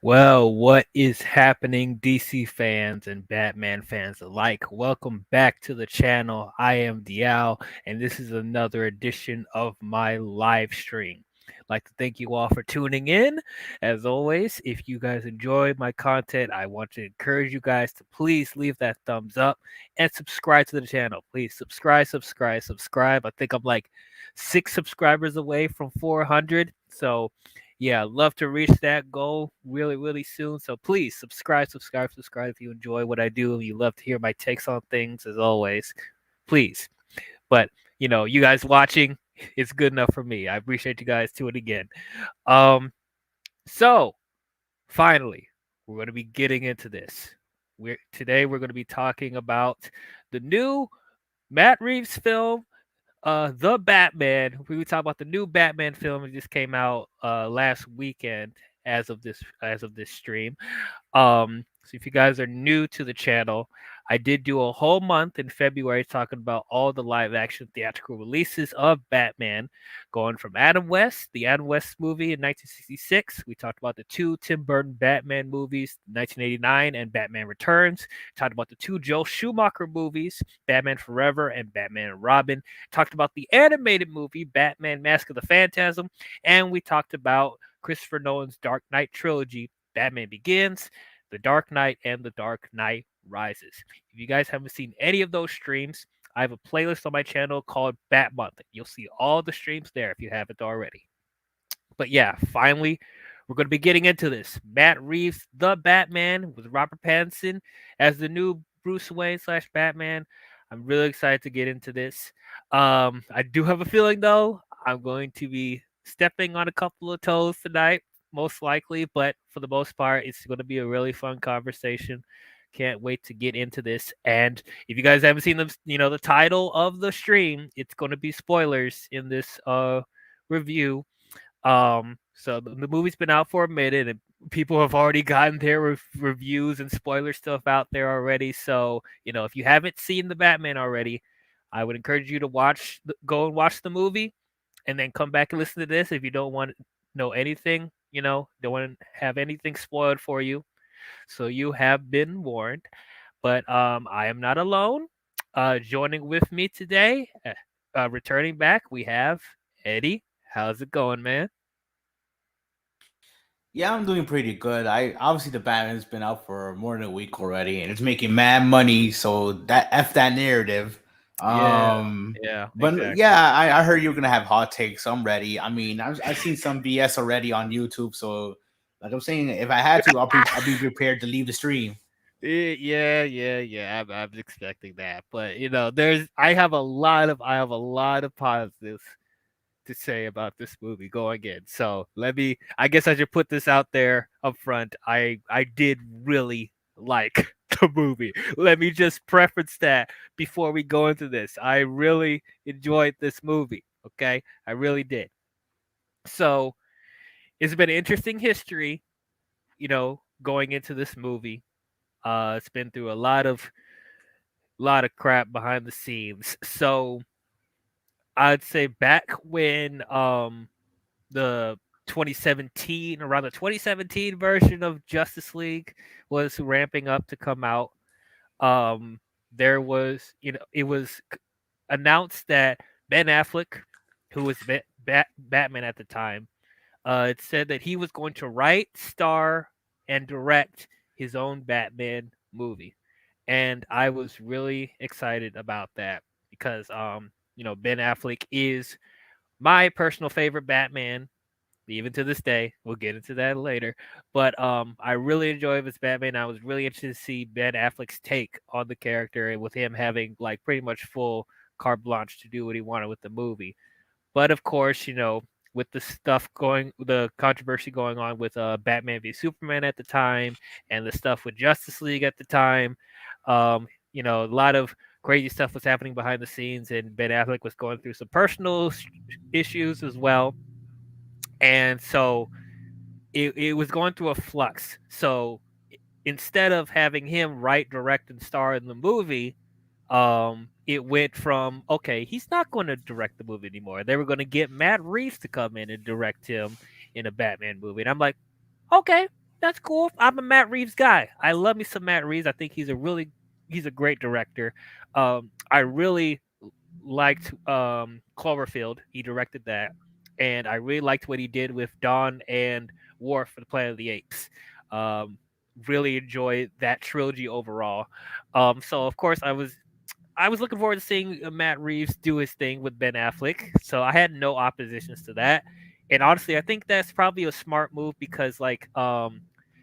Well, what is happening, DC fans and Batman fans alike? Welcome back to the channel. I am Dial, and this is another edition of my live stream. I'd like to thank you all for tuning in. As always, if you guys enjoy my content, I want to encourage you guys to please leave that thumbs up and subscribe to the channel. Please subscribe, subscribe, subscribe. I think I'm like 6 subscribers away from 400. So yeah, I'd love to reach that goal really, really soon. So please subscribe, subscribe, subscribe if you enjoy what I do. If you love to hear my takes on things, as always, please. But you guys watching, it's good enough for me. I appreciate you guys tuning again. Um, so finally, we're going to be getting into this. We're going to be talking about the new Matt Reeves film, The Batman. We would talk about the new Batman film that just came out last weekend as of this stream. So if you guys are new to the channel, I did do a whole month in February talking about all the live action theatrical releases of Batman, going from Adam West, the Adam West movie in 1966. We talked about the two Tim Burton Batman movies, 1989 and Batman Returns. Talked about the two Joel Schumacher movies, Batman Forever and Batman and Robin. Talked about the animated movie Batman Mask of the Phantasm, and we talked about Christopher Nolan's Dark Knight trilogy, Batman Begins, The Dark Knight, and The Dark Knight Rises. If you guys haven't seen any of those streams, I have a playlist on my channel called Bat Month. You'll see all the streams there if you haven't already. But yeah, finally, we're going to be getting into this. Matt Reeves, The Batman, with Robert Pattinson as the new Bruce Wayne slash Batman. I'm really excited to get into this. I do have a feeling, though, I'm going to be stepping on a couple of toes tonight, most likely. But for the most part, it's going to be a really fun conversation. Can't wait to get into this. And if you guys haven't seen the title of the stream, it's going to be spoilers in this review. So the movie's been out for a minute, and people have already gotten their reviews and spoiler stuff out there already. So if you haven't seen the Batman already, I would encourage you to go and watch the movie, and then come back and listen to this if you don't want to know anything. Don't want to have anything spoiled for you. So you have been warned. But I am not alone. Joining with me today, returning back, we have Eddie. How's it going, man? Yeah, I'm doing pretty good. I obviously the Batman's been out for more than a week already, and it's making mad money. So that f that narrative. Yeah, Um, yeah, but exactly. yeah, I heard you're gonna have hot takes, so I'm ready. I mean, I've seen some BS already on YouTube, so like I'm saying, if I had to, I'll be prepared to leave the stream. Yeah, yeah, yeah. I'm expecting that, but I have a lot of positives to say about this movie going in. So I guess I should put this out there up front. I did really like the movie. Let me just preface that before we go into this. I really enjoyed this movie. Okay, I really did. So it's been an interesting history, going into this movie. It's been through a lot of crap behind the scenes. So I'd say back when the 2017 around the 2017 version of Justice League was ramping up to come out, um there was it was announced that Ben Affleck, who was Batman at the time, it said that he was going to write, star, and direct his own Batman movie. And I was really excited about that because Ben Affleck is my personal favorite Batman, even to this day. We'll get into that later. But I really enjoyed this Batman. I was really interested to see Ben Affleck's take on the character, and with him having like pretty much full carte blanche to do what he wanted with the movie. But of course, with the controversy going on with Batman v Superman at the time, and the stuff with Justice League at the time, a lot of crazy stuff was happening behind the scenes, and Ben Affleck was going through some personal issues as well, and so it was going through a flux. So instead of having him write, direct, and star in the movie, it went from, okay, he's not going to direct the movie anymore. They were going to get Matt Reeves to come in and direct him in a Batman movie, and I'm like, okay, That's cool. I'm a Matt Reeves guy. I love me some Matt Reeves. I think he's a great director. I really liked Cloverfield. He directed that, and I really liked what he did with Dawn and War for the Planet of the Apes. Um, really enjoyed that trilogy overall. So of course I was looking forward to seeing Matt Reeves do his thing with Ben Affleck. So I had no oppositions to that. And honestly, I think that's probably a smart move because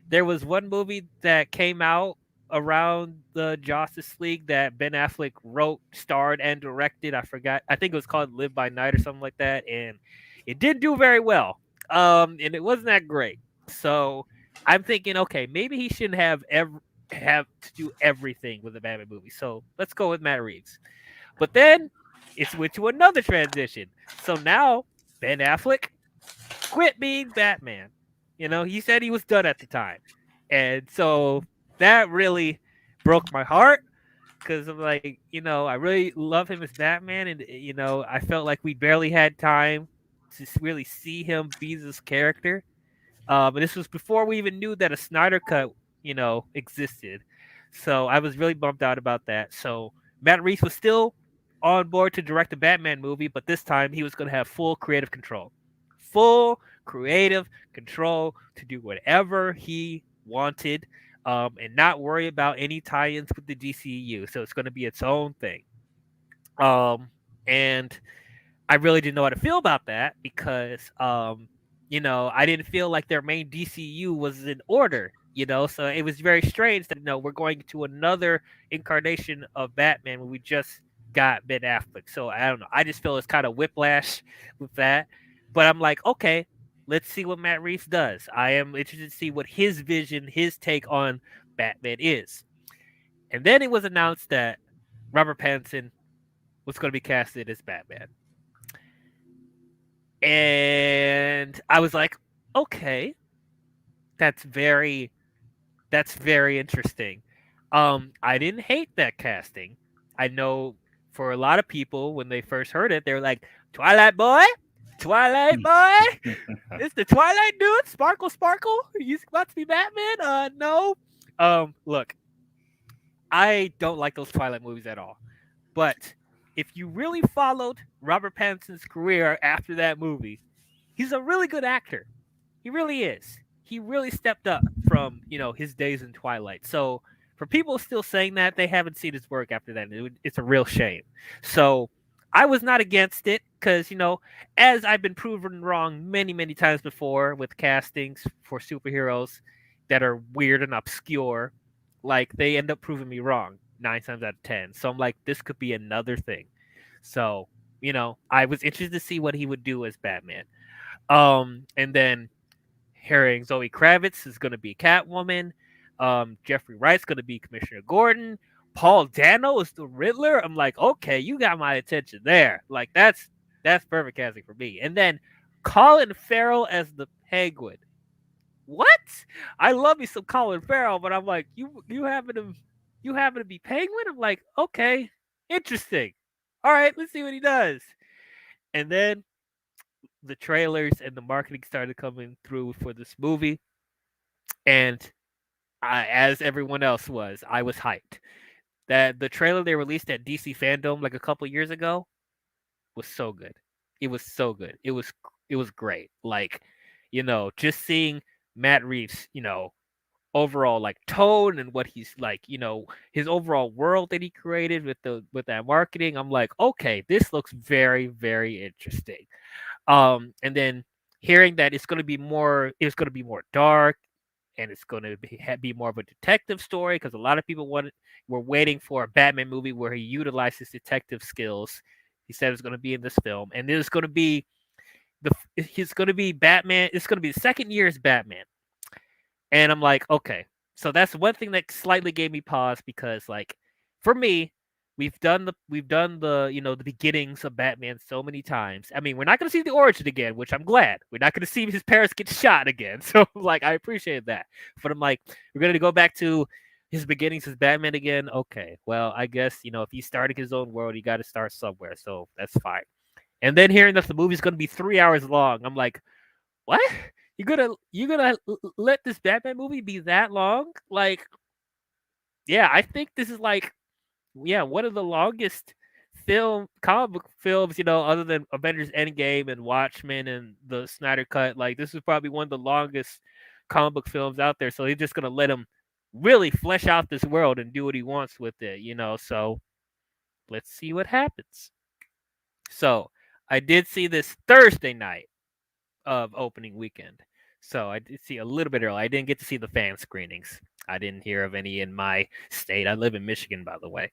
there was one movie that came out around the Justice League that Ben Affleck wrote, starred, and directed. I forgot. I think it was called Live by Night or something like that, and it didn't do very well. And it wasn't that great. So I'm thinking, okay, maybe he shouldn't have to do everything with a Batman movie. So let's go with Matt Reeves. But then it's went to another transition. So now Ben Affleck quit being Batman. He said he was done at the time. And so that really broke my heart because I'm like, I really love him as Batman. And, I felt like we barely had time to really see him be this character. And this was before we even knew that a Snyder cut, existed. So I was really bummed out about that. So Matt Reeves was still on board to direct the Batman movie, but this time he was going to have full creative control. Full creative control to do whatever he wanted and not worry about any tie-ins with the DCU. So it's going to be its own thing. And I really didn't know how to feel about that because, I didn't feel like their main DCU was in order, so it was very strange that, we're going to another incarnation of Batman when we just got Ben Affleck. So I don't know. I just feel it's kind of whiplash with that. But I'm like, okay, let's see what Matt Reeves does. I am interested to see what his vision, his take on Batman is. And then it was announced that Robert Pattinson was going to be casted as Batman. And I was like, okay, that's very interesting. I didn't hate that casting. I know for a lot of people when they first heard it, they were like, Twilight boy, Twilight boy, it's the Twilight dude, sparkle sparkle. You about to be Batman? No. Look, I don't like those Twilight movies at all. But if you really followed Robert Pattinson's career after that movie, he's a really good actor. He really is. He really stepped up from, his days in Twilight. So for people still saying that, they haven't seen his work after that. It's a real shame. So I was not against it because, as I've been proven wrong many, many times before with castings for superheroes that are weird and obscure, like they end up proving me wrong 9 times out of 10. So I'm like, this could be another thing. So, I was interested to see what he would do as Batman. And then hearing Zoe Kravitz is going to be Catwoman. Jeffrey Wright's going to be Commissioner Gordon. Paul Dano is the Riddler. I'm like, okay, you got my attention there. Like that's perfect casting for me. And then Colin Farrell as the Penguin. What? I love me some Colin Farrell, but I'm like, you happen to be Penguin? I'm like, okay, interesting. All right, let's see what he does. And then the trailers and the marketing started coming through for this movie, and as everyone else was, I was hyped. That the trailer they released at DC Fandom like a couple years ago was so good. It was so good. It was great. Like, just seeing Matt Reeves, overall like tone and what he's like, his overall world that he created with that marketing. I'm like, okay, this looks very, very interesting. And then hearing that it's going to be more dark and it's going to be more of a detective story because a lot of people were waiting for a Batman movie where he utilized his detective skills. He said it's going to be in this film, and it's going to be he's going to be Batman. It's going to be the second year's Batman, and I'm like, okay. So that's one thing that slightly gave me pause because, like, for me, we've done the the beginnings of Batman so many times. I mean, we're not going to see the origin again, which I'm glad. We're not going to see his parents get shot again. So like, I appreciate that. But I'm like, we're going to go back to his beginnings as Batman again. Okay, well, I guess if he's starting his own world, he got to start somewhere. So that's fine. And then hearing that the movie's going to be 3 hours long, I'm like, what? let this Batman movie be that long? Like, yeah, I think this is like, yeah, one of the longest comic book films, other than Avengers Endgame and Watchmen and the Snyder Cut. Like, this is probably one of the longest comic book films out there. So he's just gonna let him really flesh out this world and do what he wants with it. So let's see what happens. So I did see this Thursday night of opening weekend. So I did see a little bit early. I didn't get to see the fan screenings. I didn't hear of any in my state. I live in Michigan, by the way.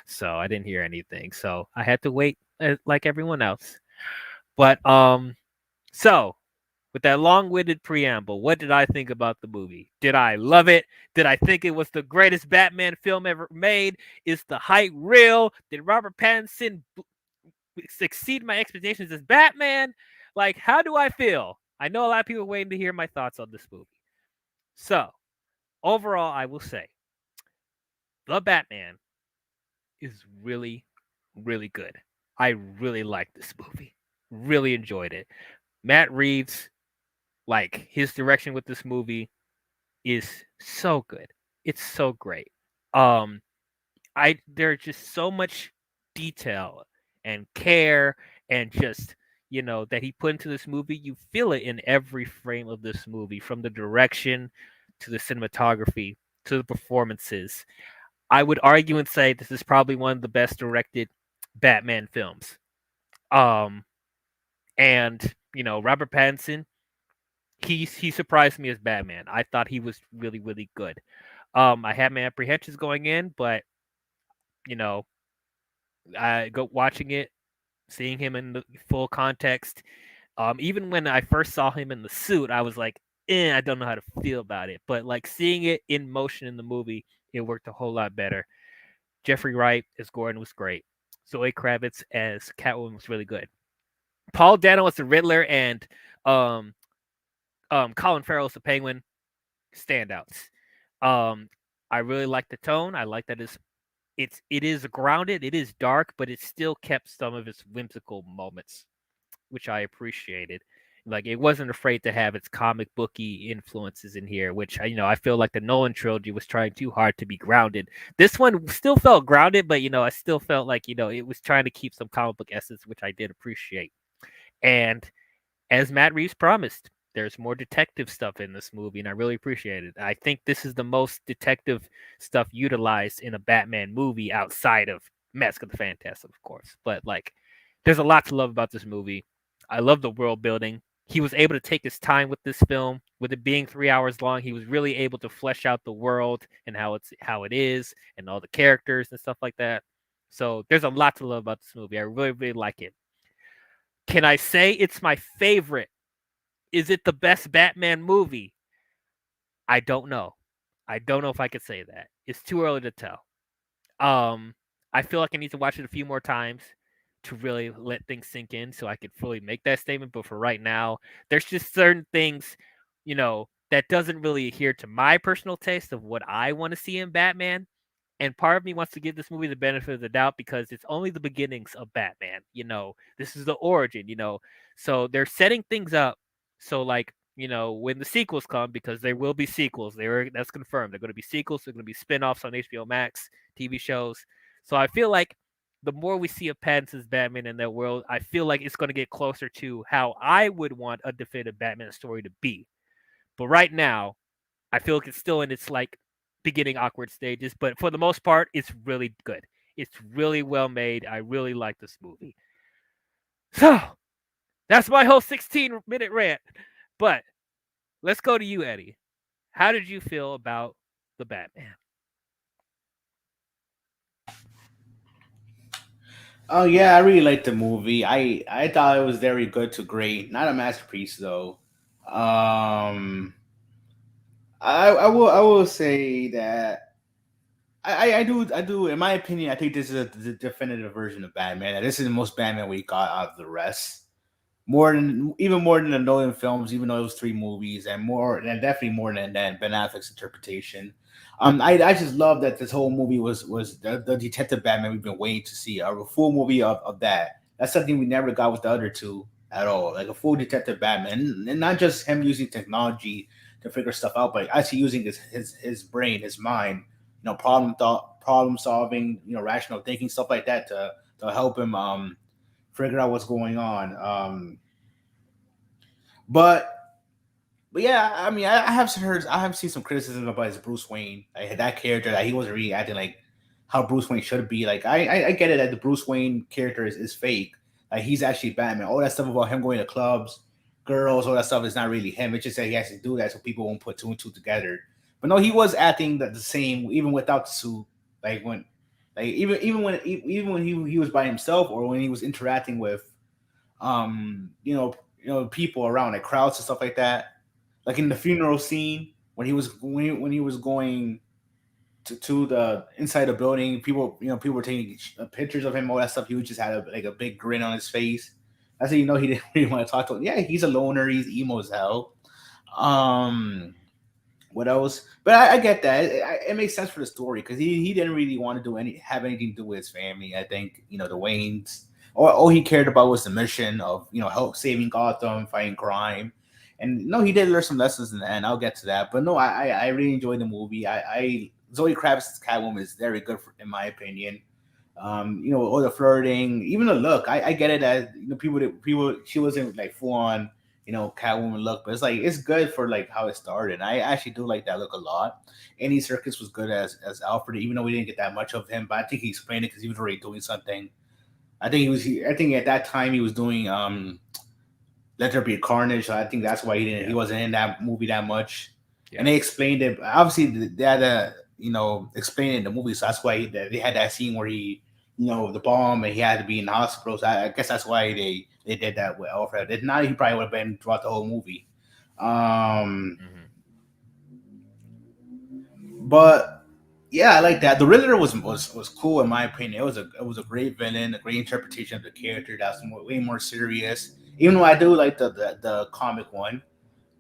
So I didn't hear anything. So I had to wait like everyone else. But so with that long-winded preamble, what did I think about the movie? Did I love it? Did I think it was the greatest Batman film ever made? Is the hype real? Did Robert Pattinson exceed my expectations as Batman? Like, how do I feel? I know a lot of people waiting to hear my thoughts on this movie. So, overall, I will say The Batman is really, really good. I really like this movie. Really enjoyed it. Matt Reeves, like, his direction with this movie is so good. It's so great. Um, there's just so much detail and care and just that he put into this movie. You feel it in every frame of this movie, from the direction to the cinematography to the performances. I would argue and say this is probably one of the best directed Batman films. um and Robert Pattinson, he surprised me as Batman. I thought he was really, really good. I had my apprehensions going in, but you know I go watching it, seeing him in the full context. Even when I first saw him in the suit, I was like, I don't know how to feel about it. But like seeing it in motion in the movie, it worked a whole lot better. Jeffrey Wright as Gordon was great. Zoe Kravitz as Catwoman was really good. Paul Dano as the Riddler and um, Colin Farrell as the Penguin, standouts. Um, I really like the tone. I like that it is grounded, it is dark, but it still kept some of its whimsical moments, which I appreciated. Like, it wasn't afraid to have its comic booky influences in here, which I feel like the Nolan trilogy was trying too hard to be grounded. This one still felt grounded, but I still felt like it was trying to keep some comic book essence, which I did appreciate. And as Matt Reeves promised, there's more detective stuff in this movie, and I really appreciate it. I think this is the most detective stuff utilized in a Batman movie outside of Mask of the Phantasm, of course. But like, there's a lot to love about this movie. I love the world building. He was able to take his time with this film, with it being 3 hours long. He was really able to flesh out the world and how it is, and all the characters and stuff like that. So there's a lot to love about this movie. I really, really like it. Can I say it's my favorite? Is it the best Batman movie? I don't know. I don't know if I could say that. It's too early to tell. Um, I feel like I need to watch it a few more times to really let things sink in so I could fully make that statement. But for right now, there's just certain things, that doesn't really adhere to my personal taste of what I want to see in Batman. And part of me wants to give this movie the benefit of the doubt because it's only the beginnings of Batman. This is the origin. So they're setting things up. So like, when the sequels come, because there will be sequels, that's confirmed. They're going to be sequels. They're going to be spin-offs on HBO Max, TV shows. So I feel like the more we see of Pattinson's Batman in that world, I feel like it's going to get closer to how I would want a definitive Batman story to be. But right now, I feel like it's still in its like beginning awkward stages, but for the most part, it's really good. It's really well made. I really like this movie. So that's my whole 16-minute rant. But let's go to you, Eddie. How did you feel about the Batman? Oh yeah, I really liked the movie. I thought it was very good to great. Not a masterpiece though. Um, I will say that I do in my opinion I think this is the definitive version of Batman. This is the most Batman we got out of the rest. More than the Nolan films, even though it was three movies, and definitely more than Ben Affleck's interpretation. I just love that this whole movie was the Detective Batman we've been waiting to see, a full movie of that. That's something we never got with the other two. at all. Like a full detective Batman, and not just him using technology to figure stuff out, but actually using his brain, his mind, problem solving, rational thinking, stuff like that to help him figure out what's going on. But But yeah, I mean, I have seen some criticism about his Bruce Wayne, like that character that he wasn't really acting like how Bruce Wayne should be. Like, I get it that the Bruce Wayne character is fake. Like, he's actually Batman. All that stuff about him going to clubs, girls, all that stuff is not really him. It's just that he has to do that so people won't put two and two together. But no, he was acting the same even without the suit. Like when, like even when he was by himself or when he was interacting with people around like crowds and stuff like that, like in the funeral scene when he was going to the inside the building, people were taking pictures of him, all that stuff. He just had like a big grin on his face. That's how you know he didn't really want to talk to him. Yeah, he's a loner. He's emo as hell. Um, what else? But I get that. It makes sense for the story because he didn't really want to have anything to do with his family. I think the Waynes. All he cared about was the mission of help saving Gotham, fighting crime, and no, he did learn some lessons in the end. I'll get to that. But no, I really enjoyed the movie. I Zoe Kravitz's Catwoman is very good in my opinion. All the flirting, even the look. I get it that people she wasn't like full on Catwoman look, but it's good for like how it started. I actually do like that look a lot. Andy Serkis was good as Alfred, even though we didn't get that much of him. But I think he explained it because he was already doing something. I think he was. I think at that time he was doing Let There Be Carnage. So I think that's why he didn't. He wasn't in that movie that much. Yeah. And they explained it. Obviously, they had to explain it in the movie. So that's why they had that scene where he the bomb and he had to be in the hospital. So I guess that's why they did that with Alfred. If not, he probably would have been throughout the whole movie. But yeah, I like that. The Riddler was cool in my opinion. It was a great villain, a great interpretation of the character. That's way more serious. Even though I do like the comic one.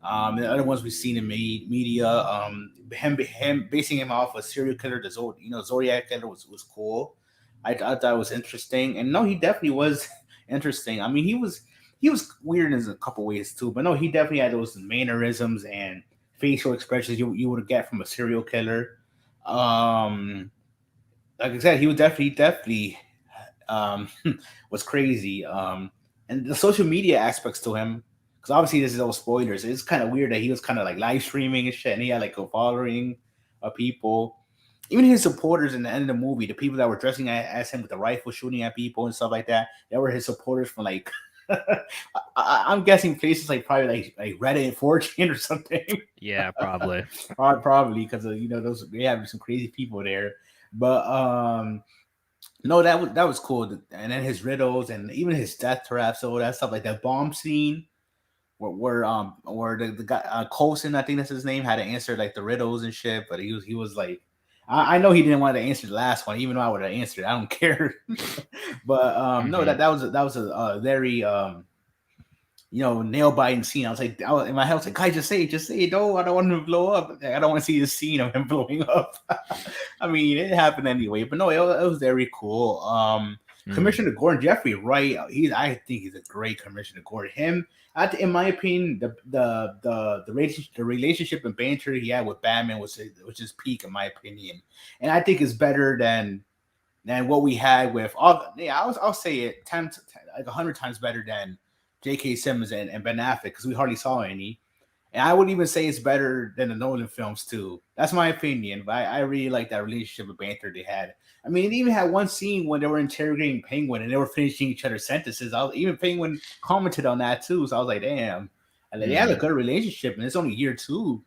The other ones we've seen in media, him basing him off a serial killer, Zodiac killer was cool. I thought it was interesting, and no, he definitely was interesting. I mean, he was weird in a couple ways too, but no, he definitely had those mannerisms and facial expressions you would get from a serial killer. Um, like I said, he was definitely um, was crazy. And the social media aspects to him, because obviously this is all spoilers. It's kind of weird that he was kind of like live streaming and shit, and he had like a following of people. Even his supporters in the end of the movie, the people that were dressing as him with the rifle shooting at people and stuff like that, they were his supporters from like I'm guessing places like probably like Reddit and 4chan or something. Yeah, probably. Probably because those they have some crazy people there. But no, that was cool. And then his riddles and even his death traps, all that stuff, like that bomb scene where the guy Coulson, I think that's his name, had to answer like the riddles and shit. But he was like, I know he didn't want to answer the last one, even though I would have answered. I don't care. But no, that was a very nail biting scene. I was like, in my head, I was like, guys, just say it. No, I don't want him to blow up. I don't want to see the scene of him blowing up. I mean, it happened anyway, but no, it was very cool. Commissioner Gordon, Jeffrey Wright, I think he's a great Commissioner Gordon. Him, in my opinion, the relationship and banter he had with Batman was his peak, in my opinion, and I think it's better than what we had with I'll say it 10 like 100 times better than J.K. Simmons and Ben Affleck, because we hardly saw any. And I would even say it's better than the Nolan films too. That's my opinion, but I really like that relationship of banter they had. I mean, they even had one scene when they were interrogating Penguin and they were finishing each other's sentences. Even Penguin commented on that too, so I was like, damn. And they had a good relationship, and it's only year two.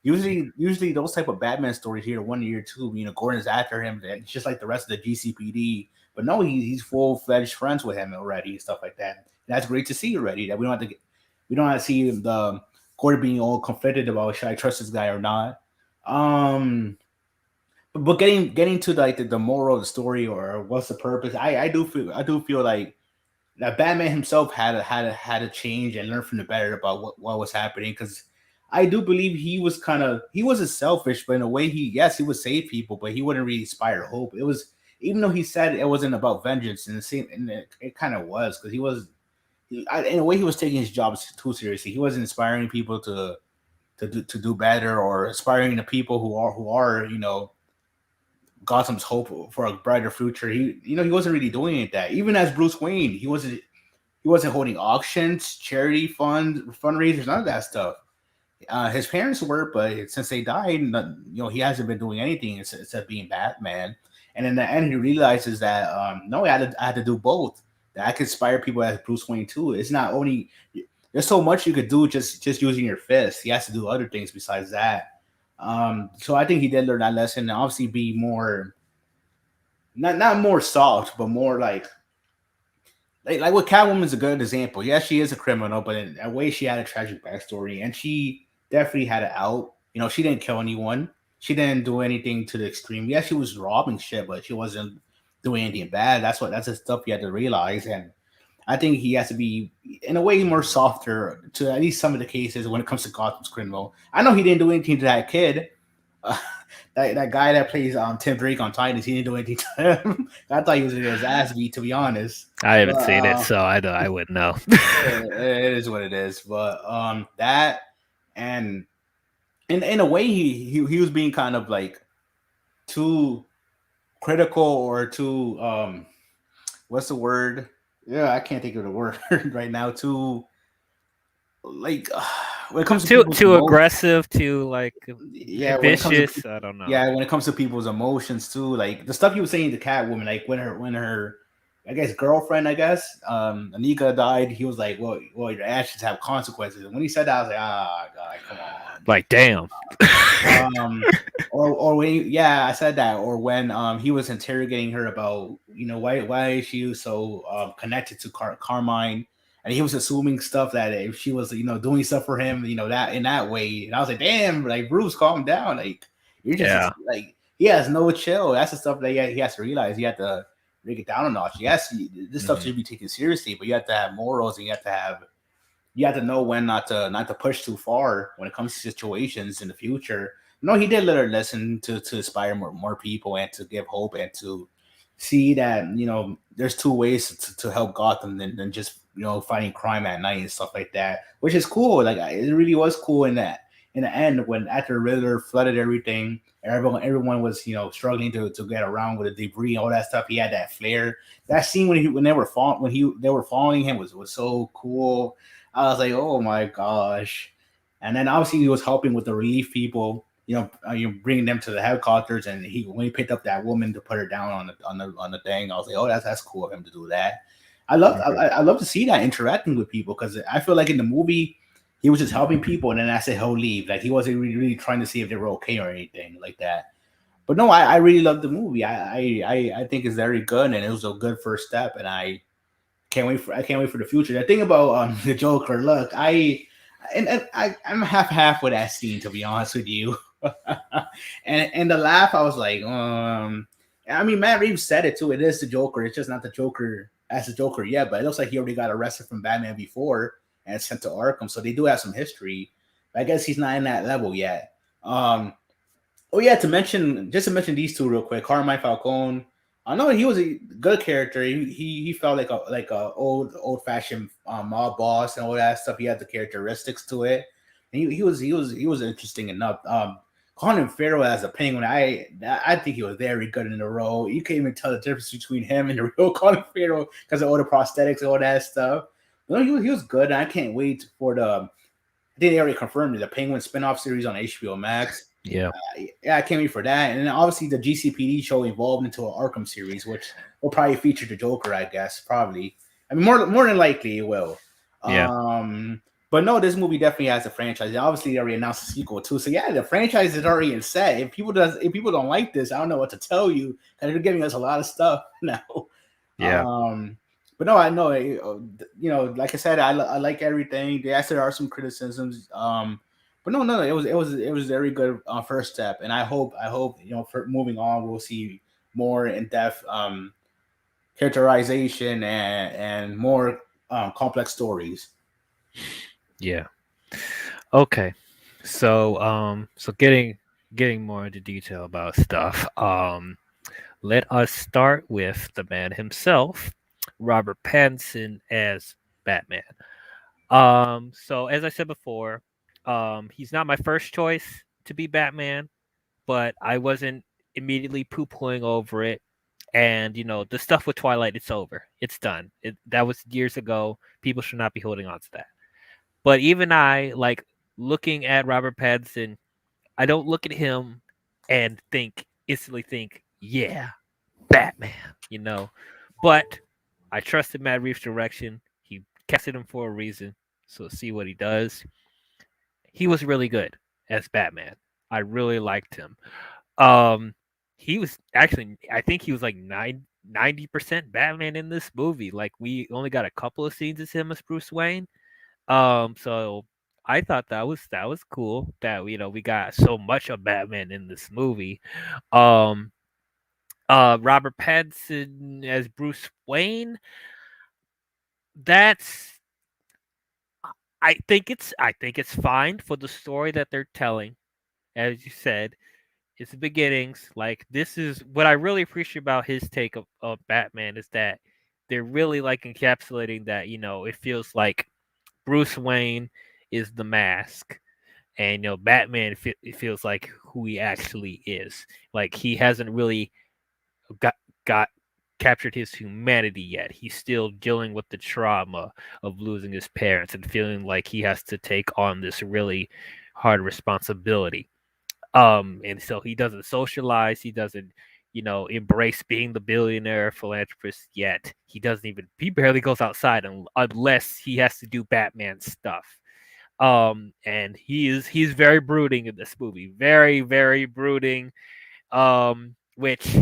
Usually those type of Batman stories here, 1 year, two. Gordon's after him, and it's just like the rest of the GCPD. But no, he's full fledged friends with him already, stuff like that. And that's great to see already. That we don't have to see the Gordon being all conflicted about should I trust this guy or not. But getting to like the moral of the story or what's the purpose, I do feel like that Batman himself had to change and learn from the better about what was happening, because I do believe he wasn't selfish, but in a way he would save people, but he wouldn't really inspire hope. It was, even though he said it wasn't about vengeance, and it kind of was, because in a way, he was taking his job too seriously. He wasn't inspiring people to do better, or inspiring the people who are Gotham's hope for a brighter future. He wasn't really doing any of that. Even as Bruce Wayne, he wasn't holding auctions, charity fundraisers, none of that stuff. His parents were, but since they died, he hasn't been doing anything instead of being Batman. And in the end, he realizes that no, I had to do both. That I could inspire people as Bruce Wayne too. It's not only there's so much you could do just using your fist. He has to do other things besides that. So I think he did learn that lesson, and obviously be more not more soft, but more like what Catwoman's a good example. Yes, she is a criminal, but in a way she had a tragic backstory, and she definitely had it out. She didn't kill anyone. She didn't do anything to the extreme. Yes, she was robbing shit, but she wasn't doing anything bad. That's the stuff you had to realize, and I think he has to be in a way more softer to at least some of the cases when it comes to Gotham's criminal. I know he didn't do anything to that kid. Uh, that guy that plays Tim Drake on Titans, he didn't do anything to him. I thought he was getting his ass beat, to be honest. I But haven't seen it, so I wouldn't know. it is what it is. But that and in a way he was being kind of like too critical or too what's the word? Yeah, I can't think of the word right now. Too like when it comes to people's Too emotions. aggressive, too like Yeah, when it comes to vicious. I don't know. yeah, when it comes to people's emotions too, like the stuff you were saying to Catwoman, like when her I guess girlfriend, I guess, Anika died, he was like, well, your actions have consequences. And when he said that, I was like, ah, God, come on. Like damn. Um, or when yeah, I said that. Or when he was interrogating her about why is she so connected to Carmine, and he was assuming stuff that if she was doing stuff for him, that in that way, and I was like, damn, like Bruce, calm down, like you're just Yeah. like he has no chill. That's the stuff that he has to realize. He had to break it down a notch. Yes, this stuff Mhm. should be taken seriously, but you have to have morals, and you have to know when not to push too far when it comes to situations in the future. No, he did let her listen to inspire more people and to give hope and to see that there's two ways to help Gotham than just fighting crime at night and stuff like that, which is cool. Like it really was cool in the end when after Riddler flooded everything, everyone was struggling to get around with the debris, all that stuff. He had that flare. That scene when they were following him was so cool. I was like, oh my gosh. And then obviously he was helping with the relief people, bringing them to the helicopters. And when he picked up that woman to put her down on the thing, I was like, oh, that's cool of him to do that. Mhm. I love to see that interacting with people because I feel like in the movie he was just helping people, and then I said he'll leave. Like he wasn't really trying to see if they were okay or anything like that. But no, I really love the movie. I think it's very good, and it was a good first step, and I can't wait for the future. The thing about the Joker, look, I'm half with that scene, to be honest with you. and the laugh, I was like, I mean, Matt Reeves said it too. It is the Joker. It's just not the Joker as the Joker yet, but it looks like he already got arrested from Batman before and sent to Arkham, so they do have some history. But I guess he's not in that level yet. Oh yeah, to mention these two real quick, Carmine Falcone. I know he was a good character. He felt like a old fashioned mob boss and all that stuff. He had the characteristics to it. And he was interesting enough. Colin Farrell as a Penguin, I think he was very good in the role. You can't even tell the difference between him and the real Colin Farrell because of all the prosthetics and all that stuff. No, he was good. And I can't wait for the. I think they already confirmed it, the Penguin spinoff series on HBO Max. Yeah. Yeah, I can't wait for that. And then obviously the GCPD show evolved into an Arkham series, which will probably feature the Joker, I guess. Probably. I mean, more than likely it will. Yeah. But no, this movie definitely has a franchise. And obviously, they already announced a sequel too. So yeah, the franchise is already in set. If people don't like this, I don't know what to tell you because they're giving us a lot of stuff now. Yeah. But no, I know. Like I said, I like everything. Yes, there are some criticisms. But no, it was a very good first step, and I hope for moving on we'll see more in depth characterization and more complex stories. Yeah. Okay. So getting more into detail about stuff. Let us start with the man himself, Robert Pattinson as Batman. So as I said before, he's not my first choice to be Batman, but I wasn't immediately poo pooing over it. And the stuff with Twilight, it's over. It's done. That was years ago. People should not be holding on to that. But even I, like looking at Robert Pattinson, I don't look at him and instantly think, yeah, Batman, you know. But I trusted Matt Reeves' direction. He casted him for a reason. So see what he does. He was really good as Batman. I really liked him. Um, he was actually, I think he was like 90% Batman in this movie. Like we only got a couple of scenes as him as Bruce Wayne. So I thought that was cool that we got so much of Batman in this movie. Um, Robert Pattinson as Bruce Wayne. That's I think it's fine for the story that they're telling. As you said, it's the beginnings. Like this is what I really appreciate about his take of Batman is that they're really like encapsulating that. It feels like Bruce Wayne is the mask, and Batman it feels like who he actually is. Like he hasn't really got got captured his humanity yet. He's still dealing with the trauma of losing his parents and feeling like he has to take on this really hard responsibility. And so he doesn't socialize, he doesn't embrace being the billionaire philanthropist yet. He barely goes outside unless he has to do Batman stuff. And he's very brooding in this movie, very very brooding, which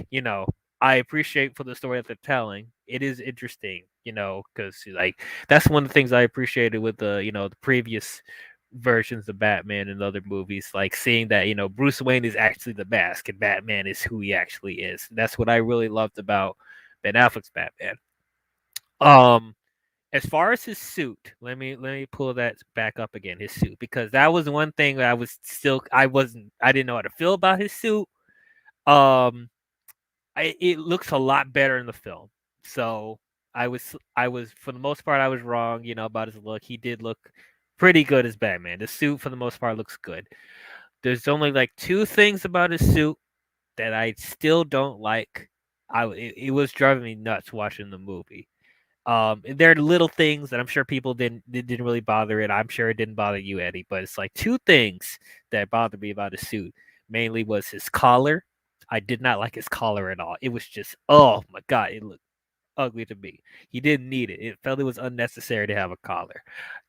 I appreciate for the story that they're telling. It is interesting, because like that's one of the things I appreciated with the previous versions of Batman and other movies, like seeing that Bruce Wayne is actually the mask and Batman is who he actually is. That's what I really loved about Ben Affleck's Batman. Um, as far as his suit, let me pull that back up again. His suit, because that was one thing that I didn't know how to feel about his suit. Um, it looks a lot better in the film. So I was for the most part I was wrong, about his look. He did look pretty good as Batman. The suit for the most part looks good. There's only like two things about his suit that I still don't like. It was driving me nuts watching the movie. There are little things that I'm sure people didn't really bother it. I'm sure it didn't bother you, Eddie, but it's like two things that bothered me about his suit. Mainly was his collar. I did not like his collar at all. It was just, oh my god, it looked ugly to me. He didn't need it. It felt it was unnecessary to have a collar.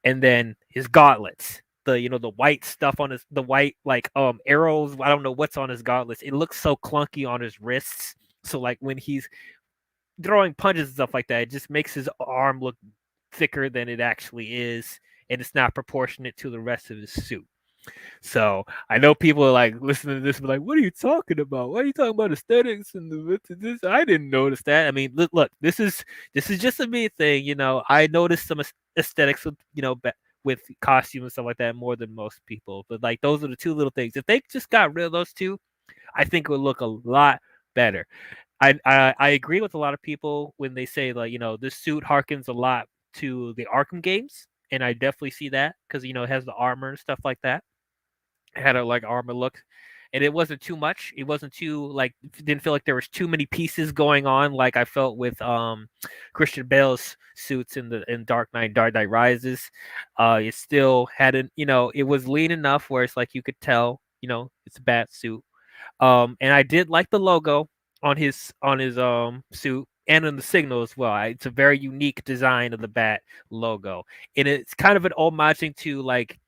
And then his gauntlets. The white stuff on the white like arrows. I don't know what's on his gauntlets. It looks so clunky on his wrists. So like when he's throwing punches and stuff like that, it just makes his arm look thicker than it actually is, and it's not proportionate to the rest of his suit. So I know people are like listening to this, and be like, "What are you talking about? Why are you talking about aesthetics and this?" I didn't notice that. I mean, look, this is just a me thing. I noticed some aesthetics with with costume and stuff like that more than most people. But like those are the two little things. If they just got rid of those two, I think it would look a lot better. I agree with a lot of people when they say like this suit harkens a lot to the Arkham games, and I definitely see that because it has the armor and stuff like that. It had a like armor look, and it wasn't too much. It wasn't too like didn't feel like there was too many pieces going on like I felt with Christian Bale's suits in Dark Knight Rises. It still hadn't it was lean enough where it's like you could tell it's a bat suit. And I did like the logo on his suit and on the signal as well. It's a very unique design of the bat logo, and it's kind of an homaging to like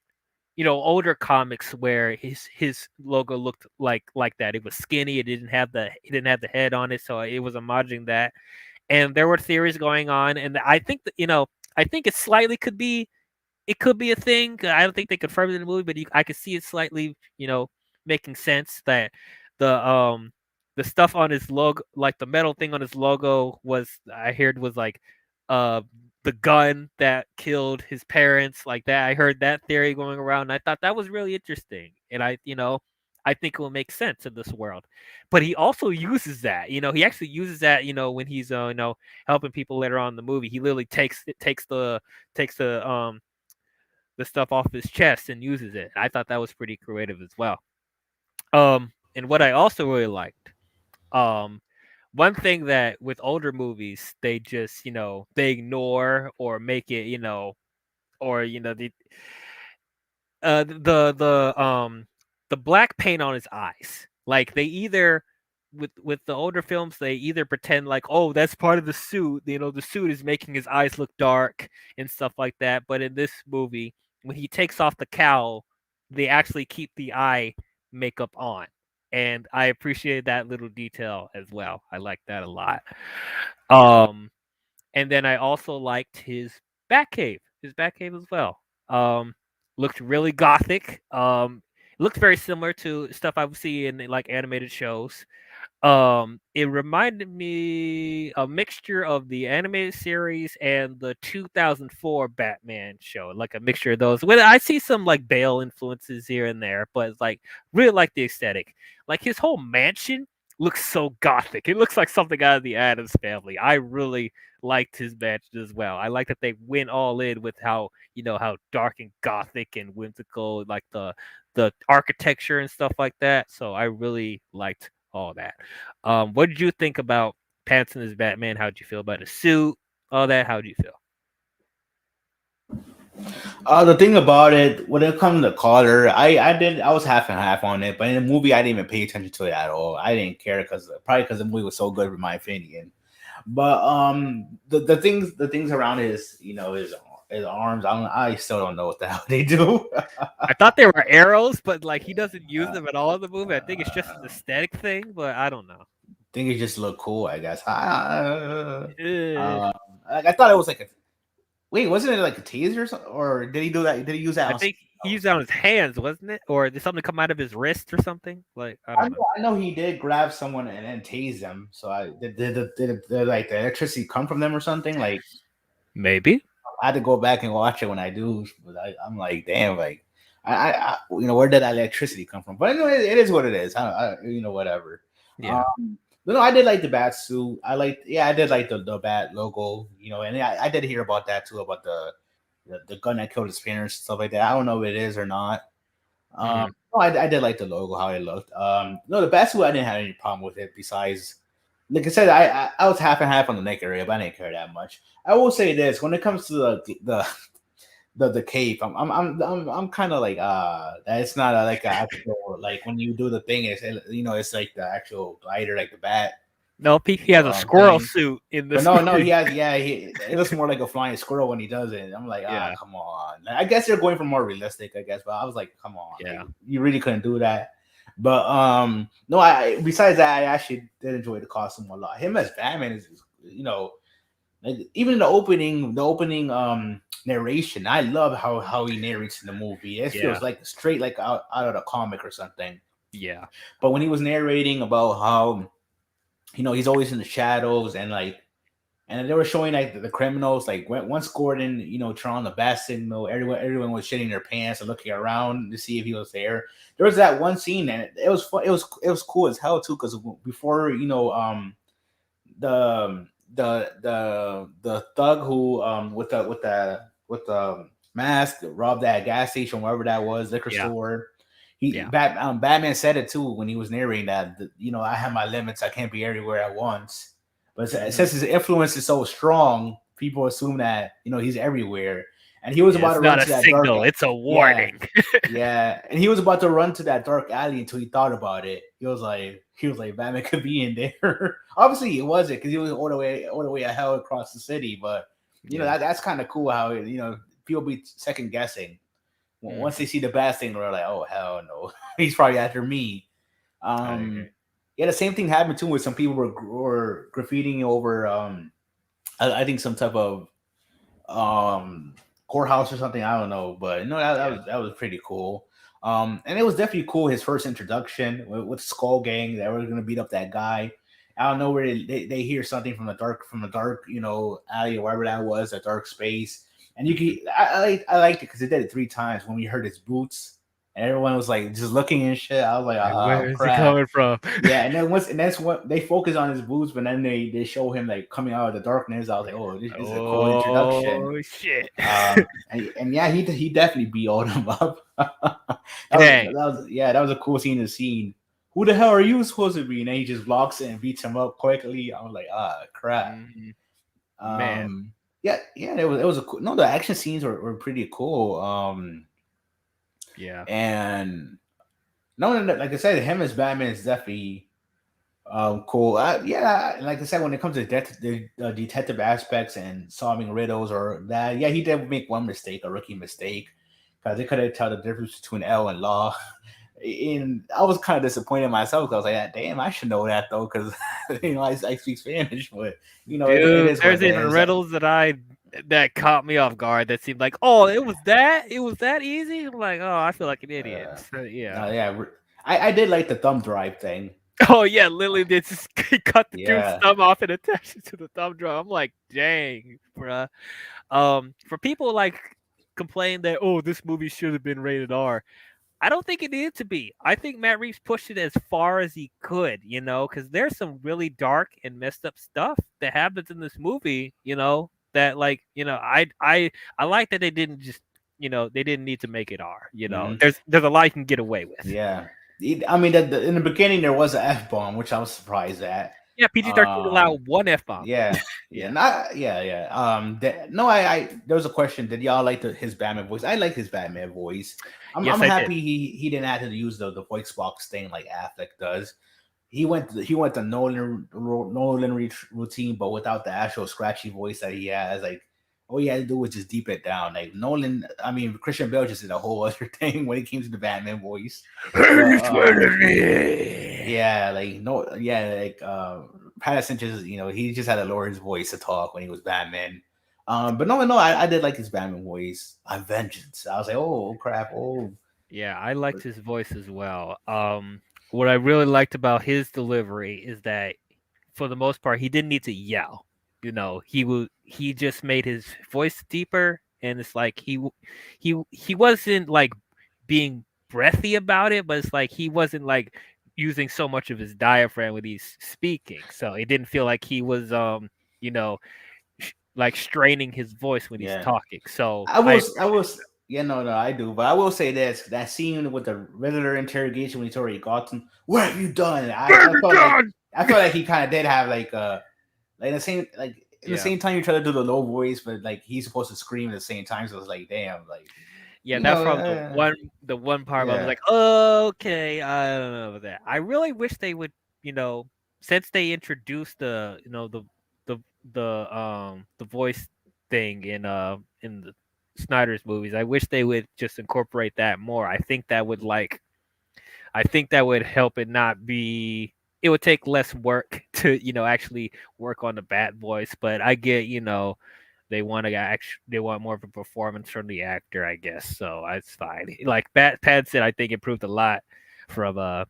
older comics where his logo looked like that. It was skinny. It didn't have the head on it, so it was homaging that. And there were theories going on, and I think that I think it could be a thing. I don't think they confirmed it in the movie, but I could see it slightly, making sense that the um the stuff on his logo, like the metal thing on his logo, I heard was like uh the gun that killed his parents, like that. I heard that theory going around, and I thought that was really interesting. And I think it will make sense in this world. But he also uses that. He actually uses that. When he's helping people later on in the movie, he literally takes the stuff off his chest and uses it. I thought that was pretty creative as well. And what I also really liked, um, one thing that with older movies they just they ignore or make it or the black paint on his eyes. Like they either with the older films, they either pretend like, oh, that's part of the suit. The suit is making his eyes look dark and stuff like that. But in this movie, when he takes off the cowl, they actually keep the eye makeup on. And I appreciated that little detail as well. I like that a lot. Um, and then I also liked his Batcave as well. Um, Looked really gothic. It looked very similar to stuff I would see in like animated shows. It reminded me a mixture of the animated series and the 2004 Batman show, like a mixture of those. Well, I see some like Bale influences here and there, but it's like really like the aesthetic. Like his whole mansion looks so gothic. It looks like something out of the Addams Family. I really liked his mansion as well. I like that they went all in with how dark and gothic and whimsical, like the architecture and stuff like that. So I really liked all that. What did you think about Pattinson as Batman? How did you feel about his suit? All that. How did you feel? The thing about it, when it comes to color, I was half and half on it, but in the movie I didn't even pay attention to it at all. I didn't care because the movie was so good, in my opinion. But the things around his arms, I still don't know what the hell they do. I thought they were arrows, but like he doesn't use them at all in the movie. I think it's just an aesthetic thing, but I don't know. Think it just look cool, I guess. Eh, I thought it was like a wait, wasn't it like a taser or something? Or did he do that? Did he use that I on think something he used else? it on his hands, wasn't it? Or did something come out of his wrist or something? Like I I don't know. know, I know he did grab someone and tase them. So did like the electricity come from them or something? Like Maybe. I had to go back and watch it when I do, but I'm like, damn, like where did that electricity come from? But anyway, it is what it is. Whatever. Yeah. Um, but no, I did like the bat suit. I did like the bat logo. And I did hear about that too, about the gun that killed his parents, stuff like that. I don't know if it is or not. Hmm. No, I did like the logo, how it looked. No, the bat suit, I didn't have any problem with it. Besides, like I said, I was half and half on the neck area, but I didn't care that much. I will say this: when it comes to the cape, I'm kind of like that it's not like a actual, like when you do the thing, it's like the actual glider, like the bat Nope. He has a squirrel thing. suit in But this no, he movie. has, yeah, it looks more like a flying squirrel when he does it. I'm like, Yeah. come on. I guess they're going for more realistic, I guess, but I was like, come on, like Yeah. you really couldn't do that. But no, I besides that, I actually did enjoy the costume a lot. Him as Batman is, like even in the opening narration, I love how he narrates in the movie. It Yeah. feels like straight like out of the comic or something. Yeah. But when he was narrating about how he's always in the shadows, and they were showing like the criminals, like once Gordon, turned on the bat signal, everyone was shitting their pants and looking around to see if he was there. There was that one scene, and it was fun, it was cool as hell too, because before the the thug who with the mask robbed that gas station, wherever that was, liquor Yeah. store. Yeah. Batman said it too when he was narrating that, I have my limits, I can't be everywhere at once. But Hmm. since his influence is so strong, people assume that he's everywhere. And he was Yeah. about It's to run not a to that dark. signal. It's a Yeah, warning. yeah, and he was about to run to that dark alley until he thought about it. He was like, Batman could be in there. Obviously, it wasn't, because he was all the way a hell across the city. But Yeah. that's kind of cool how people be second guessing once they Hmm. see the bad thing. They're like, oh hell no, he's probably after me. I Um, agree. yeah, the same thing happened too with some people were graffitiing over. I think some type of um courthouse or something. I don't know, but no, that, that Yeah. was that was pretty cool. And it was definitely cool, his first introduction with Skull Gang, that were gonna beat up that guy. I don't know where they hear something from the dark, alley or wherever that was, that dark space. And you Hmm. can I liked it because they did it 3 times when we heard his boots. and everyone was like just looking and shit. I was like, Like, where oh is he crap. coming from? Yeah, and then once and that's what they focus on his boots, but then they show him like coming out of the darkness. I was like, oh, this is a cool introduction. Oh shit! And yeah, he definitely beat all them up. Hey. That was a cool scene to see. Who the hell are you supposed to be? And then he just blocks it and beats him up quickly. I was like, crap. Mhm. Man, Um, yeah, it was a cool. No, the action scenes were pretty cool. yeah. And no, like I said, him as Batman is definitely cool. Yeah, like I said, when it comes to the detective aspects and solving riddles or that, yeah, he did make one mistake, a rookie mistake, because they couldn't tell the difference between L and law. And I was kind of disappointed in myself because I was like, damn, I should know that though, because I speak Spanish, but it Dude, is what there's it even is. riddles that caught me off guard that seemed like, oh, it was that easy. I'm like, oh, I feel like an idiot. Uh, So, yeah. no, yeah, I did like the thumb drive thing. Oh yeah, Lily did just cut the dude's Yeah. thumb off and attach it to the thumb drive. I'm like, dang, bruh. For people like complain that this movie should have been rated R. I don't think it needed to be. I think Matt Reeves pushed it as far as he could, because there's some really dark and messed up stuff that happens in this movie, that like, I like that they didn't just, they didn't need to make it R, Hmm. There's a lot you can get away with. Yeah. I mean, in the beginning there was an F bomb, which I was surprised at. Yeah, PG-13 Um, allowed one F bomb. yeah, yeah, Yeah. not yeah, yeah. No, there was a question. Did y'all like his Batman voice? I like his Batman voice. I'm Yes, I did. happy he didn't have to use the voice box thing like Affleck does. He went the Nolan routine, but without the actual scratchy voice that he has. Like all he had to do was just deep it down. Like Nolan, I mean Christian Bale just did a whole other thing when it came to the Batman voice. But yeah, like no, yeah, like Patterson just he just had to lower his voice to talk when he was Batman. But no, I did like his Batman voice. Vengeance. I was like, oh crap, oh. Yeah, I liked his voice as well. What I really liked about his delivery is that, for the most part, he didn't need to yell. He just made his voice deeper, and it's like he wasn't like being breathy about it, but it's like he wasn't like using so much of his diaphragm when he's speaking, so it didn't feel like he was you know like straining his voice when he's Yeah. talking. So I I was, I was, yeah, no, I do, but I will say this: that scene with the Riddler interrogation when he's already gotten, what have you done? I felt like he kind of did have like the same in the yeah. same time you try to do the low voice, but like he's supposed to scream at the same time. So it's like, damn, like Yeah, that's probably the uh, one part where I was yeah, like, okay, I don't know about that. I really wish they would, since they introduced the the voice thing in the Snyder's movies, I wish they would just incorporate that more. I think that would help it not be. It would take less work to actually work on the bat voice, but I get they want more of a performance from the actor, I guess. So it's fine. Like Pat said, I think improved a lot from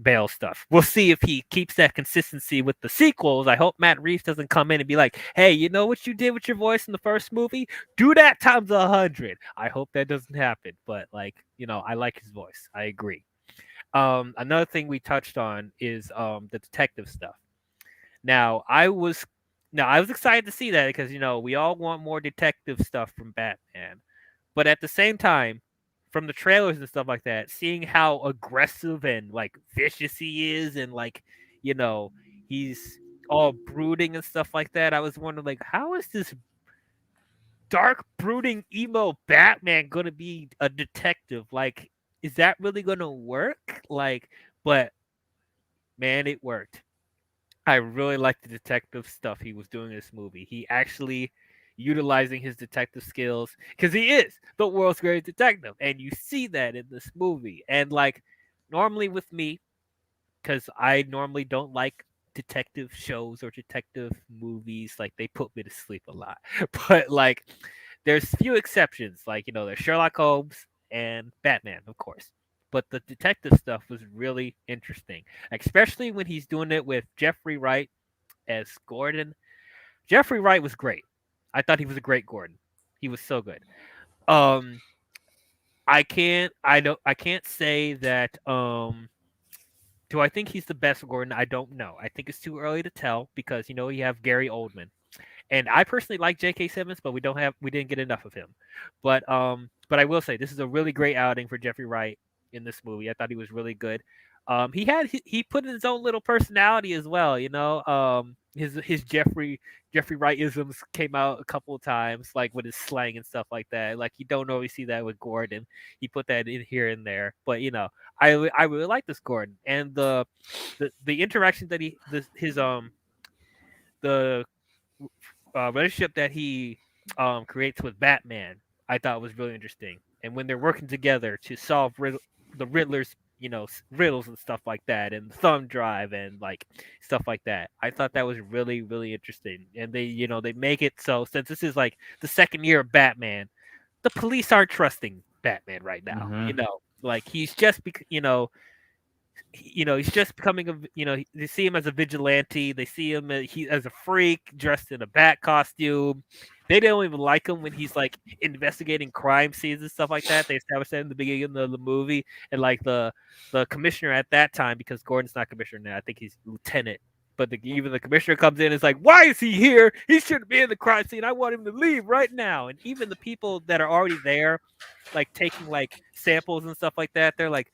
Bale stuff. We'll see if he keeps that consistency with the sequels. I hope Matt Reeves doesn't come in and be like, "Hey, you know what you did with your voice in the first movie? Do that times 100." I hope that doesn't happen. But like, I like his voice. I agree. Another thing we touched on is the detective stuff. Now, I was excited to see that because we all want more detective stuff from Batman. But at the same time, from the trailers and stuff like that, seeing how aggressive and like vicious he is and like, you know, he's all brooding and stuff like that, I was wondering like how is this dark brooding emo Batman going to be a detective? Like is that really going to work? Like but man, it worked. I really like the detective stuff he was doing in this movie. He actually utilizing his detective skills because he is the world's greatest detective, and you see that in this movie. And like normally with me, because I normally don't like detective shows or detective movies, like they put me to sleep a lot. But like there's few exceptions, like there's Sherlock Holmes and Batman, of course. But the detective stuff was really interesting, especially when he's doing it with Jeffrey Wright as Gordon. Jeffrey Wright was great. I thought he was a great Gordon. He was so good. Um, I can't say that do I think he's the best Gordon? I don't know. I think it's too early to tell because you have Gary Oldman. And I personally like J.K. Simmons, but we didn't get enough of him. But I will say this is a really great outing for Jeffrey Wright in this movie. I thought he was really good. He put in his own little personality as well. His Jeffrey Wright isms came out a couple of times, like with his slang and stuff like that. Like you don't always see that with Gordon. He put that in here and there, but I really like this Gordon and the interaction that the relationship that he creates with Batman, I thought was really interesting. And when they're working together to solve the Riddler's, riddles and stuff like that, and the thumb drive and like stuff like that, I thought that was really, really interesting. And they make it so since this is like the second year of Batman, the police aren't trusting Batman right now. Mm-hmm. Like he's just he's just becoming they see him as a vigilante. They see him as a freak dressed in a bat costume. They don't even like him when he's like investigating crime scenes and stuff like that. They established that in the beginning of the movie, and like the commissioner at that time, because Gordon's not commissioner now. I think he's lieutenant. But even the commissioner comes in and is like, "Why is he here? He shouldn't be in the crime scene. I want him to leave right now." And even the people that are already there, like taking like samples and stuff like that, they're like,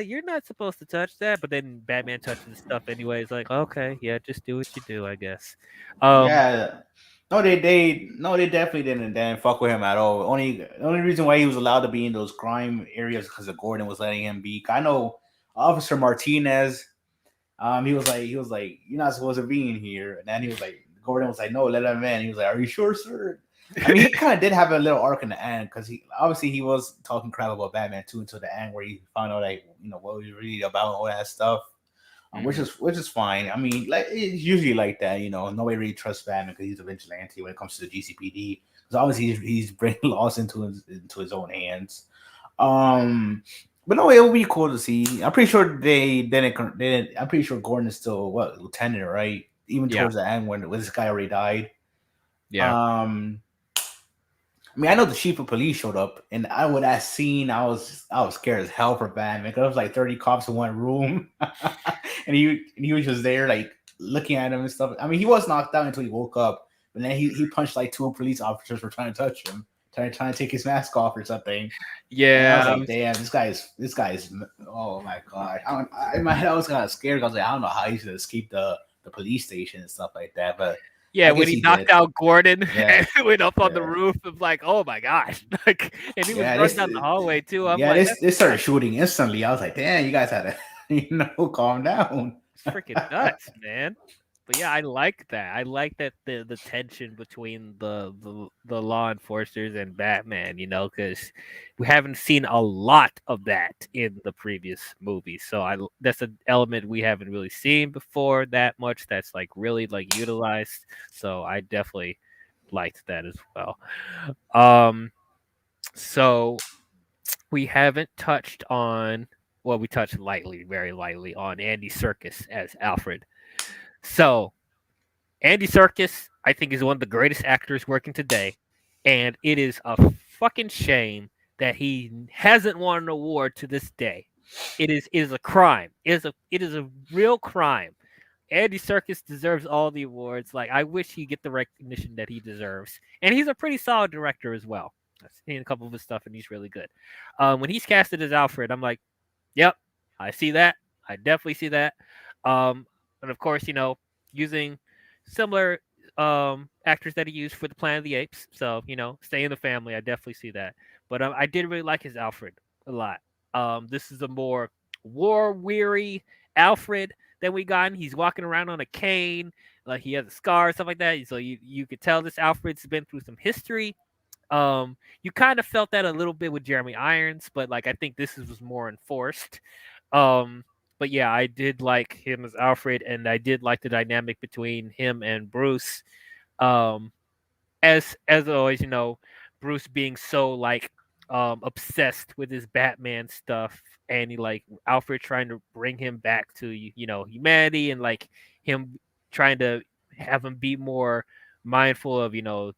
you're not supposed to touch that, but then Batman touches the stuff anyway. It's like, okay, yeah, just do what you do, I guess. Um, Yeah. No, they definitely didn't fuck with him at all. The only reason why he was allowed to be in those crime areas because of Gordon was letting him be. I know Officer Martinez. He was like, you're not supposed to be in here. And then he was like, Gordon was like, no, let him in. He was like, are you sure, sir? I mean, he kind of did have a little arc in the end because he was talking crap about Batman too until the end where he found out like what he was really about and all that stuff. Which mhm. is fine. I mean, like it's usually like that. Nobody really trusts Batman because he's a vigilante when it comes to the GCPD. Because obviously he's bringing laws into his own hands. Um, but no, it would be cool to see. I'm pretty sure they didn't. They didn't I'm pretty sure Gordon is still what lieutenant, right? Even Yeah, towards the end when this guy already died. yeah, Um, I mean, I know the chief of police showed up, and I would that scene, I was scared as hell for Batman because there was like 30 cops in one room, and he was just there like looking at him and stuff. I mean, he was knocked out until he woke up, but then he punched like two police officers for trying to touch him, trying to take his mask off or something. And I was yeah. like, damn, this guy is. Oh my god! In my head, I was kind of scared. I was like, I don't know how he's gonna escape the police station and stuff like that, but Yeah, I when guess he he knocked did. out Gordon Yeah, and went up on the yeah. roof, of like, oh my gosh, like, and he was Yeah, running down the hallway too. I'm yeah, like, this that's they started shooting instantly. I was like, damn, you guys had to, calm down. freaking nuts, man. But yeah, I like that. I like that the tension between the law enforcers and Batman, because we haven't seen a lot of that in the previous movies. So that's an element we haven't really seen before that much. That's like really like utilized. So I definitely liked that as well. Um, so we haven't touched on. Well, we touched lightly, very lightly, on Andy Serkis as Alfred. So Andy Serkis, I think, is one of the greatest actors working today, and it is a fucking shame that he hasn't won an award to this day. It is a crime. It is a real crime. Andy Serkis deserves all the awards. Like I wish he get the recognition that he deserves, and he's a pretty solid director as well. I've seen a couple of his stuff, and he's really good. When he's casted as Alfred, I'm like, yep, I see that. I definitely see that. Um, and of course, using similar actors that he used for the Planet of the Apes. So, stay in the family. I definitely see that. But I did really like his Alfred a lot. This is a more war weary Alfred than we got. He's walking around on a cane, like he has a scar, stuff like that. So you could tell this Alfred's been through some history. You kind of felt that a little bit with Jeremy Irons, but like I think was more enforced. Um, but yeah, I did like him as Alfred, and I did like the dynamic between him and Bruce. Um, as always, Bruce being so like obsessed with his Batman stuff, and he like Alfred trying to bring him back to humanity, and like him trying to have him be more mindful of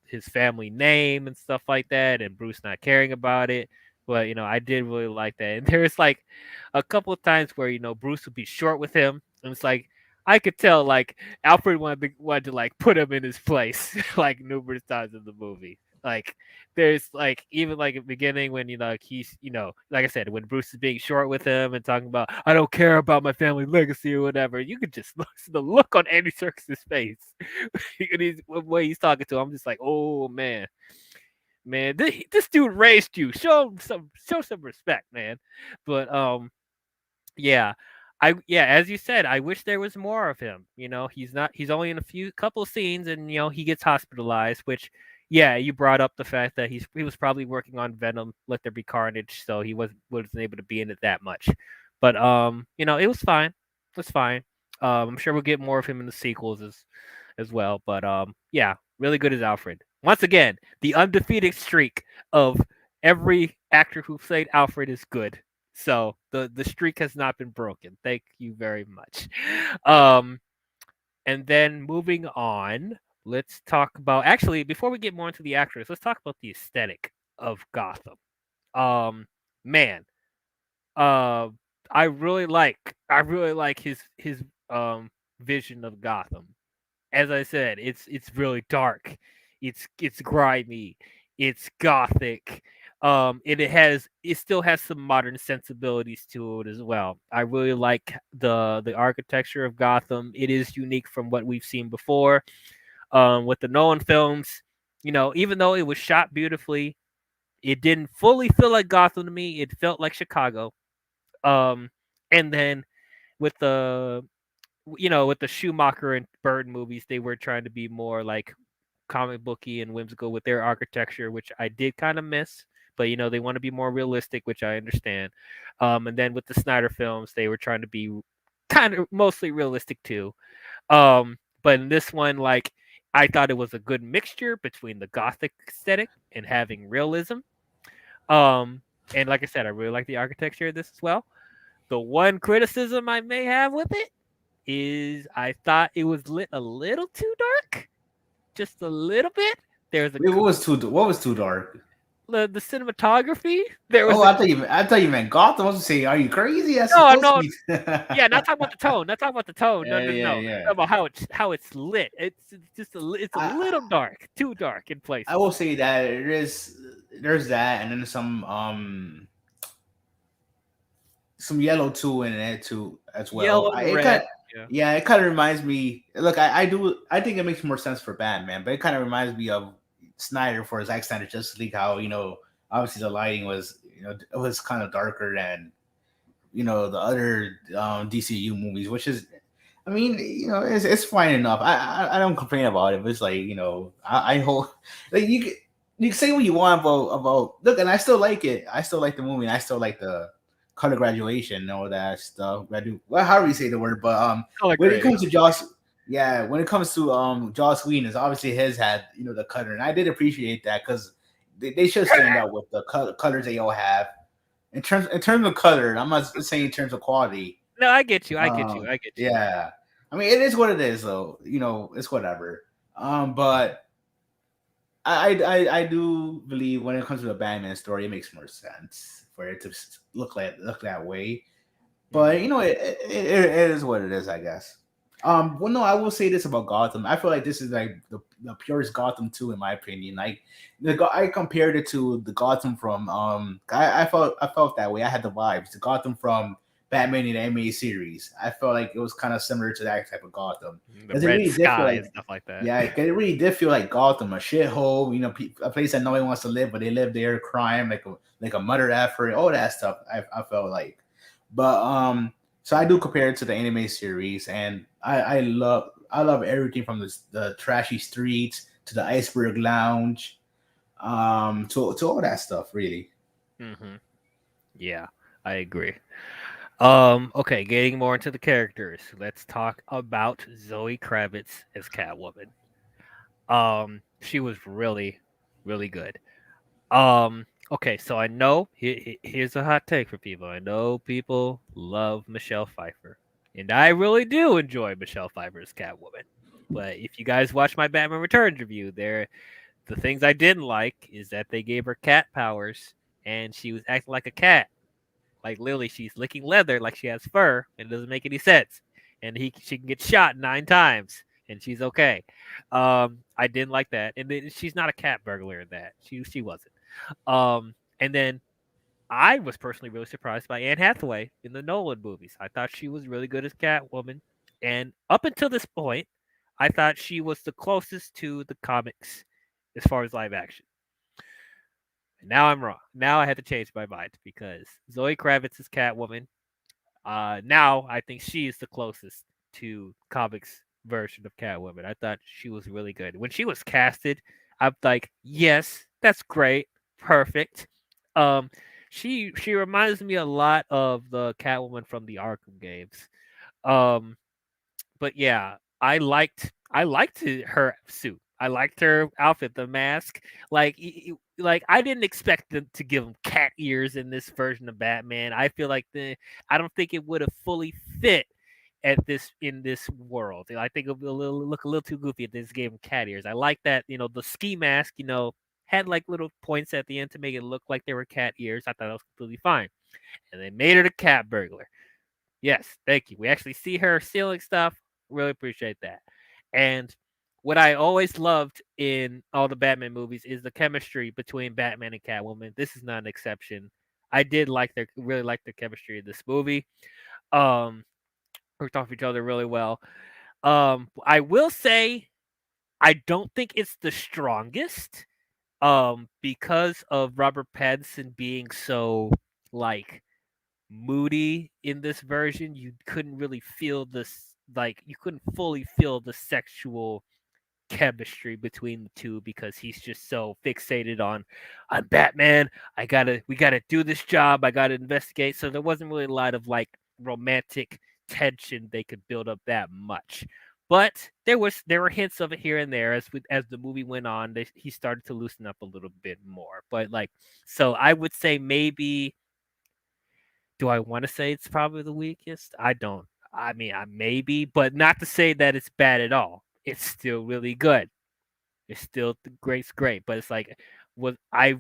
his family name and stuff like that, and Bruce not caring about it. But I did really like that. And there's like a couple of times where Bruce would be short with him, and it's like I could tell like Alfred wanted to like put him in his place like numerous times in the movie. Like there's like even like at the beginning when like he's like I said, when Bruce is being short with him and talking about I don't care about my family legacy or whatever, you could just look the look on Andy Serkis's face and the way he's talking to him. I'm just like, oh man, this dude raised you. Show some respect, man. But yeah. As you said, I wish there was more of him. He's only in a few couple of scenes and he gets hospitalized, which yeah, you brought up the fact that he was probably working on Venom, Let There Be Carnage, so he wasn't able to be in it that much. But it was fine. It was fine. I'm sure we'll get more of him in the sequels as well. But yeah, really good as Alfred. Once again, the undefeated streak of every actor who played Alfred is good. So the streak has not been broken. Thank you very much. Um, and then moving on, let's talk about actually before we get more into the actors, let's talk about the aesthetic of Gotham. Um, man, uh, I really like his vision of Gotham. As I said, it's really dark. It's grimy. It's gothic. It still has some modern sensibilities to it as well. I really like the architecture of Gotham. It is unique from what we've seen before. With the Nolan films, even though it was shot beautifully, it didn't fully feel like Gotham to me. It felt like Chicago. Um, and then with the Schumacher and Burton movies, they were trying to be more like comic booky and whimsical with their architecture, which I did kind of miss. But they want to be more realistic, which I understand. And then with the Snyder films, they were trying to be kind of mostly realistic too. But in this one, like I thought it was a good mixture between the gothic aesthetic and having realism. Um, and like I said, I really like the architecture of this as well. The one criticism I may have with it is I thought it was lit a little too dark, just a little bit. There's a Wait, what was too dark? the cinematography. There was Oh, a I thought you meant Gotham. I was gonna say, are you crazy? That's no, supposed to no, be. yeah, not talking about the tone. Not talking about the tone. No, Yeah, no, yeah, no. yeah. Talking about how it's lit. It's just it's a I little dark, too dark in I places. will say that there's that, and then some yellow too in it too as well. Yellow, red. Yeah. It kind of reminds me. Look, I think it makes more sense for Batman, but it kind of reminds me of Snyder for Zack Snyder Justice League. How obviously the lighting was it was kind of darker than the other DCU movies, which is, I mean, it's fine enough. I don't complain about it, but it's like I hope like you can say what you want about look, and I still like it. I still like the movie, and I still like the color graduation and all that stuff. Well, however you say the word, but Color when it grading. comes to Joss, yeah, when it comes to Joss Whedon, is obviously his had the color, and I did appreciate that because they should stand out with the colors they all have in terms of color. I'm not saying in terms of quality. No, I get you. I get you. I get you. Yeah, I mean it is what it is, though. It's whatever. But I do believe when it comes to the Batman story, it makes more sense for it to look that way. But Mhm. it is what it is, I guess. Well, no, I will say this about Gotham. I feel like this is like the purest Gotham too, in my opinion. Like I compared it to the Gotham from I felt that way. I had the vibes. The Gotham from Batman in the animated series. I felt like it was kind of similar to that type of Gotham The because it red really did feel sky and like stuff like that. yeah, 'cause it really did feel like Gotham, a shithole. A place that nobody wants to live, but they live there, crime, like a murder effort, all that stuff. I felt like, but so I do compare it to the anime series, and I love everything from the trashy streets to the iceberg lounge, to all that stuff. Really, Hmm. Yeah, I agree. Okay, getting more into the characters. Let's talk about Zoe Kravitz as Catwoman. She was really, really good. Okay, so I know here's a hot take for people. I know people love Michelle Pfeiffer, and I really do enjoy Michelle Pfeiffer's Catwoman. But if you guys watch my Batman Returns review, the things I didn't like is that they gave her cat powers, and she was acting like a cat. Like literally, she's licking leather like she has fur, and it doesn't make any sense. And she can get shot 9 times, and she's okay. I didn't like that, and then she's not a cat burglar in that. She wasn't. And then I was personally really surprised by Anne Hathaway in the Nolan movies. I thought she was really good as Catwoman, and up until this point, I thought she was the closest to the comics as far as live action. And now I'm wrong. Now I had to change my mind because Zoe Kravitz is Catwoman. Now I think she is the closest to comics version of Catwoman. I thought she was really good when she was casted. I'm like, yes, that's great, perfect. Um, she reminds me a lot of the Catwoman from the Arkham games. Um, but yeah, I liked her suit. I liked her outfit, the mask. Like I didn't expect them to give him cat ears in this version of Batman. I feel like I don't think it would have fully fit at this in this world. I think it would look a little too goofy if they just gave him cat ears. I like that, the ski mask, had like little points at the end to make it look like they were cat ears. I thought that was completely fine. And they made her the cat burglar. Yes, thank you. We actually see her stealing stuff. Really appreciate that. And what I always loved in all the Batman movies is the chemistry between Batman and Catwoman. This is not an exception. I did really like their chemistry in this movie. Um, worked off each other really well. I will say I don't think it's the strongest. Because of Robert Pattinson being so like moody in this version, you couldn't really feel this like you couldn't fully feel the sexual chemistry between the two because he's just so fixated on I'm Batman. We gotta do this job. I gotta investigate. So there wasn't really a lot of like romantic tension they could build up that much. But there were hints of it here and there as the movie went on. He started to loosen up a little bit more. But like, so I would say maybe do I want to say it's probably the weakest? I don't. I mean, I maybe, but not to say that it's bad at all. It's still really good. It's still great, but it's like I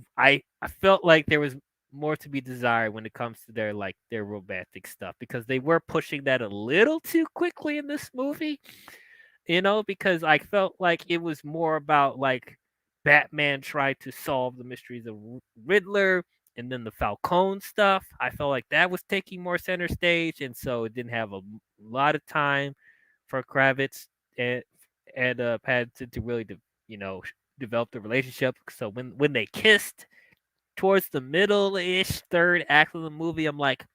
felt like there was more to be desired when it comes to their romantic stuff because they were pushing that a little too quickly in this movie, because I felt like it was more about like Batman tried to solve the mysteries of Riddler and then the Falcone stuff. I felt like that was taking more center stage, and so it didn't have a lot of time for Kravitz and Pattinson to really, develop the relationship. So when they kissed towards the middle ish third act of the movie, I'm like,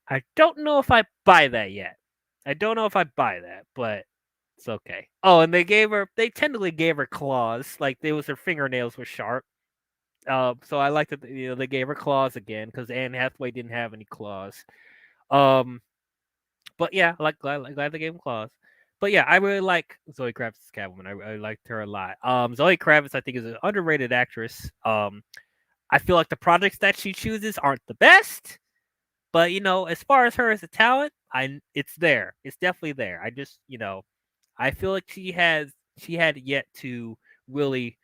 I don't know if I buy that yet. I don't know if I buy that, but it's okay. Oh, and they technically gave her claws, like her fingernails were sharp. So I like that they gave her claws again because Anne Hathaway didn't have any claws. Um, but yeah, glad they gave him claws. But yeah, I really like Zoe Kravitz's Catwoman. I liked her a lot. Zoe Kravitz, I think, is an underrated actress. I feel like the projects that she chooses aren't the best, but as far as her as a talent, it's there. It's definitely there. I just, I feel like she had yet to really,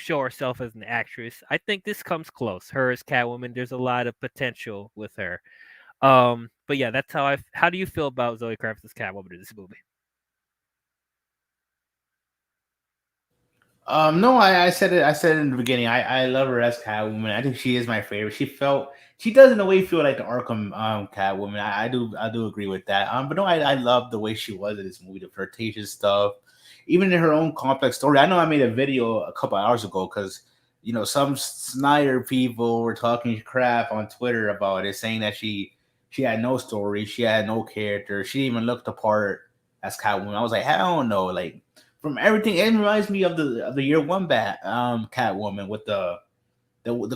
show herself as an actress. I think this comes close. Her as Catwoman, there's a lot of potential with her. But yeah, that's how do you feel about Zoe Kravitz's Catwoman in this movie? No, I said it. I said it in the beginning. I love her as Catwoman. I think she is my favorite. She does in a way feel like the Arkham Catwoman. I do agree with that. But no, I love the way she was in this movie, the flirtatious stuff, even in her own complex story. I know I made a video a couple hours ago because some Snyder people were talking crap on Twitter about it, saying that she had no story, she had no character, she didn't even looked the part as Catwoman. I was like, hell no, like from everything. It reminds me of the year one Catwoman with the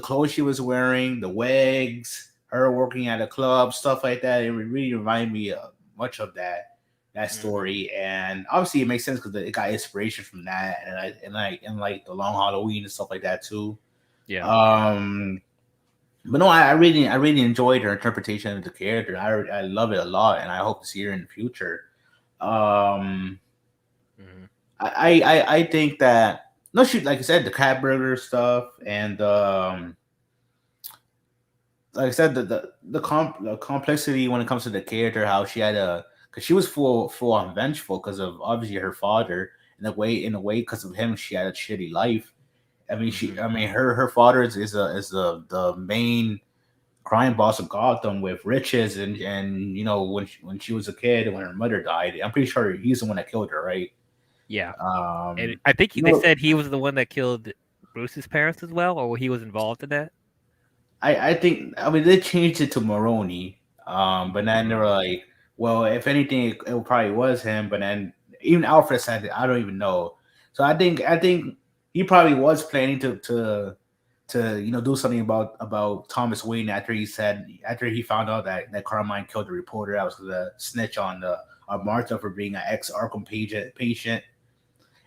clothes she was wearing, the wigs, her working at a club, stuff like that. It really reminded me of much of that Hmm. story, and obviously it makes sense because it got inspiration from that, and like the Long Halloween and stuff like that too. Yeah. Um, but no, I really enjoyed her interpretation of the character. I love it a lot, and I hope to see her in the future. Um, Hmm. I think that no shoot, like I said, the cat burger stuff and like I said, the complexity when it comes to the character, how she had a, because she was full on vengeful because of obviously her father, in a way because of him she had a shitty life. Hmm. I mean her father is the main crime boss of Gotham with riches, and you know when she was a kid and when her mother died, I'm pretty sure he's the one that killed her, right? Yeah, and Um, I think you they know, said he was the one that killed Bruce's parents as well, or he was involved in that. I think I mean they changed it to Maroni, but then they were Mm. like, well, if anything, it probably was him. But then even Alfred said it. I don't even know. So I think he probably was planning to you know do something about Thomas Wayne after he found out that Carmine killed the reporter that was gonna snitch on the on Martha for being an ex Arkham patient.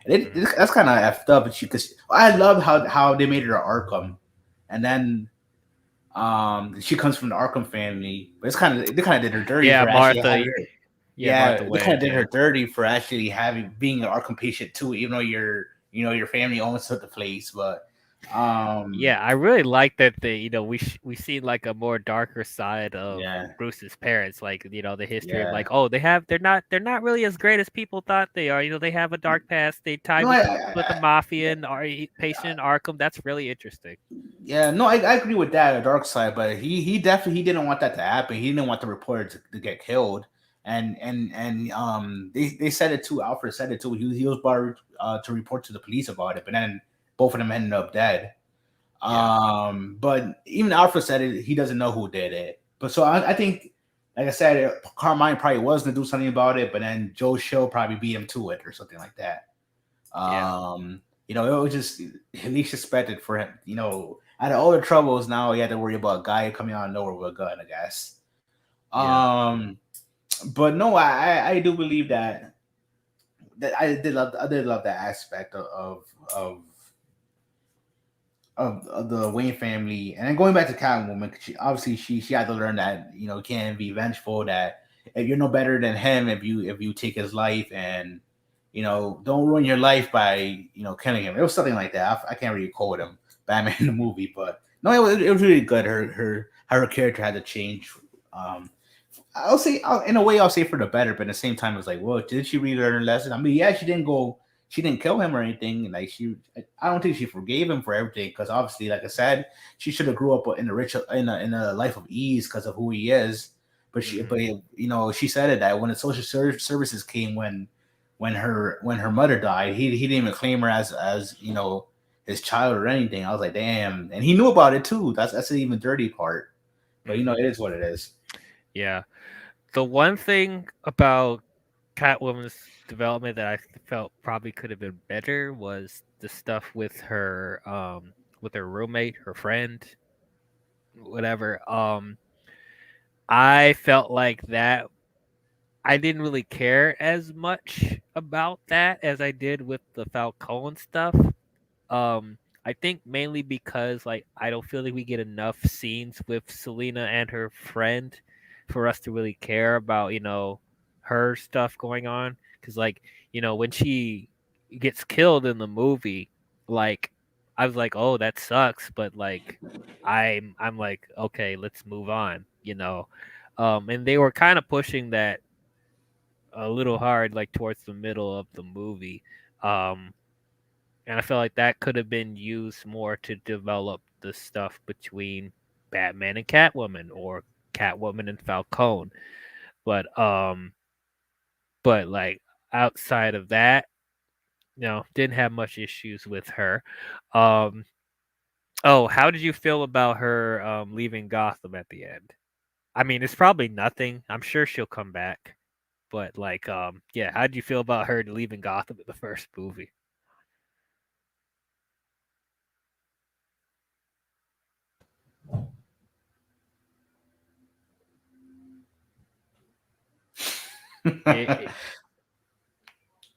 And Mhm. that's kind of effed up. Because I love how they made her Arkham, and then she comes from the Arkham family, but it's kind of they kind of did her dirty Yeah, for actually Martha. having her. Yeah, Yeah, Martha they kind Wayne. of did Yeah. her dirty for actually having being an Arkham patient too, even though your family owns the place. But um, Yeah, I really like that we see like a more darker side of yeah, Bruce's parents, like the history of yeah. like, oh, they're not really as great as people thought they are. They have a dark past. They tied No, with the mafia and are patient in Arkham. That's really interesting. yeah, no, I agree with that, the dark side, but he definitely he didn't want that to happen. He didn't want the reporter to get killed, and they said it too. Alfred said it too. He was brought to report to the police about it, but then both of them ended up dead. Yeah, But even Alfred said it. He doesn't know who did it. But so I think, like I said, Carmine probably was gonna do something about it, but then Joe Chill probably beat him to it or something like that. yeah, You know, it was just least expected for him. You know, out of all the troubles, now he had to worry about a guy coming out of nowhere with a gun, I guess. yeah. Um, but no, I do believe that I did love that aspect of of the Wayne family, and then going back to Catwoman, 'cause obviously she had to learn that you can't be vengeful. That if you're no better than him, if you take his life, and don't ruin your life by killing him. It was something like that. I can't really quote him, Batman in the movie, but no, it was really good. Her how her character had to change. Um, I'll say in a way I'll say for the better, but at the same time it's like, well, did she really learn her lesson? I mean, yeah, she didn't kill him or anything. Like I don't think she forgave him for everything because obviously, like I said, she should have grew up in a rich in a life of ease because of who he is. Hmm. She said it that when the services came when her mother died, he didn't even claim her as his child or anything. I was like, damn, and he knew about it too. That's the even dirty part. But Hmm. it is what it is. Yeah. The one thing about Catwoman's development that I felt probably could have been better was the stuff with her roommate, her friend, whatever. I felt like that I didn't really care as much about that as I did with the Falcone stuff. I think mainly because like I don't feel like we get enough scenes with Selena and her friend for us to really care about, her stuff going on. Cause like, when she gets killed in the movie, like I was like, oh, that sucks, but like I'm like, okay, let's move on, and they were kind of pushing that a little hard, like towards the middle of the movie. Um, and I feel like that could have been used more to develop the stuff between Batman and Catwoman or Catwoman and Falcone. But like outside of that, didn't have much issues with her. Um oh, how did you feel about her leaving Gotham at the end? I mean, it's probably nothing. I'm sure she'll come back. But like yeah, how did you feel about her leaving Gotham in the first movie? It,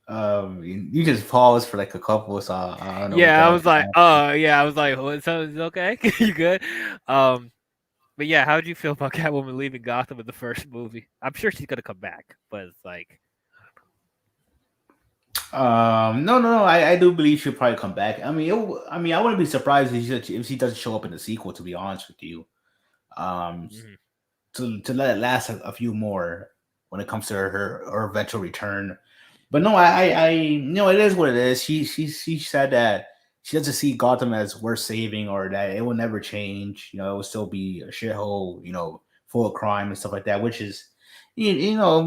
You just paused for like a couple, so I don't know what the Yeah, I hell was just like, happened. oh yeah, I was like, what? So is it okay? You good? Um, but yeah, how did you feel about Catwoman leaving Gotham in the first movie? I'm sure she's gonna come back, but it's like, No. I do believe she'll probably come back. I mean, I wouldn't be surprised if she doesn't show up in the sequel. To be honest with you, um, Mhm. to let it last a few more when it comes to her eventual return. But no, it is what it is. She said that she doesn't see Gotham as worth saving, or that it will never change. It will still be a shithole. Full of crime and stuff like that, which is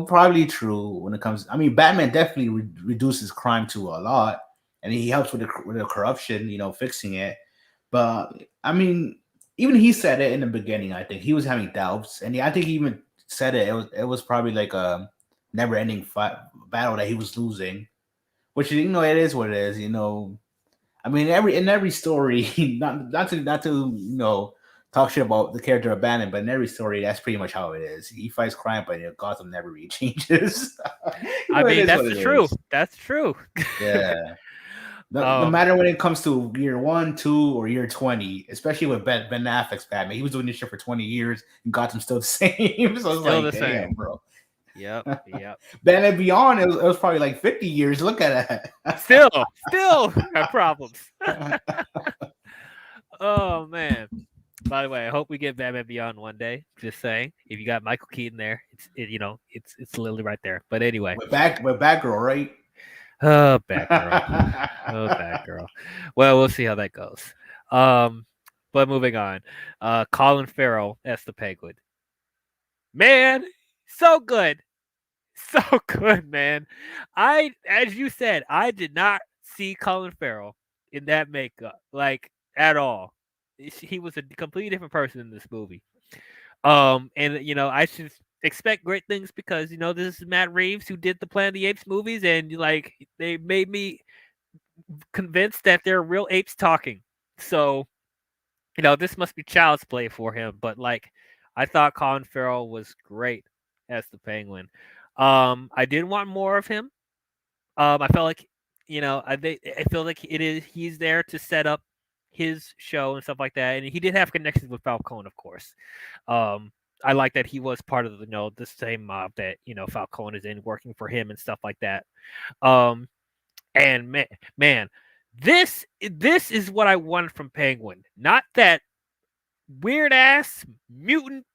probably true when it comes. I mean, Batman definitely reduces crime to a lot, and he helps with the corruption. Fixing it. But I mean, even he said it in the beginning. I think he was having doubts, and I think he even said it. It was probably like a never ending fight battle that he was losing, which it is what it is. I mean, in every story, not to talk shit about the character of Bannon, but in every story, that's pretty much how it is. He fights crime, but Gotham never really changes. I It mean, is what that's it the truth. is. That's true. Yeah. No um, matter when it comes to year 1, 2, or year 20, especially with Ben Affleck's Batman, he was doing this shit for 20 years and Gotham still the same. So it's still the like, same. damn, bro. Yep. Yep. Ben and Beyond, it was probably like 50 years. Look at Still have problems. that. Oh man. By the way, I hope we get Batman Beyond one day. Just saying, if you got Michael Keaton there, it's literally right there. But anyway, with Batgirl, right? oh Batgirl, oh Batgirl. Well, we'll see how that goes. Um, but moving on, Colin Farrell as the Penguin. Man, so good, so good, man. As you said, I did not see Colin Farrell in that makeup, like at all. He was a completely different person in this movie. And I should expect great things because this is Matt Reeves who did the Planet of the Apes movies, and like they made me convinced that they're real apes talking. So this must be child's play for him. But like, I thought Colin Farrell was great as the Penguin. I did want more of him. I felt like I feel like he's there to set up his show and stuff like that, and he did have connections with Falcone, of course. Um, I like that he was part of the same mob that Falcone is in, working for him and stuff like that. Um, and man, this is what I wanted from Penguin, not that weird ass mutant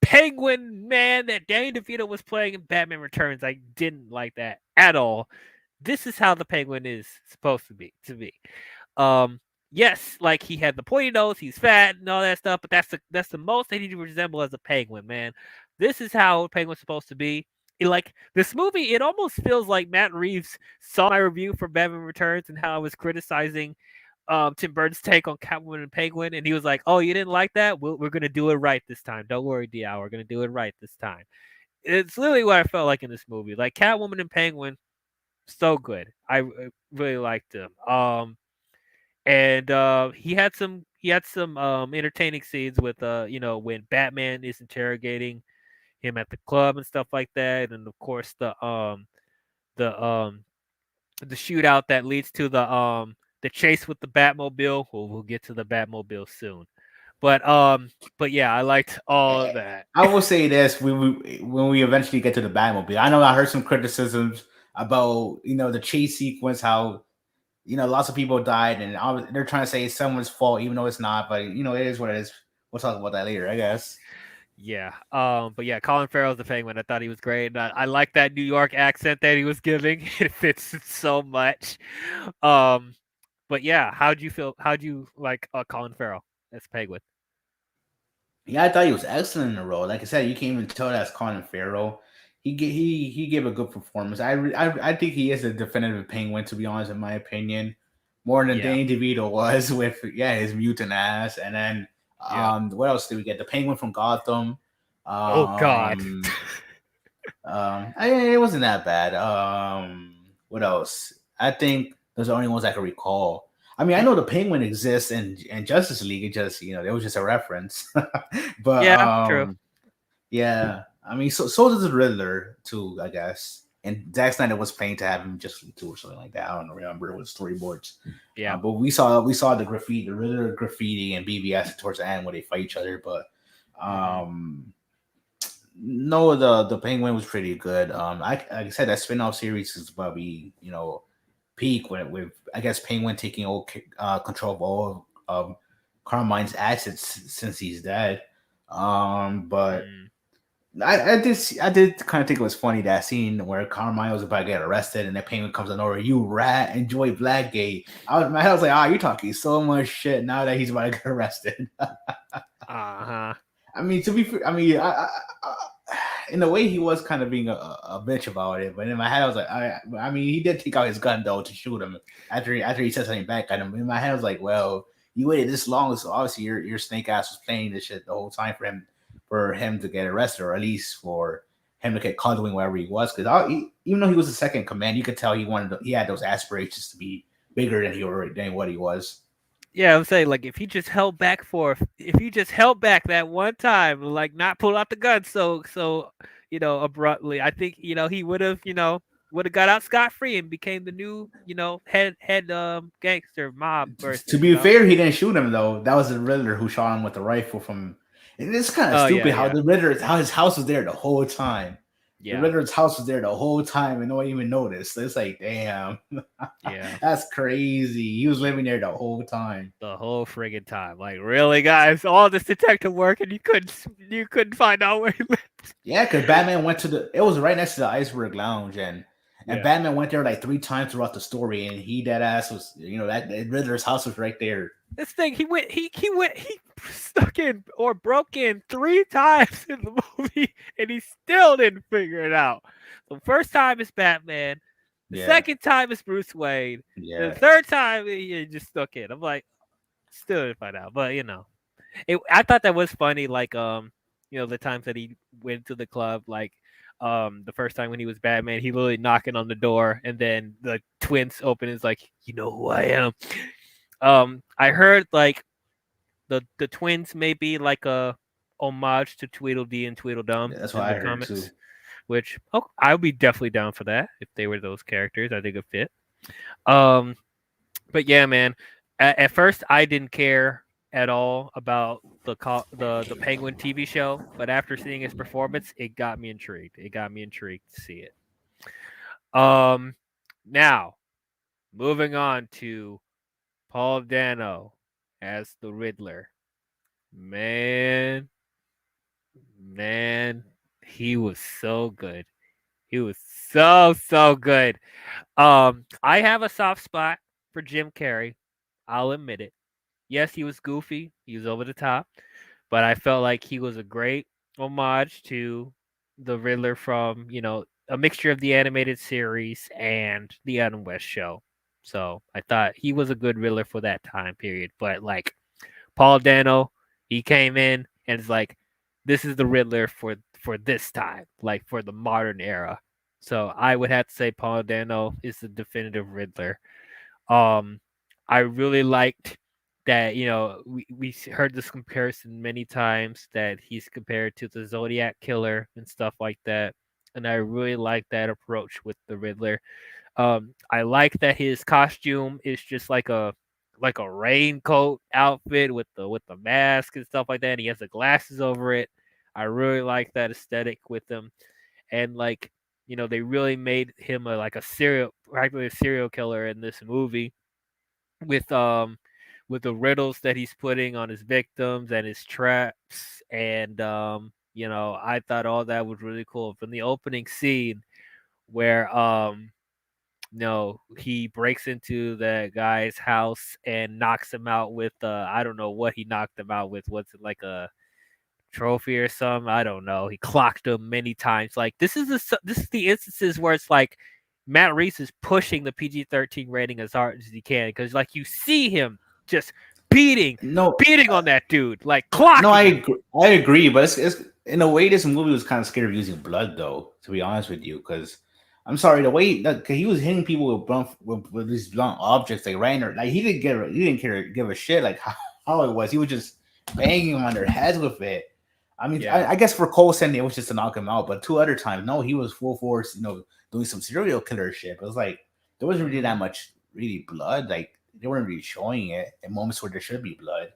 Penguin man that Danny DeVito was playing in Batman Returns. I didn't like that at all. This is how the Penguin is supposed to be. Yes, like he had the pointy nose, he's fat and all that stuff, but that's the most that he resemble as a penguin, man. This is how a penguin's supposed to be. Like this movie, it almost feels like Matt Reeves saw my review for Batman Returns and how I was criticizing Tim Burton's take on Catwoman and Penguin, and he was like, "Oh, you didn't like that? We're gonna do it right this time. Don't worry, Diao. We're gonna do it right this time." It's literally what I felt like in this movie. Like Catwoman and Penguin, so good. I really liked him. And he had some entertaining scenes with when Batman is interrogating him at the club and stuff like that, and of course the the shootout that leads to the chase with the Batmobile. We'll get to the Batmobile soon. But yeah, I liked all of that. I will say this: when we eventually get to the Batmobile, I know I heard some criticisms about the chase sequence, how lots of people died, and they're trying to say it's someone's fault, even though it's not. But it is what it is. We'll talk about that later, I guess. Yeah. But yeah, Colin Farrell's the Penguin. I thought he was great. And I like that New York accent that he was giving. It fits so much. Um, but yeah, how'd you feel? How'd you like Colin Farrell as Penguin? Yeah, I thought he was excellent in the role. Like I said, you can't even tell that's Colin Farrell. He gave a good performance. I think he is a definitive Penguin, to be honest, in my opinion, more than Yeah. Danny DeVito was with his mutant ass. And then Yeah. what else did we get? The Penguin from Gotham. Oh God. Um, it wasn't that bad. What else? I think those are the only ones I can recall. I mean, I know the Penguin exists in Justice League. It just it was just a reference. But Yeah. True. yeah. I mean, so does the Riddler too, I guess. And Zack Snyder was planning to have him just too or something like that. I don't remember. It was storyboards. Yeah. But we saw the Riddler graffiti and BBS towards the end when they fight each other. But Hmm. no, the Penguin was pretty good. Like I said, that spin-off series is probably peak when with I guess Penguin taking control of all of Carmine's assets since he's dead. But Mm. I did kind of think it was funny that scene where Carmine was about to get arrested and the Penguin comes on over. You rat, enjoy Blackgate. My head was like, ah, you're talking so much shit now that he's about to get arrested. Uh-huh. I mean, to be fair, I mean, in a way, he was kind of being a bitch about it. But in my head, I was like, I mean, he did take out his gun though to shoot him after he said something back at him. In my head, I was like, well, you waited this long, so obviously your snake ass was playing this shit the whole time for him to get arrested, or at least for him to get caught doing wherever he was. Because even though he was the second in command, you could tell he had those aspirations to be bigger than what he was. Yeah, I'm saying like if he just held back that one time, like not pull out the gun so abruptly, I think he would have got out scot free and became the new head gangster mob To person. be fair, he didn't shoot him though. That was the Riddler who shot him with the rifle from. And it's kind of Oh yeah, stupid how yeah, how his house was there the whole time. The yeah, Riddler's house was there the whole time and no one even noticed. It's like, damn, yeah. that's crazy. He was living there the whole time. The whole friggin' time, like really, guys, all this detective work and you couldn't find out where he lived. Yeah, because Batman went to it was right next to the Iceberg Lounge, and Yeah. Batman went there like 3 times throughout the story, and he that ass was that Riddler's house was right there. This thing, he stuck in or broke in 3 times in the movie, and he still didn't figure it out. The first time is Batman, the Yeah, second time is Bruce Wayne, the yeah. third time he just stuck in. I'm like, still didn't find out, but I thought that was funny. Like, the times that he went to the club, like, the first time when he was Batman, he literally knocking on the door, and then the twins open. And is like, you know who I am. I heard like the twins may be like a homage to Tweedledee and Tweedledum Yeah, that's what in I the heard too. comics, which I would be definitely down for that if they were those characters. I think it fit. Um, but yeah, man. At first, I didn't care at all about the Penguin TV show, but after seeing his performance, it got me intrigued. It got me intrigued to see it. Um, Now moving on to Paul Dano as the Riddler. Man, man, he was so good. He was so good. I have a soft spot for Jim Carrey. I'll admit it. Yes, he was goofy. He was over the top, but I felt like he was a great homage to the Riddler from, a mixture of the animated series and the Adam West show. So I thought he was a good Riddler for that time period. But like Paul Dano, he came in and it's like, this is the Riddler for this time, like for the modern era. So I would have to say Paul Dano is the definitive Riddler. Um, I really liked that, we heard this comparison many times that he's compared to the Zodiac Killer and stuff like that. And I really like that approach with the Riddler. I like that his costume is just like a raincoat outfit with the mask and stuff like that. And he has the glasses over it. I really like that aesthetic with him, and like they really made him like a practically a serial killer in this movie with the riddles that he's putting on his victims and his traps, and I thought all that was really cool from the opening scene where no, he breaks into the guy's house and knocks him out with I don't know what he knocked him out with. What's it, like a trophy or something? I don't know. He clocked him many times. Like this is the instances where it's like Matt Reeves is pushing the PG-13 rating as hard as he can because like you see him just beating No, beating on that dude, like no, clocking him. I agree, but it's in a way this movie was kind of scared of using blood though. To be honest with you, because I'm sorry, the way that 'cause he was hitting people with these blunt objects like right like he didn't care give a shit like how it was. He was just banging on their heads with it. I mean, Yeah. I guess for Cole sending it was just to knock him out, but 2 other times, no, he was full force, doing some serial killer shit. It was like there wasn't really that Mhm. much really blood. Like they weren't really showing it in moments where there should be blood.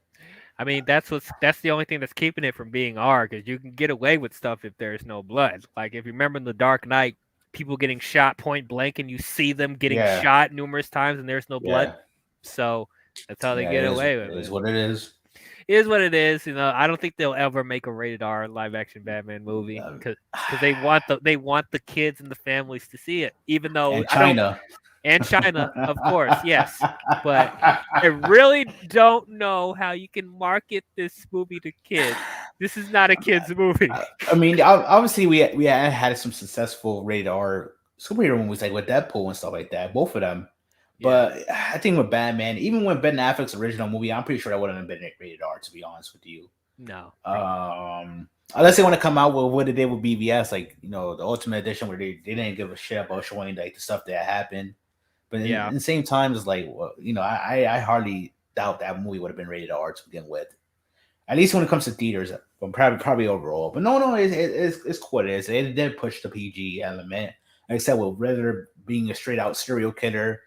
I mean, that's the only thing that's keeping it from being R because you can get away with stuff if there's no blood. Like if you remember in the Dark Knight, people getting shot point blank and you see them getting Yeah, shot numerous times and there's no blood. yeah. So that's how they Yeah, get it is. away It with is it. what it is. It is what it is. I don't think they'll ever make a rated R live action Batman movie Um, because they want the kids and the families to see it. Even though and I don't, China. and China, of course, yes, but I really don't know how you can market this movie to kids. This is not a kids movie. I mean, obviously we had some successful rated R superhero movies like with Deadpool and stuff like that, both of them. Yeah, But I think with Batman, even with Ben Affleck's original movie, I'm pretty sure that wouldn't have been rated R. To be honest with you, no, probably not. unless they want to come out with what they did with BVS, like the Ultimate Edition, where they didn't give a shit about showing like the stuff that happened. But Yeah, in the same time, it's like, well, I hardly doubt that movie would have been rated R to begin with. At least when it comes to theaters, but probably overall. But no, it's cool. It is. It did push the PG element, except with Riddler being a straight out serial killer.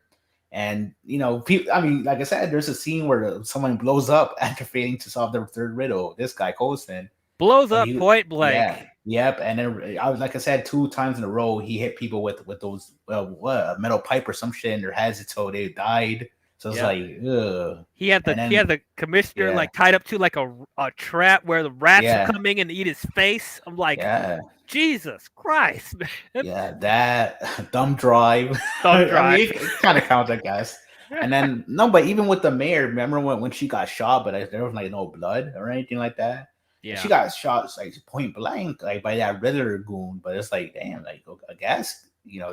And I mean, like I said, there's a scene where someone blows up after failing to solve their third riddle. This guy Colson, blows but up he, point yeah, blank. yep. And then I was like I said, 2 times in a row, he hit people with those what a metal pipe or some shit in their heads until they died. So it's Yep. like, ugh. He And had then the commissioner yeah, like tied up to like a trap where the rats are yeah, coming and eat his face. I'm like, yeah. Jesus Christ, man. Yeah, that thumb drive. Thumb I mean, drive. it kind of counts, I guess. And then no, but even with the mayor, remember when she got shot, but there was like no blood or anything like that. And she Yeah. got shot like point blank, like by that Riddler goon. But it's like, damn, like I guess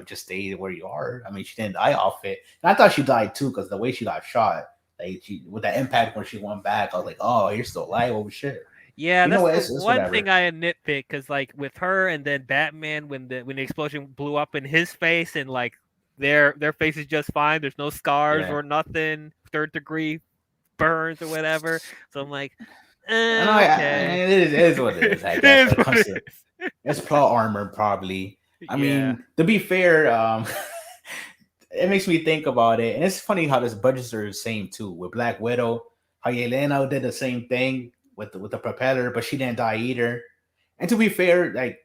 just stay where you are. I mean, she didn't die off it. And I thought she died too because the way she got shot, like she with that impact when she went back, I was like, oh, you're still alive. Oh shit. Yeah, You know that's what? the It's one thing whatever. I nitpick because like with her and then Batman when the explosion blew up in his face and like their face is just fine. There's no scars Yeah. or nothing, third degree burns or whatever. So I'm like, I know. okay. It is what it is. I It guess is when it what comes it to is. it's plot armor, probably. I Yeah. mean, to be fair, it makes me think about it, and it's funny how this budgets are the same too. With Black Widow, how Yelena did the same thing with the propeller, but she didn't die either. And to be fair, like,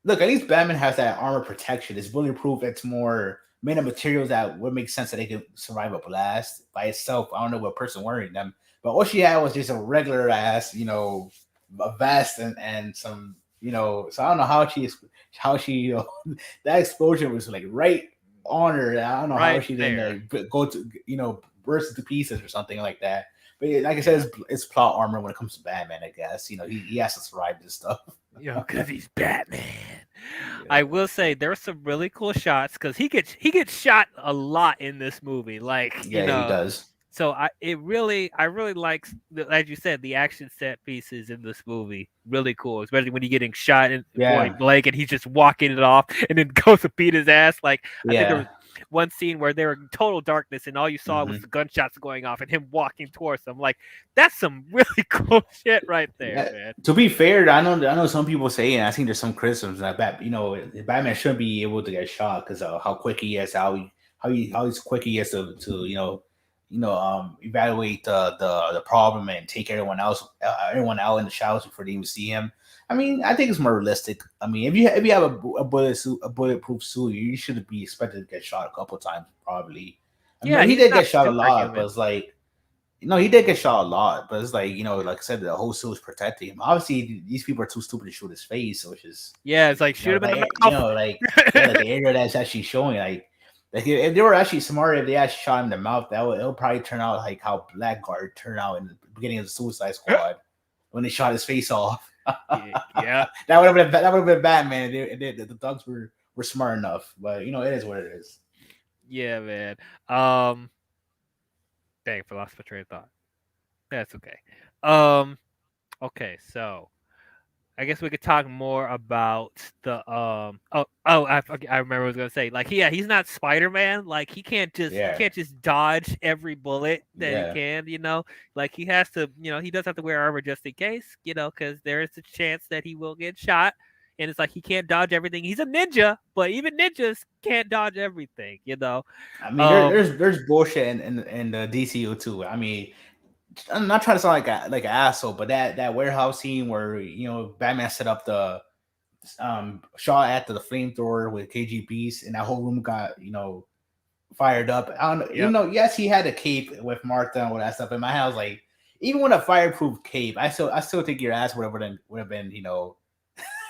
look, at least Batman has that armor protection. It's bulletproof. It's more made of materials that would make sense that they can survive a blast by itself. I don't know what person wearing them, but all she had was just a regular ass, a vest and some, So I don't know how she, that explosion was like right on her. I don't know how Right she didn't there. like go to, burst into pieces or something like that. But yeah, like I said, Yeah. it's plot armor when it comes to Batman. I guess he has to survive this stuff. Because he's Batman. I Yeah, will say there are some really cool shots because he gets shot a lot in this movie. Like yeah, he does. so I really like as you said the action set pieces in this movie really cool, especially when he's getting shot in Yeah, point blank and he's just walking it off and then goes to beat his ass. Like I think there yeah. was one scene where they were in total darkness and all you saw was Hmm. the gunshots going off and him walking towards them. Like that's some really cool shit right there, Yeah. man. To be fair, I know some people say, and I think there's some criticisms that Batman shouldn't be able to get shot because of how quick he is, how he's quick he is to evaluate the problem and take everyone out in the shadows before they even see him. I mean, I think it's more realistic. I mean, if you have a bulletproof suit, you should be expected to get shot a couple times probably. I Yeah, mean, he he's did not get shot a lot, but superhuman. it's like he did get shot a lot, but it's like like I said, the whole suit was protecting him. Obviously, these people are too stupid to shoot his face, which is Yeah, it's like shoot him in the mouth. like yeah, like the area that's actually showing like if they were actually smart, if they actually shot him in the mouth, it'll probably turn out like how Blackguard turned out in the beginning of the Suicide Squad when they shot his face off. Yeah, That would have been Batman. The thugs were smart enough, but it is what it is. yeah, man. Um, dang, I lost my train of thought. That's okay. Um, okay, so I guess we could talk more about the I remember what I was gonna say. Like yeah, he's not Spider Man. Like he Yeah, can't just dodge every bullet that he yeah. can. Like he has to he does have to wear armor just in case, because there is a chance that he will get shot. And it's like he can't dodge everything. He's a ninja, but even ninjas can't dodge everything. I mean, Um there's bullshit in the DCU too. I mean, I'm not trying to sound like an asshole, but that warehouse scene where Batman set up the shot after the flamethrower with KGBs and that whole room got fired up. I don't know. yep. Yes, he had a cape with Martha and all that stuff. In my house, like even with a fireproof cape, I still think your ass would have been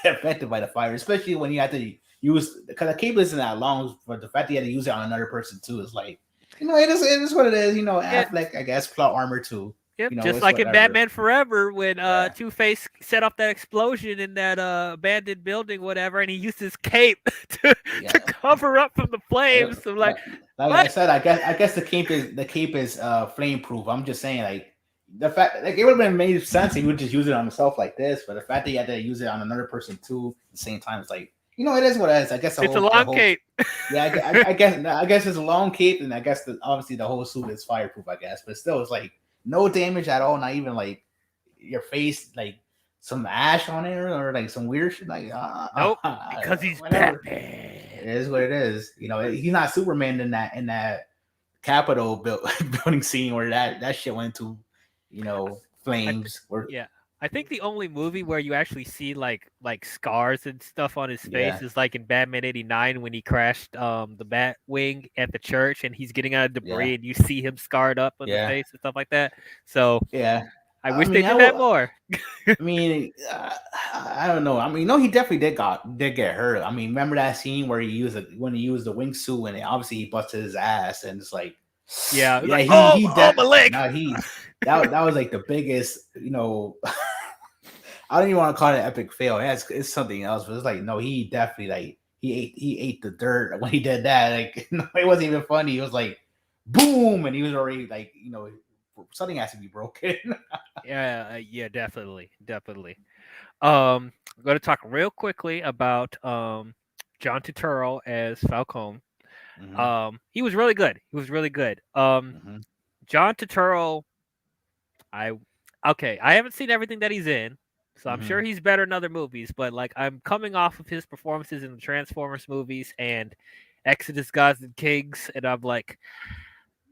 affected by the fire, especially when you had to use because the cape isn't that long, but the fact that you had to use it on another person too is like, it is what it is. Yeah, Affleck, I guess, plot armor too. yep, just It's like in whatever. Batman Forever when Yeah, Two Face set off that explosion in that abandoned building, whatever, and he used his cape to yeah. cover up from the Like, flames. So like, like I what? said, I guess the cape is flame proof. I'm just saying, like, the fact, like, it would have been made sense if he would just use it on himself like this, but the fact that he had to use it on another person too at the same time, it's like, it is what it is. I guess It's a the long whole cape. yeah, I guess it's a long cape, and I guess obviously the whole suit is fireproof. I guess, but still, it's like no damage at all. Not even like your face, like some ash on it or like some weird shit. Like, Nope, because he's whatever. Batman. It is what it is. He's not Superman in that Capitol building scene where that shit went to, I th- flames. Or yeah, I think the only movie where you actually see like scars and stuff on his yeah, face is like in Batman '89 when he crashed the Batwing at the church and he's getting out of yeah, debris and you see him scarred up on the yeah, face and stuff like that. So yeah. I I wish they mean, I did that will. more. I mean, I don't know. I mean, no, he definitely did get hurt. I mean, remember that scene where when he used the wingsuit and obviously he busted his ass and it's like, Yeah, it was yeah, like he oh did. my leg. No, that was like the biggest. I don't even want to call it an epic fail. It's something else, but it's like no, he definitely like he ate the dirt when he did that. Like no, it wasn't even funny. It was like boom, and he was already like something has to be broken. Yeah, yeah, definitely, definitely. I'm going to talk real quickly about John Turturro as Falcone. hmm He was really good. He was really good. hmm John Turturro, I okay, I haven't seen everything that he's in, so I'm sure hmm he's better in other movies. But like, I'm coming off of his performances in the Transformers movies and Exodus: Gods and Kings, and I'm like,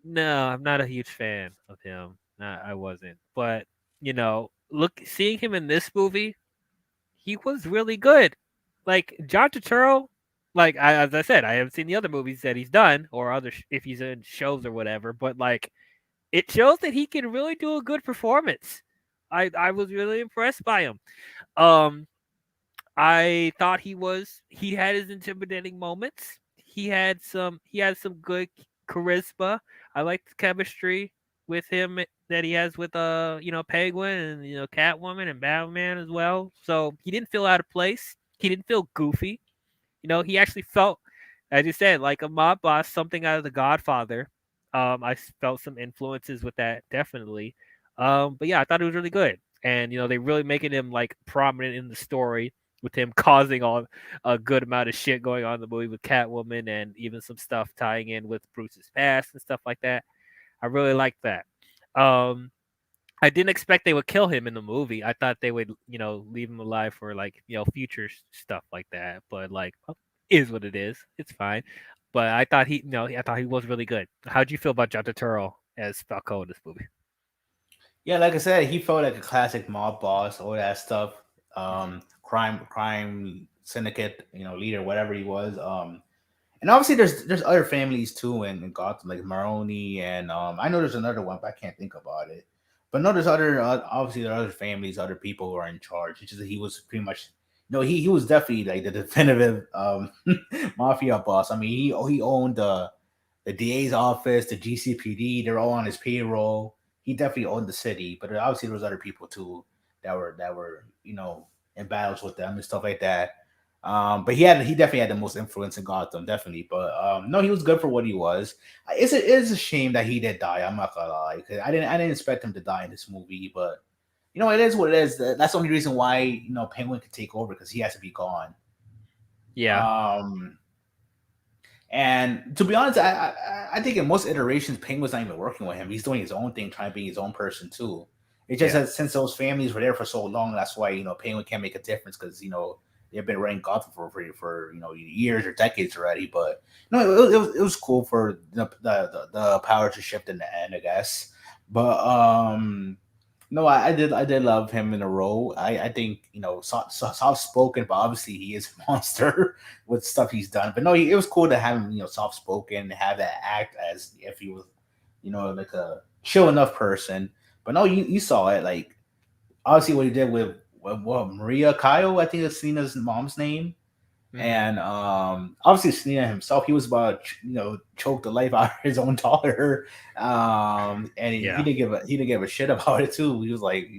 no, I'm not a huge fan of him. Nah, I wasn't. But look, seeing him in this movie, he was really good. Like John Turturro, as I said, I haven't seen the other movies that he's done or other if he's in shows or whatever. But like, it shows that he can really do a good performance. I was really impressed by him. Um, I thought he had his intimidating moments. He had some good charisma. I liked the chemistry with him that he has with Penguin and Catwoman and Batman as well. So he didn't feel out of place. He didn't feel goofy. He actually felt, as you said, like a mob boss, something out of The Godfather. Felt some influences with that, definitely. But yeah, I thought it was really good, and they really making him like prominent in the story with him causing all a good amount of shit going on in the movie with Catwoman and even some stuff tying in with Bruce's past and stuff like that. I really liked that. Um, I didn't expect they would kill him in the movie. I thought they would, leave him alive for like, future stuff like that. But like, well, is what it is. It's fine. But I thought I thought he was really good. How'd you feel about John Turturro as Falcone in this movie? Yeah, like I said, he felt like a classic mob boss, all that stuff. Hmm. Crime syndicate, leader, whatever he was. And obviously there's other families too in Gotham, like Maroni, and I know there's another one, but I can't think about it. But no, there's other obviously there are other families, other people who are in charge. It's just that he was pretty much he was definitely like the definitive mafia boss. I mean, he owned the DA's office, the GCPD. They're all on his payroll. He definitely owned the city, but obviously there was other people too that were in battles with them and stuff like that. But he definitely had the most influence in Gotham, definitely. But no, he was good for what he was. It is a shame that he did die. I'm not gonna lie, 'cause I didn't expect him to die in this movie, but it is what it is. That's the only reason why Penguin could take over because he has to be gone. Yeah, Um, and to be honest, I think in most iterations, Penguin's not even working with him. He's doing his own thing, trying to be his own person too. It's just yeah, that since those families were there for so long, that's why Penguin can't make a difference because they've been running Gotham for years or decades already. But no, it was cool for the power to shift in the end, I guess. But no, I did love him in a role. I think soft spoken, but obviously he is a monster with stuff he's done. But no, it was cool to have him soft spoken, have that act as if he was like a chill enough person. But no, you saw it. Like obviously what he did with what Maria Kyle, I think is Selena's mom's name. Mhm. And obviously Selena himself, he was about to, choke the life out of his own daughter. And he Yeah. didn't give a shit about it too. He was like,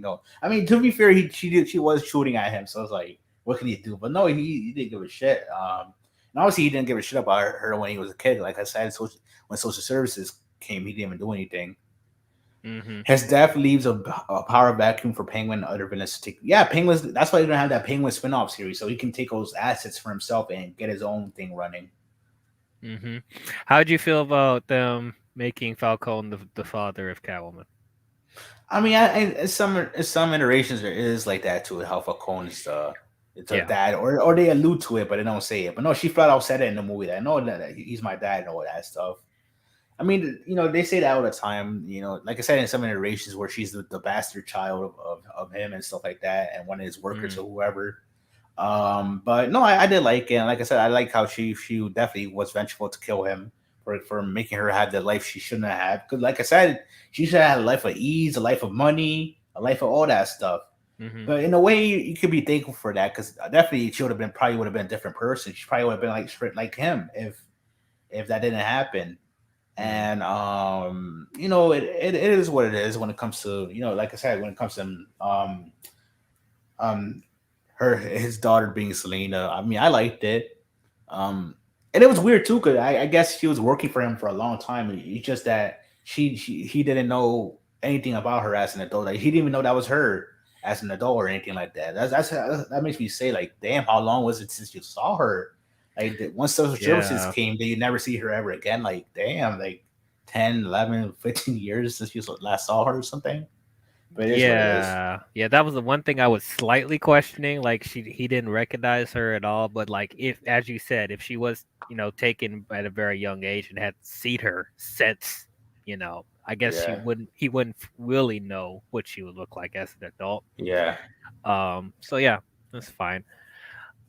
I mean, to be fair, she was shooting at him, so it's like, what can he do? But no, he didn't give a shit. And obviously he didn't give a shit about her when he was a kid. Like I said, when social services came, he didn't even do anything. Mhm. His death leaves a power vacuum for Penguin and other villains to take. Yeah, Penguin's. That's why they don't have that Penguin spin-off series, so he can take those assets for himself and get his own thing running. Mhm. How'd you feel about them making Falcone the father of Catwoman? I mean, in some iterations there is like that to it. How Falcone is it's a Yeah. dad, or they allude to it, but they don't say it. But no, she flat out said it in the movie that no, that he's my dad and all that stuff. I mean, they say that all the time. Like I said, in some iterations where she's the bastard child of him and stuff like that, and one of his workers Mhm. or whoever. But no, I did like it. And like I said, I like how she definitely was vengeful to kill him for making her have the life she shouldn't have had. Because like I said, she should have had a life of ease, a life of money, a life of all that stuff. Mhm. But in a way, you could be thankful for that because definitely she would have been probably would have been a different person. She probably would have been like straight like him if that didn't happen. Mhm. And it is what it is when it comes to like I said, when it comes to um his daughter being Selena. I mean, I liked it. Um, and it was weird too because I guess she was working for him for a long time. It's just that he didn't know anything about her as an adult. Like, he didn't even know that was her as an adult or anything like that. That makes me say like, damn, how long was it since you saw her? Like once social services Yeah. came, then you never see her ever again. Like damn, like 10, 11, 15 years since you last saw her or something. But it is what it is. Yeah. Yeah, that was the one thing I was slightly questioning. Like he didn't recognize her at all. But like if, as you said, if she was, taken at a very young age and had seen her since, I guess Yeah, he wouldn't really know what she would look like as an adult. yeah, So yeah, that's fine.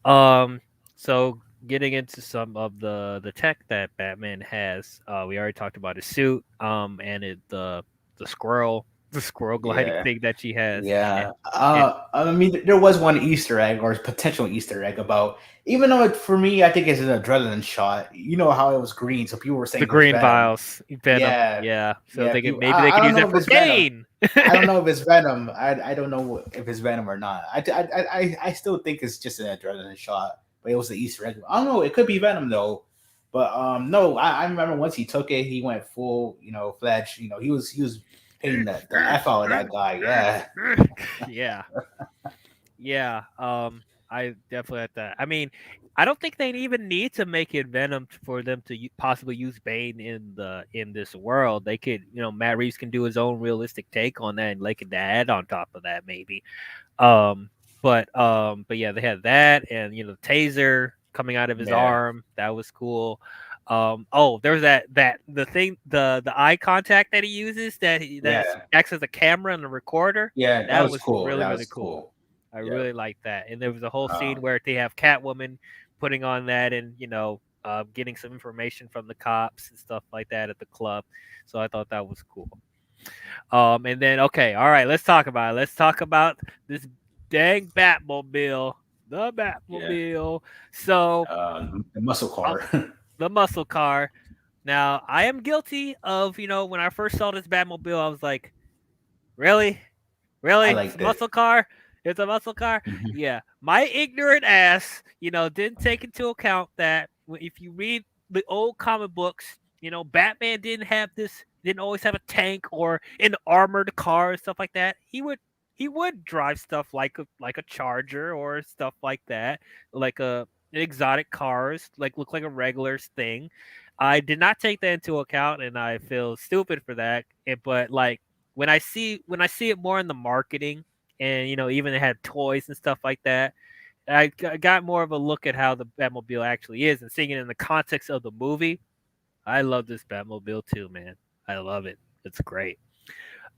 Um, so getting into some of the tech that Batman has, we already talked about his suit, and the squirrel, the squirrel gliding yeah. thing that she has, Yeah. and I mean, there was one Easter egg or potential Easter egg about, even though for me, I think it's an adrenaline shot. You know how it was green, so people were the saying it was green Venom. vials, Venom, Yeah, yeah. So yeah. they could People, maybe they I could don't use know that if for it's Venom. Bane. I don't know if it's Venom. I don't know if it's Venom or not. I still think it's just an adrenaline shot, but it was the Easter egg. I don't know. It could be Venom though. But no, I remember once he took it, he went full, fledged. He was hitting the f out of that guy. Yeah, Yeah. Yeah, I definitely had that. I mean, I don't think they even need to make it Venom for them to possibly use Bane in this world. They could, Matt Reeves can do his own realistic take on that, and they could add on top of that maybe. Um, but yeah, they had that, and the taser coming out of his yeah, arm. That was cool. Oh, there's that the thing the eye contact that he uses that yeah. acts as a camera and a recorder. Yeah, that That was was cool. really That really was cool. cool. I Yeah. really liked that. And there was a whole scene Um, where they have Catwoman putting on that and getting some information from the cops and stuff like that at the club. So I thought that was cool. And then okay, all right, let's talk about it. Let's talk about this dang Batmobile, the yeah. Batmobile. So The muscle um, car. the muscle car. Now I am guilty of when I first saw this Batmobile, I was like, really? I Really? It's a liked it. muscle car? It's a muscle car? Mhm. Yeah. My ignorant ass, didn't take into account that if you read the old comic books, Batman didn't always have a tank or an armored car and stuff like that. He would drive stuff like a charger or stuff like that, like exotic cars, like look like a regular thing. I did not take that into account, and I feel stupid for that. But like when I see it more in the marketing, and even it had toys and stuff like that, I got more of a look at how the Batmobile actually is, and seeing it in the context of the movie. I love this Batmobile too, man. I love it. It's great.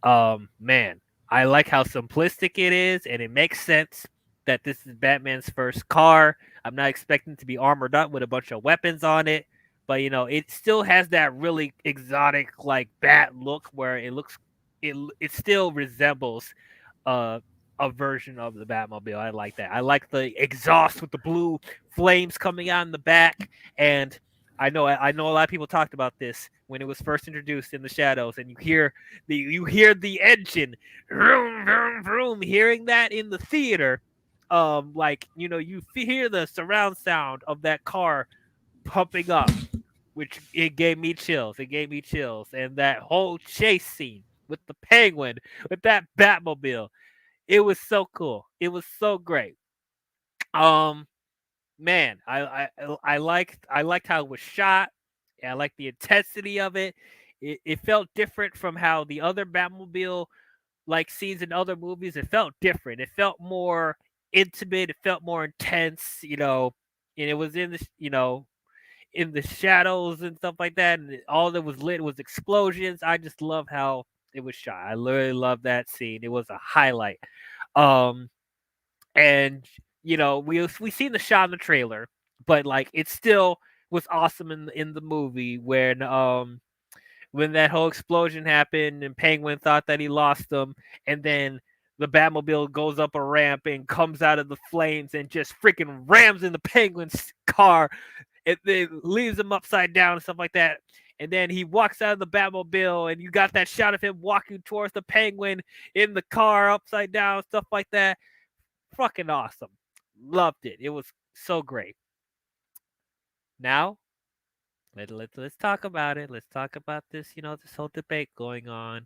Man, I like how simplistic it is, and it makes sense that this is Batman's first car. I'm not expecting to be armored up with a bunch of weapons on it, but it still has that really exotic like bat look where it looks it still resembles uh, a version of the Batmobile. I like that. I like the exhaust with the blue flames coming out in the back, and I know a lot of people talked about this when it was first introduced in the shadows, and you hear the engine, vroom vroom vroom. Hearing that in the theater, like you hear the surround sound of that car pumping up, which it gave me chills. It gave me chills, and that whole chase scene with the Penguin, with that Batmobile, it was so cool. It was so great. Um, man, I liked how it was shot. I liked the intensity of it. It felt different from how the other Batmobile like scenes in other movies. It felt different. It felt more intimate. It felt more intense. And it was in the shadows and stuff like that, and all that was lit was explosions. I just love how it was shot. I literally love that scene. It was a highlight. Um, and we seen the shot in the trailer, but like it still was awesome in the movie when that whole explosion happened and Penguin thought that he lost them, and then the Batmobile goes up a ramp and comes out of the flames and just freaking rams in the Penguin's car. It leaves him upside down and stuff like that. And then he walks out of the Batmobile, and you got that shot of him walking towards the Penguin in the car upside down, stuff like that. Fucking awesome. Loved it. It was so great. Now, let's talk about it. Let's talk about this whole debate going on.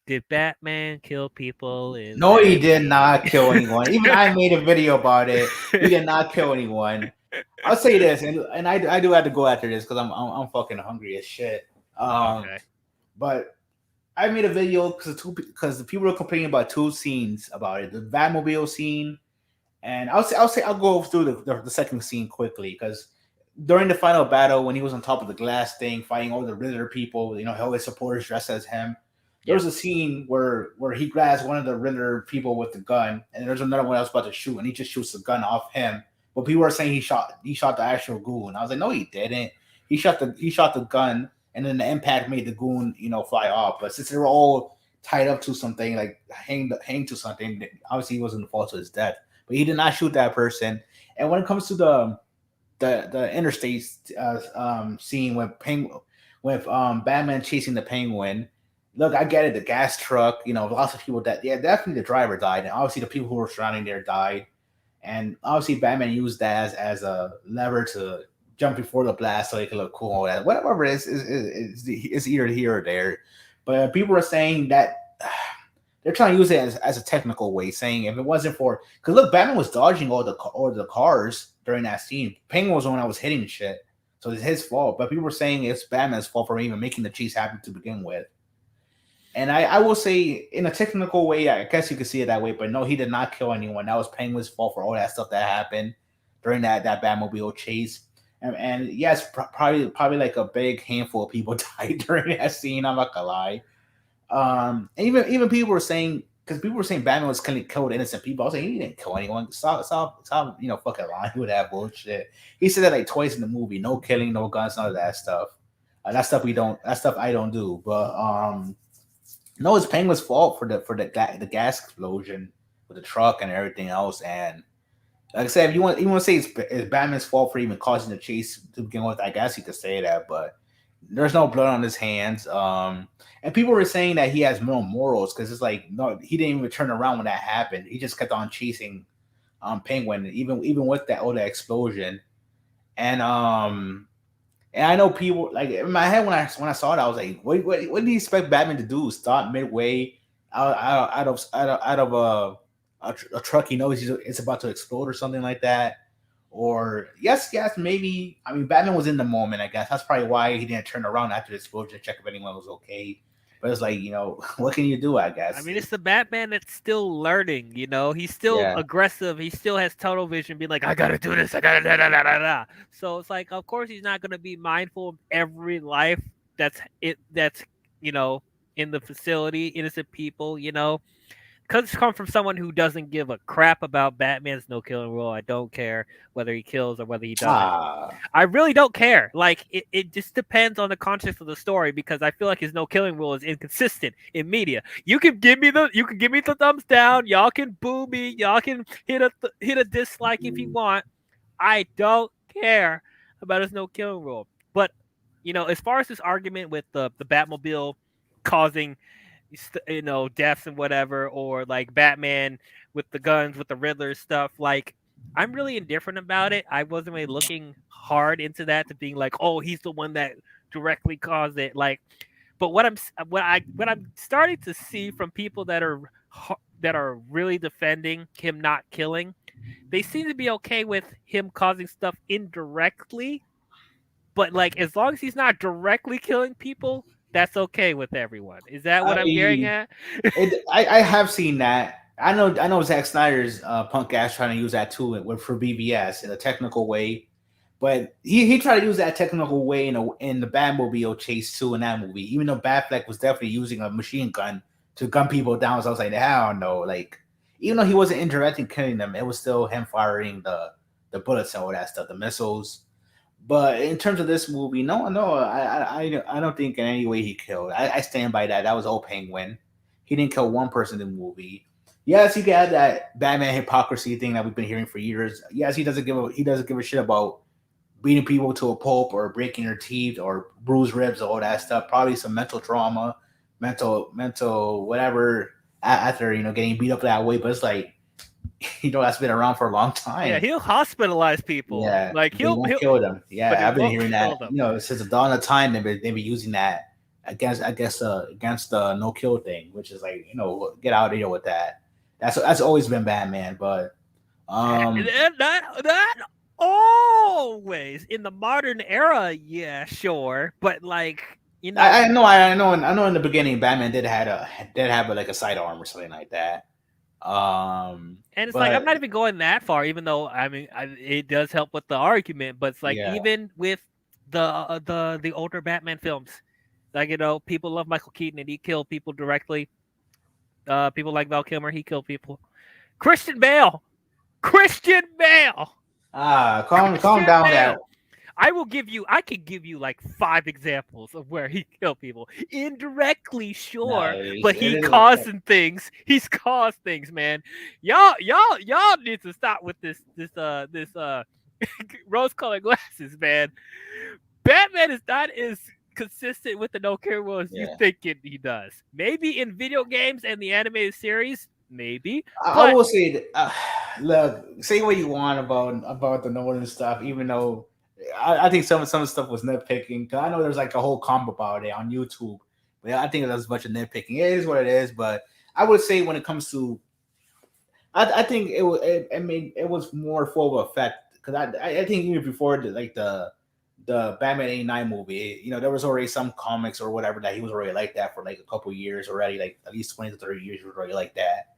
Did Batman kill people in No, he that did not scene? kill anyone. Even I made a video about it. He did not kill anyone. I'll say this, and I do have to go after this because I'm fucking hungry as shit. Um, Okay. but I made a video because the people were complaining about two scenes about it: the Batmobile scene, and I'll go through the second scene quickly because during the final battle when he was on top of the glass thing fighting all the Riddler people, all his supporters dressed as him. There Yep. was a scene where he grabs one of the Riddler people with the gun, and there's another one else about to shoot, and he just shoots the gun off him. But people are saying he shot the actual goon. I was like, no, he didn't. He shot the gun, and then the impact made the goon fly off. But since they were all tied up to something like hang to something, obviously he wasn't the fault of his death. But he did not shoot that person. And when it comes to the interstate scene with Batman chasing the Penguin. Look, I get it. The gas truck, lots of people that, yeah, definitely the driver died, and obviously the people who were surrounding there died, and obviously Batman used that as a lever to jump before the blast so he could look cool. All that, whatever it is either here or there. But people are saying that they're trying to use it as a technical way, saying if it wasn't for because look, Batman was dodging all the cars during that scene. Penguin was the one that was hitting shit, so it's his fault. But people were saying it's Batman's fault for even making the chase happen to begin with. And I will say, in a technical way, I guess you could see it that way. But no, he did not kill anyone. That was Penguin's fault for all that stuff that happened during that Batmobile chase. And yes, probably like a big handful of people died during that scene. I'm not gonna lie. And even people were saying because people were saying Batman was killing killed innocent people. I was saying he didn't kill anyone. Stop, fucking lying with that bullshit. He said that like twice in the movie. No killing, no guns, none of that stuff. That stuff we don't. That stuff I don't do. But no, it's Penguin's fault for the gas explosion with the truck and everything else. And like I said, if you want to say it's Batman's fault for even causing the chase to begin with, I guess you could say that. But there's no blood on his hands. And people were saying that he has no morals because it's like no, he didn't even turn around when that happened. He just kept on chasing Penguin, even with that explosion. And and I know people like in my head when I saw it, I was like, what do you expect Batman to do? Stop midway out of a truck he knows it's about to explode or something like that? Or yes, maybe. I mean, Batman was in the moment. I guess that's probably why he didn't turn around after the explosion to check if anyone was okay. But it's like what can you do? I I guess mean, it's the Batman that's still learning. He's still yeah, aggressive. He still has tunnel vision, being like, "I gotta do this. I gotta da da da da da." So it's like, of course, he's not gonna be mindful of every life that's it. That's you know in the facility, innocent people. because it's come from someone who doesn't give a crap about Batman's no killing rule. I don't care whether he kills or whether he doesn't. Ah, I really don't care. Like it just depends on the context of the story because I feel like his no killing rule is inconsistent in media. You can give me the thumbs down. Y'all can boo me. Y'all can hit a dislike if you want. I don't care about his no killing rule. But as far as this argument with the Batmobile causing deaths and whatever, or like Batman with the guns with the Riddler stuff, like I'm really indifferent about it. I wasn't really looking hard into that to being like, oh, he's the one that directly caused it. Like, but what I'm starting to see from people that are really defending him not killing, they seem to be okay with him causing stuff indirectly, but like as long as he's not directly killing people, that's okay with everyone. Is that what I'm getting I at? I have seen that. I know Zack Snyder's punk ass trying to use that too for BBS in a technical way, but he tried to use that technical way in the Batmobile chase too in that movie. Even though Batfleck was definitely using a machine gun to gun people down, so I was like, hell no. Like even though he wasn't indirectly killing them, it was still him firing the bullets and all that stuff, the missiles. But in terms of this movie, no, I don't think in any way he killed. I stand by that. That was old Penguin. He didn't kill one person in the movie. Yes, you got that Batman hypocrisy thing that we've been hearing for years. Yes, he doesn't give a shit about beating people to a pulp or breaking their teeth or bruised ribs, all that stuff. Probably some mental trauma, mental whatever after getting beat up that way. But it's like that's been around for a long Yeah, time. he'll hospitalize people. Yeah, Like but he won't he'll, kill them. but Yeah, he I've been won't hearing kill that. them. Since the dawn of time, they be using that against, I guess, against the no kill thing, which is like, get out of here with that. That's always been Batman, but um, And that always in the modern era, yeah, sure, but like I know in the beginning, Batman did have like a sidearm or something like that. and it's like I'm But not even going that far, even though I mean it does help with the argument. But it's like yeah, even with the older Batman films, like people love Michael Keaton and he killed people directly. People like Val Kilmer, he killed people. Christian Bale, Christian Bale, calm Christian down. That Bale. I can give you like 5 examples of where he killed people. Indirectly, sure, nice. but It he is causing things. He's caused things, man. Y'all need to stop with this rose colored glasses, man. Batman is not as consistent with the no care rule as you yeah. think he does. Maybe in video games and the animated series, maybe, I but will say, look, say what you want about the Nolan stuff, even though I think some of the stuff was nitpicking. 'Cause I know there's like a whole comp about it on YouTube, but yeah, I think there's a bunch of nitpicking. It is what it is, but I would say when it comes to, I think it was more full of effect because I think even before the Batman '89 movie, there was already some comics or whatever that he was already like that for like a couple years already, like at least 20 to 30 years he was already like that.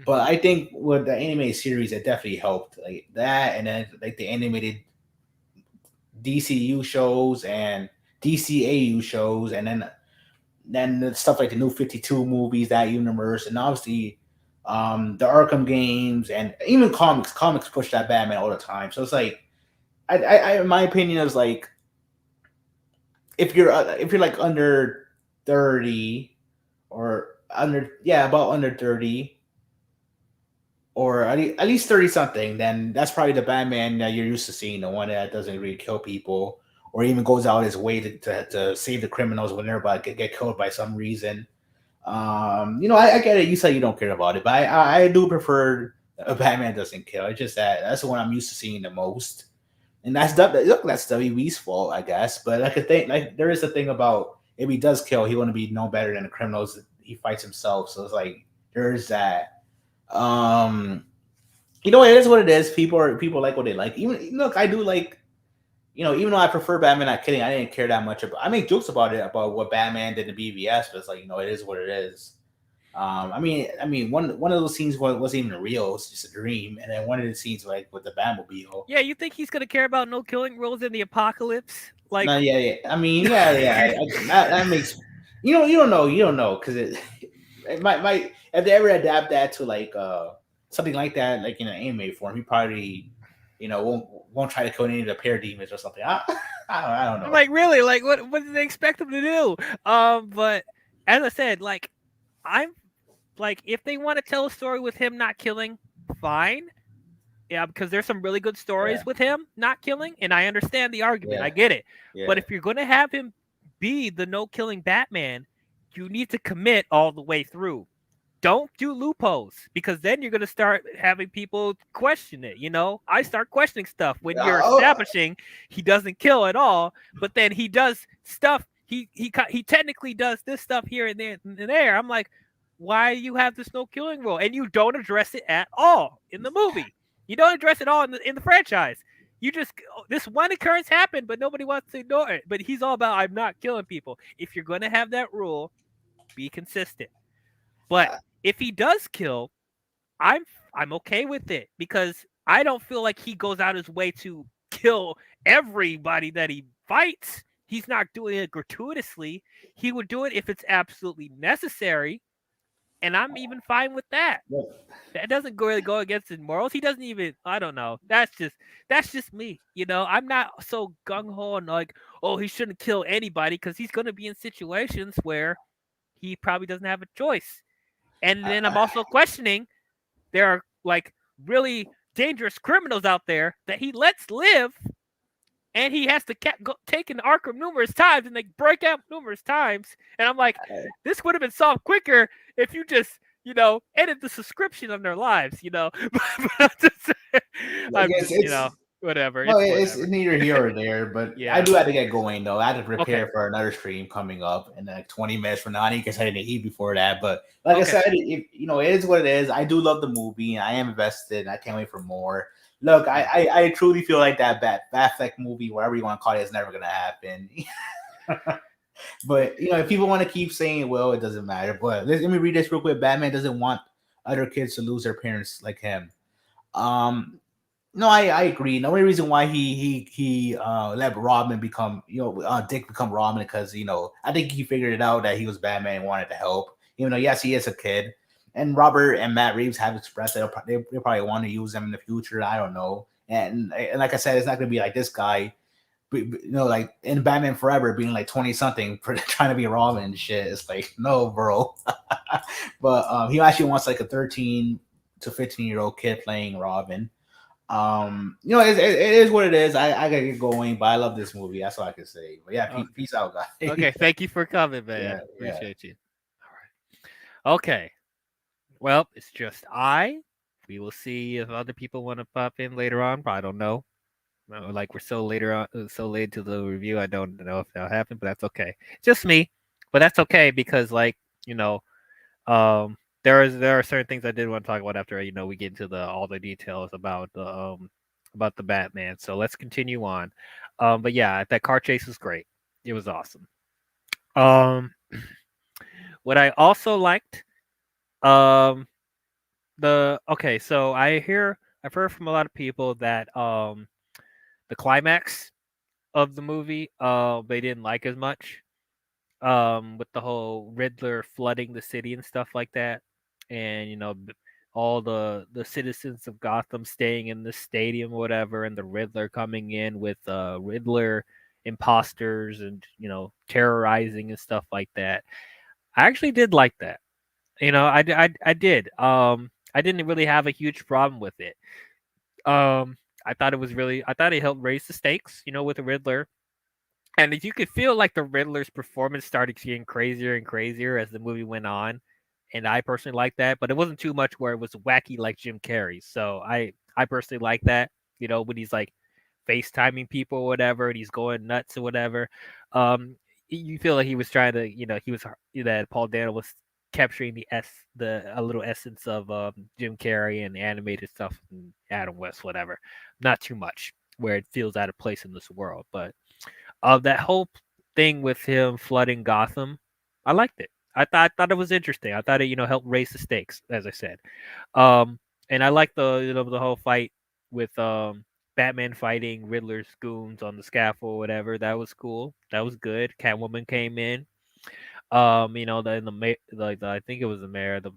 But Mhm. I think with the animated series, it definitely helped, like that, and then like the animated DCU shows and DCAU shows, and then the stuff like the New 52 movies, that universe, and obviously the Arkham games, and even comics. Comics push that Batman all the time. So it's like, in my opinion, is like if you're like under 30 or about under 30 or at least 30 something, then that's probably the Batman that you're used to seeing, the one that doesn't really kill people or even goes out his way to save the criminals when they're about to get killed by some reason. I get it. You said you don't care about it, but I do prefer a Batman doesn't kill. It's just that's the one I'm used to seeing the most. And that's WB's fault, I guess. But like a thing, like there is a thing about if he does kill, he want to be no better than the criminals he fights himself. So it's like there's that. Um, it is what it is. People like what they like. Even look, I do like. Even though I prefer Batman, not kidding, I didn't care that much about. I make jokes about it about what Batman did in BVS, but it's like it is what it is. I mean, one of those scenes wasn't even real; it was just a dream. And then one of the scenes, like with the Batmobile. Yeah, you think he's gonna care about no killing rules in the apocalypse? Like, No, yeah, yeah. I mean, yeah, yeah. That makes you don't know, because it. It might if they ever adapt that to like something like that, like in an anime form, he probably won't try to kill any of the parademons or something. I don't know. Like really, like what did they expect him to do? But as I said, like I'm like if they want to tell a story with him not killing, fine. Yeah, because there's some really good Yeah, stories with him not killing, and I understand the argument. yeah, I get it. yeah. But if you're gonna have him be the no killing Batman, you need to commit all the way through. Don't do loopholes because then you're gonna start having people question it. I start questioning stuff when you're Oh, establishing he doesn't kill at all, but then he does stuff. He technically does this stuff here and there. I'm like, why do you have this no killing rule and you don't address it at all in the movie? You don't address it all in the franchise. You just this one occurrence happened, but nobody wants to ignore it. But he's all about I'm not killing people. If you're gonna have that rule, be consistent. But uh, if he does kill, I'm I'm okay with it because I don't feel like he goes out his way to kill everybody that he fights. He's not doing it gratuitously. He would do it if it's absolutely necessary, and I'm even fine with that. That doesn't really go against his morals. He doesn't even. I don't know. That's just me. I'm not so gung ho and like, oh, he shouldn't kill anybody because he's going to be in situations where he probably doesn't have a choice. And then I'm also questioning there are like really dangerous criminals out there that he lets live, and he has to take in Arkham numerous times, and they break out numerous times. And I'm like, this would have been solved quicker if you just edit the subscription on their lives. like I'm just it's whatever. no, It's it's whatever. neither here or there. But I Yeah. do have to get going though. I have to Okay. prepare for another stream coming up in like 20 minutes from now. I need to get something to eat before that. But like I Okay. said, it is what it is. I do love the movie, and I am invested. And I can't wait for more. Look, Yeah. I truly feel like that Batfleck movie, whatever you want to call it, is never gonna happen. But if people want to keep saying, well, it doesn't matter. But let me read this real quick. Batman doesn't want other kids to lose their parents like him. Um, no, I agree. The only reason why he let Robin become Dick become Robin because I think he figured it out that he was Batman and wanted to help. Even though yes he is a kid, and Robert and Matt Reeves have expressed that they probably want to use them in the future. I don't know. And like I said, it's not gonna be like this guy like in Batman Forever being like 20 something for trying to be Robin and shit. It's like, no, bro. But he actually wants like a 13 to 15-year-old kid playing Robin. It is what it is. I gotta get going, but I love this movie. That's all I can say. But yeah, Okay. peace out, guys. Okay. Thank you for coming, Yeah, man. yeah. Appreciate you. All right. Okay. Well, it's just I. We will see if other people want to pop in later on. I don't know. Like we're so later on, so late to the review. I don't know if that'll happen, but that's okay. Just me, but that's okay because you know, um, there are certain things I did want to talk about after we get into the all the details about the Batman. So let's continue on. But yeah, that car chase was great. It was awesome. Um, what I also liked, um, the okay, so I've heard from a lot of people that the climax of the movie they didn't like as much with the whole Riddler flooding the city and stuff like that, and all the citizens of Gotham staying in the stadium or whatever, and the Riddler coming in with Riddler imposters and terrorizing and stuff like that. I actually did like that. I did. I didn't really have a huge problem with it. I thought it helped raise the stakes, with the Riddler. And you could feel like the Riddler's performance started getting crazier and crazier as the movie went on. And I personally like that, but it wasn't too much where it was wacky like Jim Carrey. So I personally like that, when he's like FaceTiming people or whatever and he's going nuts or whatever. You feel like he was trying to, that Paul Dano was capturing the a little essence of Jim Carrey and animated stuff and Adam West, whatever. Not too much where it feels out of place in this world, but that whole thing with him flooding Gotham, I liked it. I thought it was interesting. I thought it helped raise the stakes, as I said. And I like the whole fight with Batman fighting Riddler's goons on the scaffold, whatever. That was cool. That was good. Catwoman came in. the I think it was the mayor, the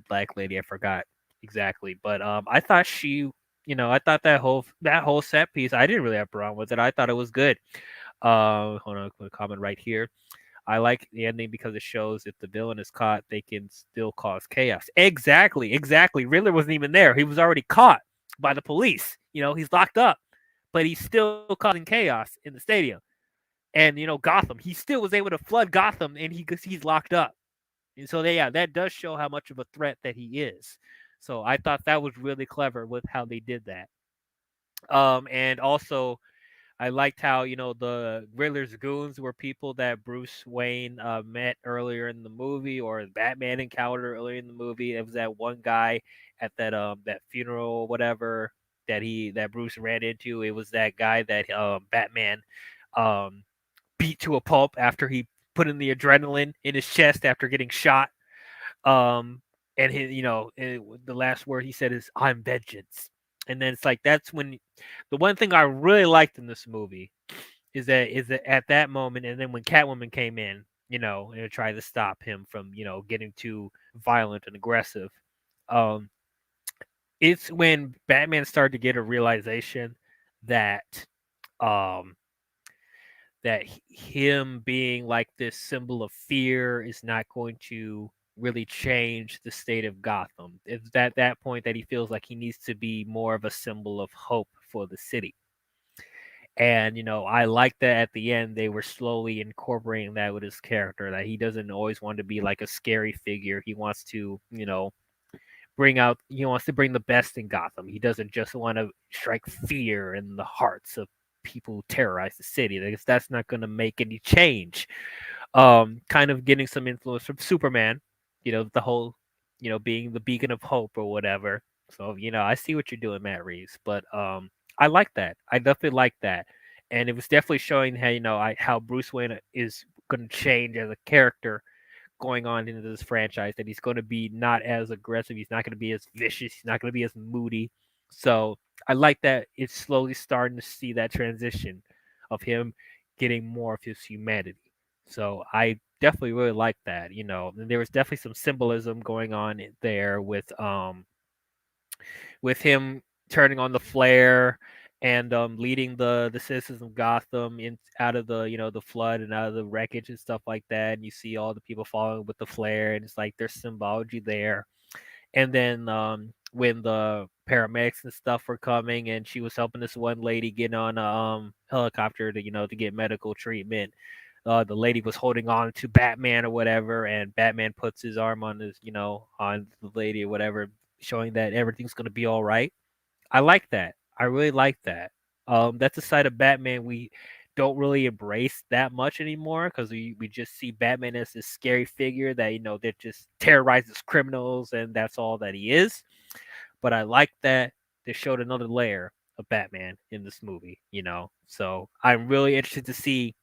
black lady, I forgot exactly, but I thought I thought that whole set piece, I didn't really have a problem with it. I thought it was good. Hold on, quick comment right here. I like the ending because it shows if the villain is caught, they can still cause chaos. Exactly, exactly. Riddler wasn't even there. He was already caught by the police. He's locked up, but he's still causing chaos in the stadium. And Gotham, he still was able to flood Gotham, and he's locked up. And so yeah, that does show how much of a threat that he is. So I thought that was really clever with how they did that. And also I liked how the Riddler's goons were people that Bruce Wayne met earlier in the movie, or Batman encountered earlier in the movie. It was that one guy at that funeral, or whatever, that Bruce ran into. It was that guy that Batman um, beat to a pulp after he put in the adrenaline in his chest after getting shot. Um, and the last word he said is "I'm vengeance." And then it's like that's when the one thing I really liked in this movie is that at that moment, and then when Catwoman came in, and tried to stop him from getting too violent and aggressive. Um, it's when Batman started to get a realization that um him being like this symbol of fear is not going to really change the state of Gotham. It's at that point that he feels like he needs to be more of a symbol of hope for the city. And I like that at the end they were slowly incorporating that with his character, that he doesn't always want to be like a scary figure. He wants to, he wants to bring the best in Gotham. He doesn't just want to strike fear in the hearts of people who terrorize the city. Because that's not going to make any change. Kind of getting some influence from Superman, the whole, being the beacon of hope or whatever. So, I see what you're doing, Matt Reeves, but I like that. I definitely like that. And it was definitely showing how, how Bruce Wayne is going to change as a character going on into this franchise, that he's going to be not as aggressive, he's not going to be as vicious, he's not going to be as moody. So I like that it's slowly starting to see that transition of him getting more of his humanity. So I definitely really like that. And there was definitely some symbolism going on there with him turning on the flare and leading the citizens of Gotham in out of the flood and out of the wreckage and stuff like that. And you see all the people following with the flare, and it's like there's symbology there. And then when the paramedics and stuff were coming, and she was helping this one lady get on a helicopter to to get medical treatment. The lady was holding on to Batman or whatever, and Batman puts his arm on on the lady or whatever, showing that everything's gonna be all right. I like that. I really like that. That's a side of Batman we don't really embrace that much anymore, because we just see Batman as this scary figure that that just terrorizes criminals, and that's all that he is. But I like that they showed another layer of Batman in this movie. So I'm really interested to see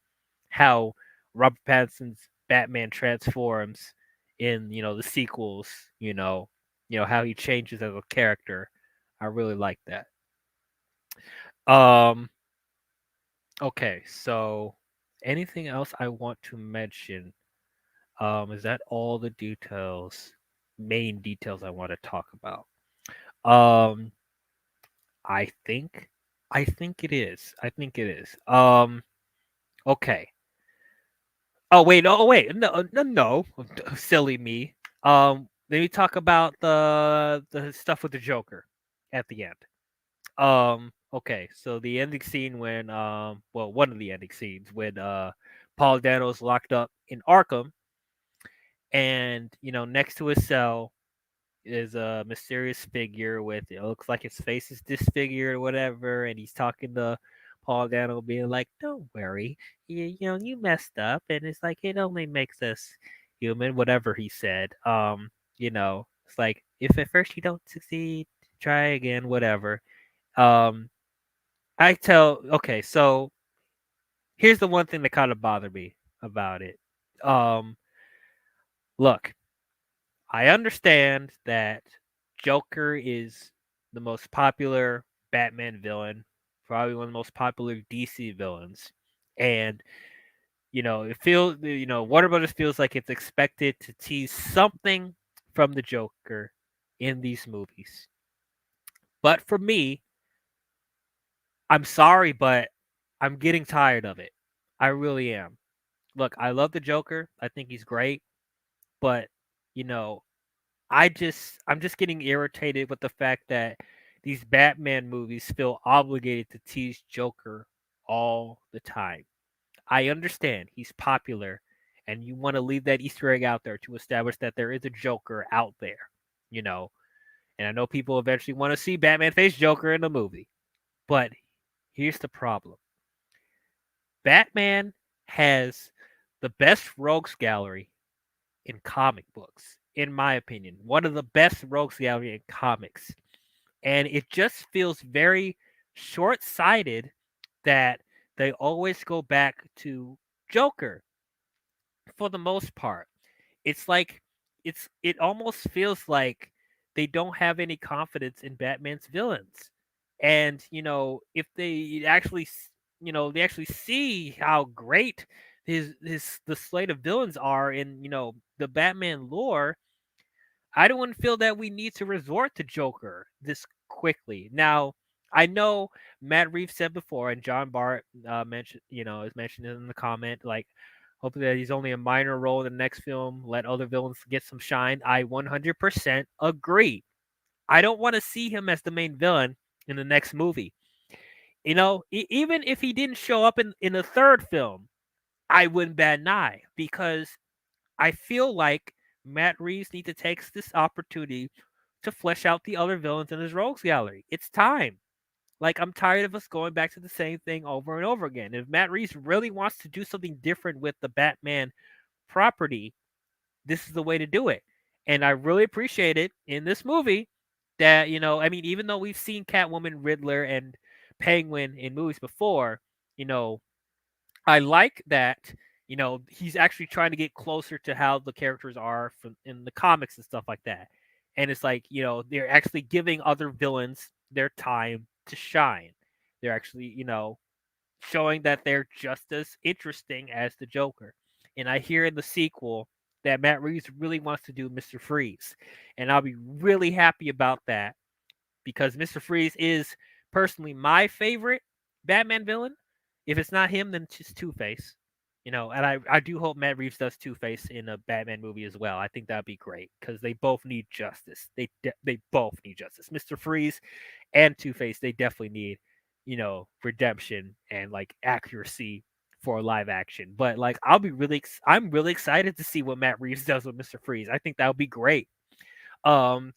how Robert Pattinson's Batman transforms in the sequels. How he changes as a character. I really like that. Um, okay, so anything else I want to mention? Is that all the main details I want to talk about? Um, I think, I think it is. I think it is. Okay. Oh wait, oh wait, no, no, no, silly me. Let me talk about the stuff with the Joker at the end. Okay, so the ending scene when well, one of the ending scenes when Paul Dano's locked up in Arkham, and next to his cell is a mysterious figure with, it looks like his face is disfigured or whatever, and he's talking to Paul Dano, being like, "Don't worry, you messed up, and it's like it only makes us human," whatever he said. It's like, if at first you don't succeed, try again, whatever. Um, okay, so here's the one thing that kind of bothered me about it. Um, Look, I understand that Joker is the most popular Batman villain, probably one of the most popular DC villains. And, It feels, Warner Brothers feels like it's expected to tease something from the Joker in these movies. But for me, I'm sorry, but I'm getting tired of it. I really am. Look, I love the Joker. I think he's great, but you know, I'm just getting irritated with the fact that these Batman movies feel obligated to tease Joker all the time. I understand he's popular and you want to leave that Easter egg out there to establish that there is a Joker out there, you know. And I know people eventually want to see Batman face Joker in the movie. But here's the problem. Batman has the best rogues gallery in comic books, in my opinion. One of the best rogues gallery in comics. And it just feels very short-sighted that they always go back to Joker for the most part. It's like it almost feels like they don't have any confidence in Batman's villains. And, if they actually they actually see how great his the slate of villains are in, the Batman lore, I don't feel that we need to resort to Joker this quickly. Now, I know Matt Reeves said before, and John Bart mentioned, is mentioned in the comment, like, hopefully that he's only a minor role in the next film. Let other villains get some shine. I 100% agree. I don't want to see him as the main villain in the next movie. Even if he didn't show up in the third film, I wouldn't bat an eye because I feel like Matt Reeves needs to take this opportunity to flesh out the other villains in his rogues gallery. It's time. Like, I'm tired of us going back to the same thing over and over again. If Matt Reeves really wants to do something different with the Batman property, this is the way to do it. And I really appreciate it in this movie that, I mean, even though we've seen Catwoman, Riddler, and Penguin in movies before, you know, I like that, he's actually trying to get closer to how the characters are from in the comics and stuff like that. And it's like, they're actually giving other villains their time to shine. They're actually, showing that they're just as interesting as the Joker. And I hear in the sequel that Matt Reeves really wants to do Mr. Freeze. And I'll be really happy about that because Mr. Freeze is personally my favorite Batman villain. If it's not him, then it's just Two Face. And I do hope Matt Reeves does Two Face in a Batman movie as well. I think that'd be great because they both need justice. They both need justice. Mr. Freeze and Two Face, they definitely need, redemption and like accuracy for live action. But like, I'm really excited to see what Matt Reeves does with Mr. Freeze. I think that would be great. Um,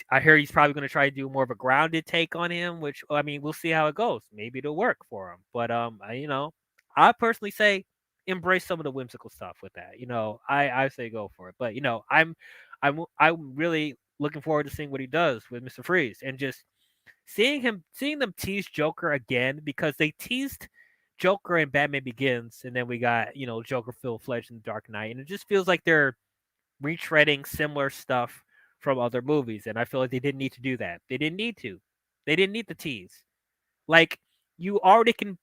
I hear he's probably going to try to do more of a grounded take on him, which I mean, we'll see how it goes. Maybe it'll work for him. But I personally say embrace some of the whimsical stuff with that. I say go for it. But I'm really looking forward to seeing what he does with Mr. Freeze and just seeing them tease Joker again because they teased Joker in Batman Begins, and then we got Joker full fledged in the Dark Knight, and it just feels like they're retreading similar stuff from other movies, and I feel like they didn't need to do that. They didn't need to. They didn't need the tease. Like, you already can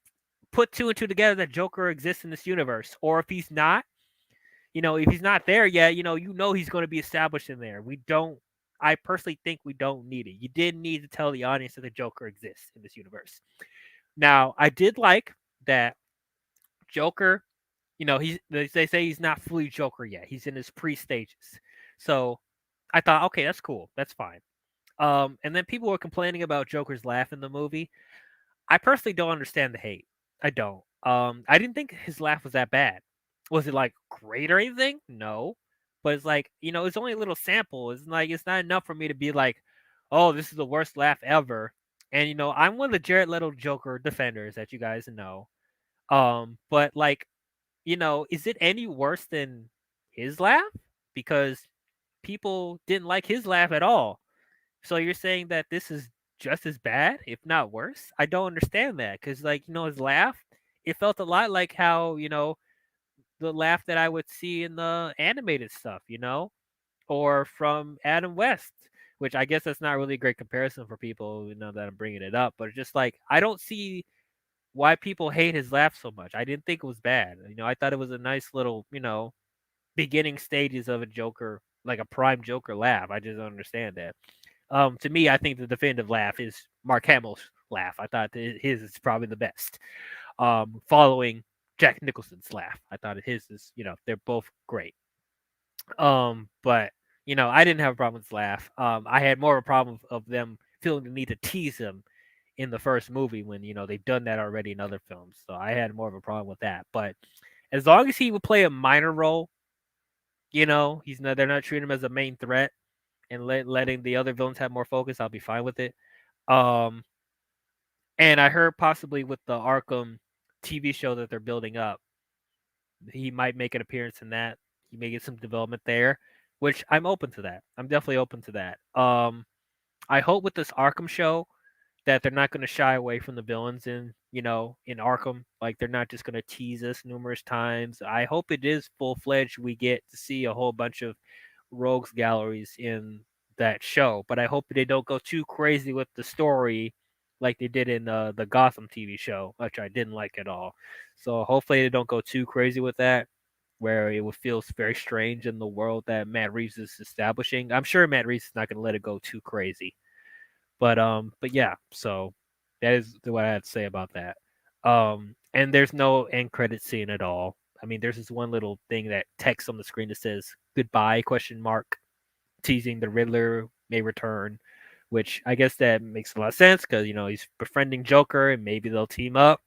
put two and two together that Joker exists in this universe, or if he's not, if he's not there yet, he's going to be established in there. We don't. I personally think we don't need it. You didn't need to tell the audience that the Joker exists in this universe. Now, I did like that Joker. They say he's not fully Joker yet. He's in his pre-stages. So I thought, okay, that's cool. That's fine. And then people were complaining about Joker's laugh in the movie. I personally don't understand the hate. I don't. I didn't think his laugh was that bad. Was it like great or anything? No. But it's like, it's only a little sample. It's like it's not enough for me to be like, oh, this is the worst laugh ever. And I'm one of the Jared Leto Joker defenders that you guys know. But like, is it any worse than his laugh? Because people didn't like his laugh at all. So you're saying that this is just as bad, if not worse? I don't understand that because, like, his laugh, it felt a lot like how the laugh that I would see in the animated stuff, or from Adam West, which I guess that's not really a great comparison for people, that I'm bringing it up. But it's just like I don't see why people hate his laugh so much. I didn't think it was bad. I thought it was a nice little, beginning stages of a Joker, like a prime Joker laugh. I just don't understand that. To me, I think the definitive laugh is Mark Hamill's laugh. I thought his is probably the best. Following Jack Nicholson's laugh, I thought his is, they're both great. But I didn't have a problem with his laugh. I had more of a problem of them feeling the need to tease him in the first movie when they've done that already in other films. So I had more of a problem with that. But as long as he would play a minor role, he's not they're not treating him as a main threat and letting the other villains have more focus, I'll be fine with it. Um, and I heard possibly with the Arkham TV show that they're building up, he might make an appearance in that. He may get some development there, which I'm open to that. I'm definitely open to that. I hope with this Arkham show that they're not going to shy away from the villains in Arkham. Like they're not just going to tease us numerous times. I hope it is full fledged. We get to see a whole bunch of rogues galleries in that show, but I hope they don't go too crazy with the story like they did in the Gotham TV show, which I didn't like at all. So hopefully they don't go too crazy with that, where it would feel very strange in the world that Matt Reeves is establishing. I'm sure Matt Reeves is not going to let it go too crazy. But yeah, so that is what I had to say about that. And there's no end credit scene at all. I mean, there's this one little thing that text on the screen that says goodbye question mark, teasing the Riddler may return, which I guess that makes a lot of sense because he's befriending Joker and maybe they'll team up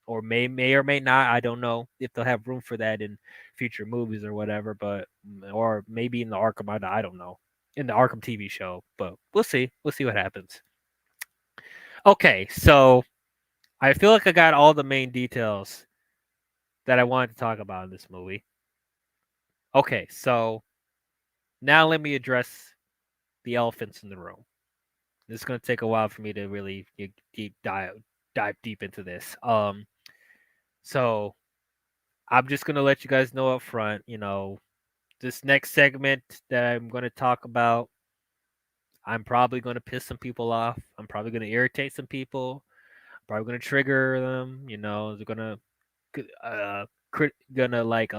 or may or may not. I don't know if they'll have room for that in future movies or whatever, but or maybe in the Arkham. I don't know in the Arkham TV show, but we'll see. We'll see what happens. Okay, so I feel like I got all the main details that I wanted to talk about in this movie. Okay, so now let me address the elephants in the room. This is going to take a while for me to really dive deep into this. So I'm just going to let you guys know up front, this next segment that I'm going to talk about, I'm probably going to piss some people off. I'm probably going to irritate some people. I'm probably going to trigger them. They're gonna like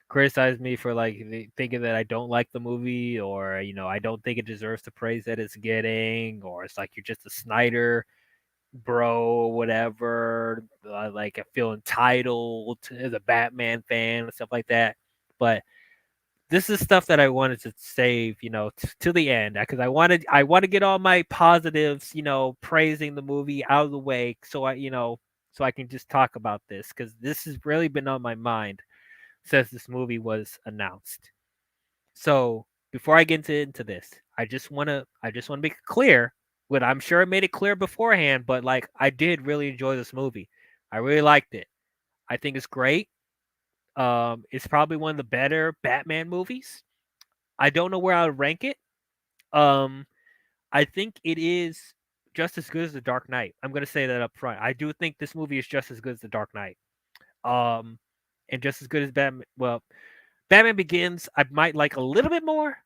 criticize me for like thinking that I don't like the movie, or I don't think it deserves the praise that it's getting, or it's like you're just a Snyder bro or whatever. Like I feel entitled as a Batman fan and stuff like that. But this is stuff that I wanted to save, to the end because I want to get all my positives, praising the movie out of the way, so I can just talk about this because this has really been on my mind since this movie was announced. So before I get into this, I just want to make it clear. But I'm sure I made it clear beforehand, but like I did really enjoy this movie. I really liked it. I think it's great. It's probably one of the better Batman movies. I don't know where I would rank it. Um, I think it is just as good as The Dark Knight. I'm gonna say that up front. I do think this movie is just as good as The Dark Knight. Um, and just as good as Batman. Well, Batman Begins, I might like a little bit more,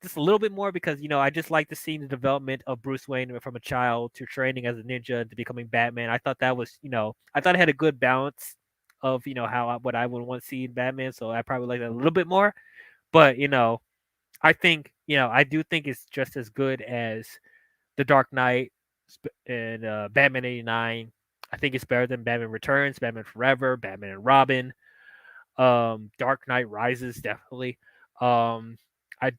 just a little bit more because I just like to see the development of Bruce Wayne from a child to training as a ninja to becoming Batman. I thought that was, I thought it had a good balance of how what I would want to see in Batman. So I probably like that a little bit more. But I think I do think it's just as good as The Dark Knight and Batman '89. I think it's better than Batman Returns, Batman Forever, Batman and Robin, Dark Knight Rises definitely. I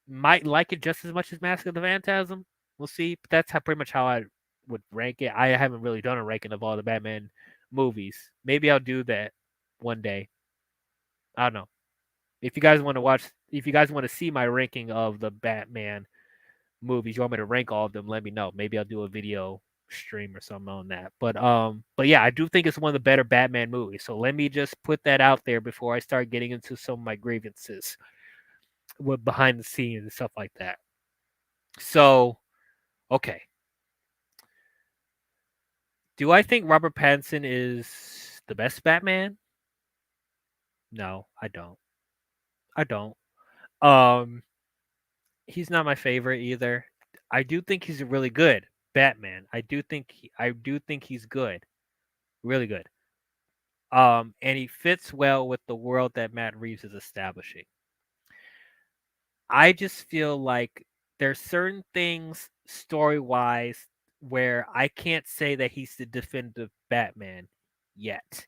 might like it just as much as Mask of the Phantasm. We'll see, but that's pretty much how I would rank it. I haven't really done a ranking of all the Batman movies. Maybe I'll do that one day. I don't know. If you guys want to see my ranking of the Batman movies, you want me to rank all of them, let me know. Maybe I'll do a video stream or something on that. But yeah, I do think it's one of the better Batman movies. So let me just put that out there before I start getting into some of my grievances with behind the scenes and stuff like that. So, okay. Do I think Robert Pattinson is the best Batman? No, I don't. I don't. Um he's not my favorite either. I do think he's a really good Batman. I do think he's good. really good. And he fits well with the world that Matt Reeves is establishing. I just feel like there's certain things story wise where I can't say that he's the definitive Batman yet.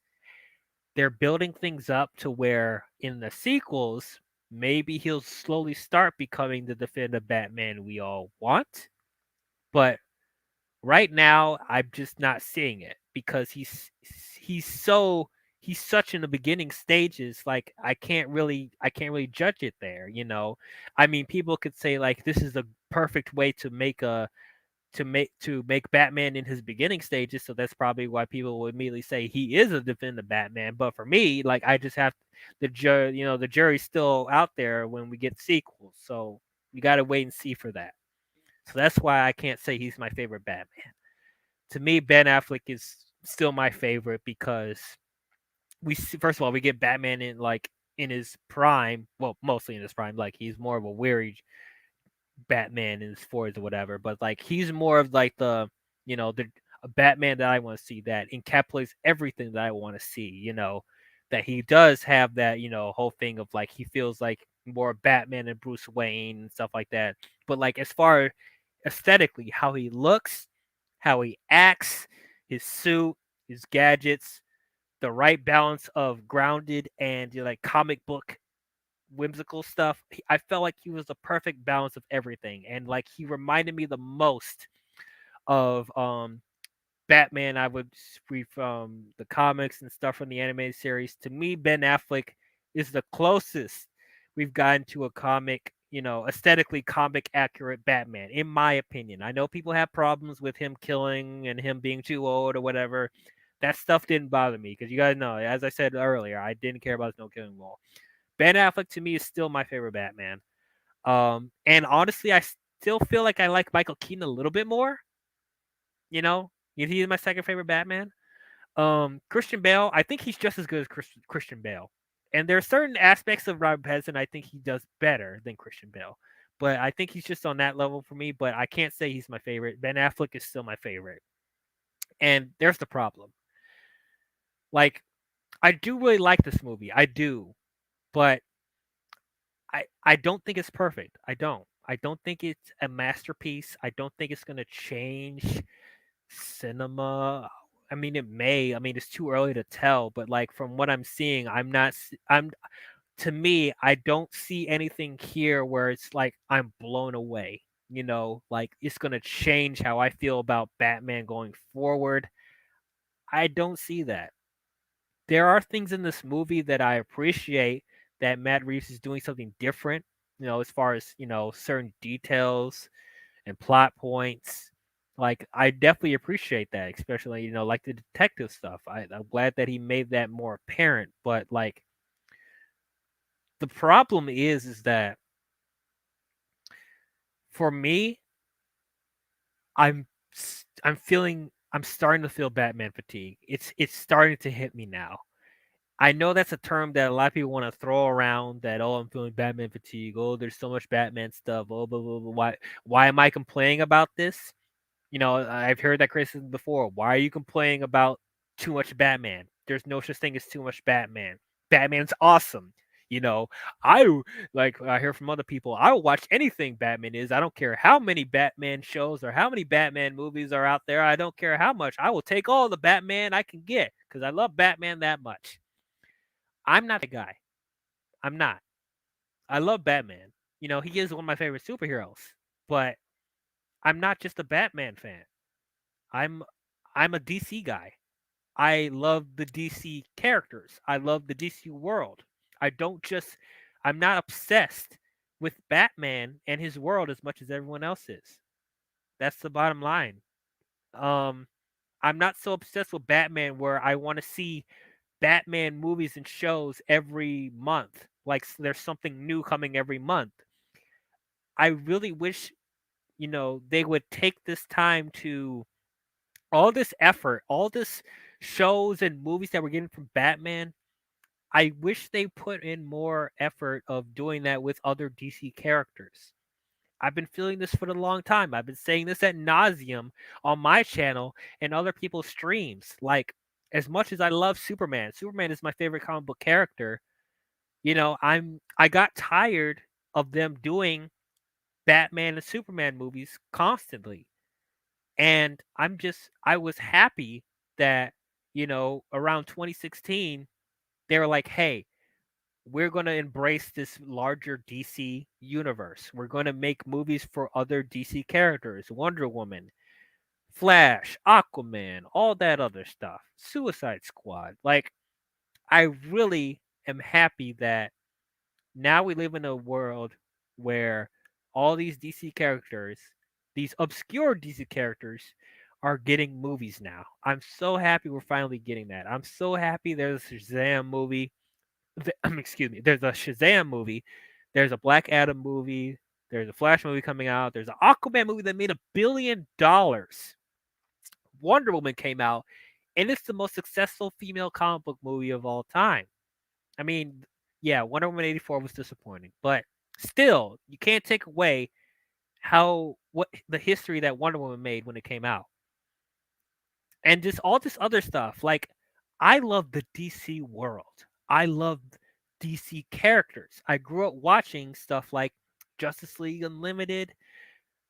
They're building things up to where in the sequels, maybe he'll slowly start becoming the definitive Batman we all want. But right now, I'm just not seeing it because he's so he's such in the beginning stages. Like I can't really judge it there. I mean, people could say like this is the perfect way to make Batman in his beginning stages. So that's probably why people would immediately say he is a definitive Batman. But for me, like I just have the jury's still out there when we get sequels. So you got to wait and see for that. So that's why I can't say he's my favorite Batman. To me, Ben Affleck is still my favorite because first of all we get Batman in his prime, well, mostly in his prime. Like he's more of a weary Batman in his 40s or whatever, but like he's more of like the a Batman that I want to see that encapsulates everything that I want to see. That he does have that whole thing of like he feels like more Batman and Bruce Wayne and stuff like that. But like as far aesthetically, how he looks, how he acts, his suit, his gadgets, the right balance of grounded and like comic book whimsical stuff. I felt like he was the perfect balance of everything, and like he reminded me the most of Batman I would read from the comics and stuff from the animated series. To me, Ben Affleck is the closest we've gotten to a comic, aesthetically comic accurate Batman, in my opinion. I know people have problems with him killing and him being too old or whatever. That stuff didn't bother me because you guys know, as I said earlier, I didn't care about his no killing wall. Ben Affleck to me is still my favorite Batman. And honestly, I still feel like I like Michael Keaton a little bit more. You know, he's my second favorite Batman. Christian Bale, I think he's just as good as Christian Bale. And there are certain aspects of Robert Pattinson I think he does better than Christian Bale. But I think he's just on that level for me. But I can't say he's my favorite. Ben Affleck is still my favorite. And there's the problem. Like, I do really like this movie. I do. But I don't think it's perfect. I don't. I don't think it's a masterpiece. I don't think it's gonna change cinema. I mean, it may. I mean, it's too early to tell. But like from what I'm seeing, I'm not. I'm to me, I don't see anything here where it's like I'm blown away. Like it's gonna change how I feel about Batman going forward. I don't see that. There are things in this movie that I appreciate that Matt Reeves is doing something different, as far as, certain details and plot points. Like I definitely appreciate that, especially, like the detective stuff. I'm glad that he made that more apparent. But like the problem is that for me, I'm I'm starting to feel Batman fatigue. It's starting to hit me now. I know that's a term that a lot of people want to throw around that, oh, I'm feeling Batman fatigue. Oh, there's so much Batman stuff. Oh, blah, blah, blah. Why am I complaining about this? I've heard that criticism before. Why are you complaining about too much Batman? There's no such thing as too much Batman. Batman's awesome. You know, I like I hear from other people. I will watch anything Batman is. I don't care how many Batman shows or how many Batman movies are out there. I don't care how much. I will take all the Batman I can get because I love Batman that much. I'm not the guy. I'm not. I love Batman. He is one of my favorite superheroes, but I'm not just a Batman fan. I'm I'm a DC guy. I love the DC characters. I love the DC world. I don't just I'm not obsessed with Batman and his world as much as everyone else is. That's the bottom line. Um I'm not so obsessed with Batman where I want to see Batman movies and shows every month. Like there's something new coming every month. I really wish, they would take this time to all this effort, all this shows and movies that we're getting from Batman. I wish they put in more effort of doing that with other DC characters. I've been feeling this for a long time. I've been saying this at nauseum on my channel and other people's streams. Like, as much as I love Superman, Superman is my favorite comic book character. I got tired of them doing Batman and Superman movies constantly. And I was happy that, around 2016, they were like, hey, we're going to embrace this larger DC universe. We're going to make movies for other DC characters, Wonder Woman, Flash, Aquaman, all that other stuff, Suicide Squad. Like, I really am happy that now we live in a world where all these DC characters, these obscure DC characters, are getting movies now. I'm so happy we're finally getting that. I'm so happy there's a Shazam movie. Excuse me. There's a Shazam movie. There's a Black Adam movie. There's a Flash movie coming out. There's an Aquaman movie that made $1 billion. Wonder Woman came out, and it's the most successful female comic book movie of all time. I mean, yeah, Wonder Woman 84 was disappointing, but still, you can't take away what the history that Wonder Woman made when it came out. And just all this other stuff. Like, I love the DC world. I love DC characters. I grew up watching stuff like Justice League Unlimited,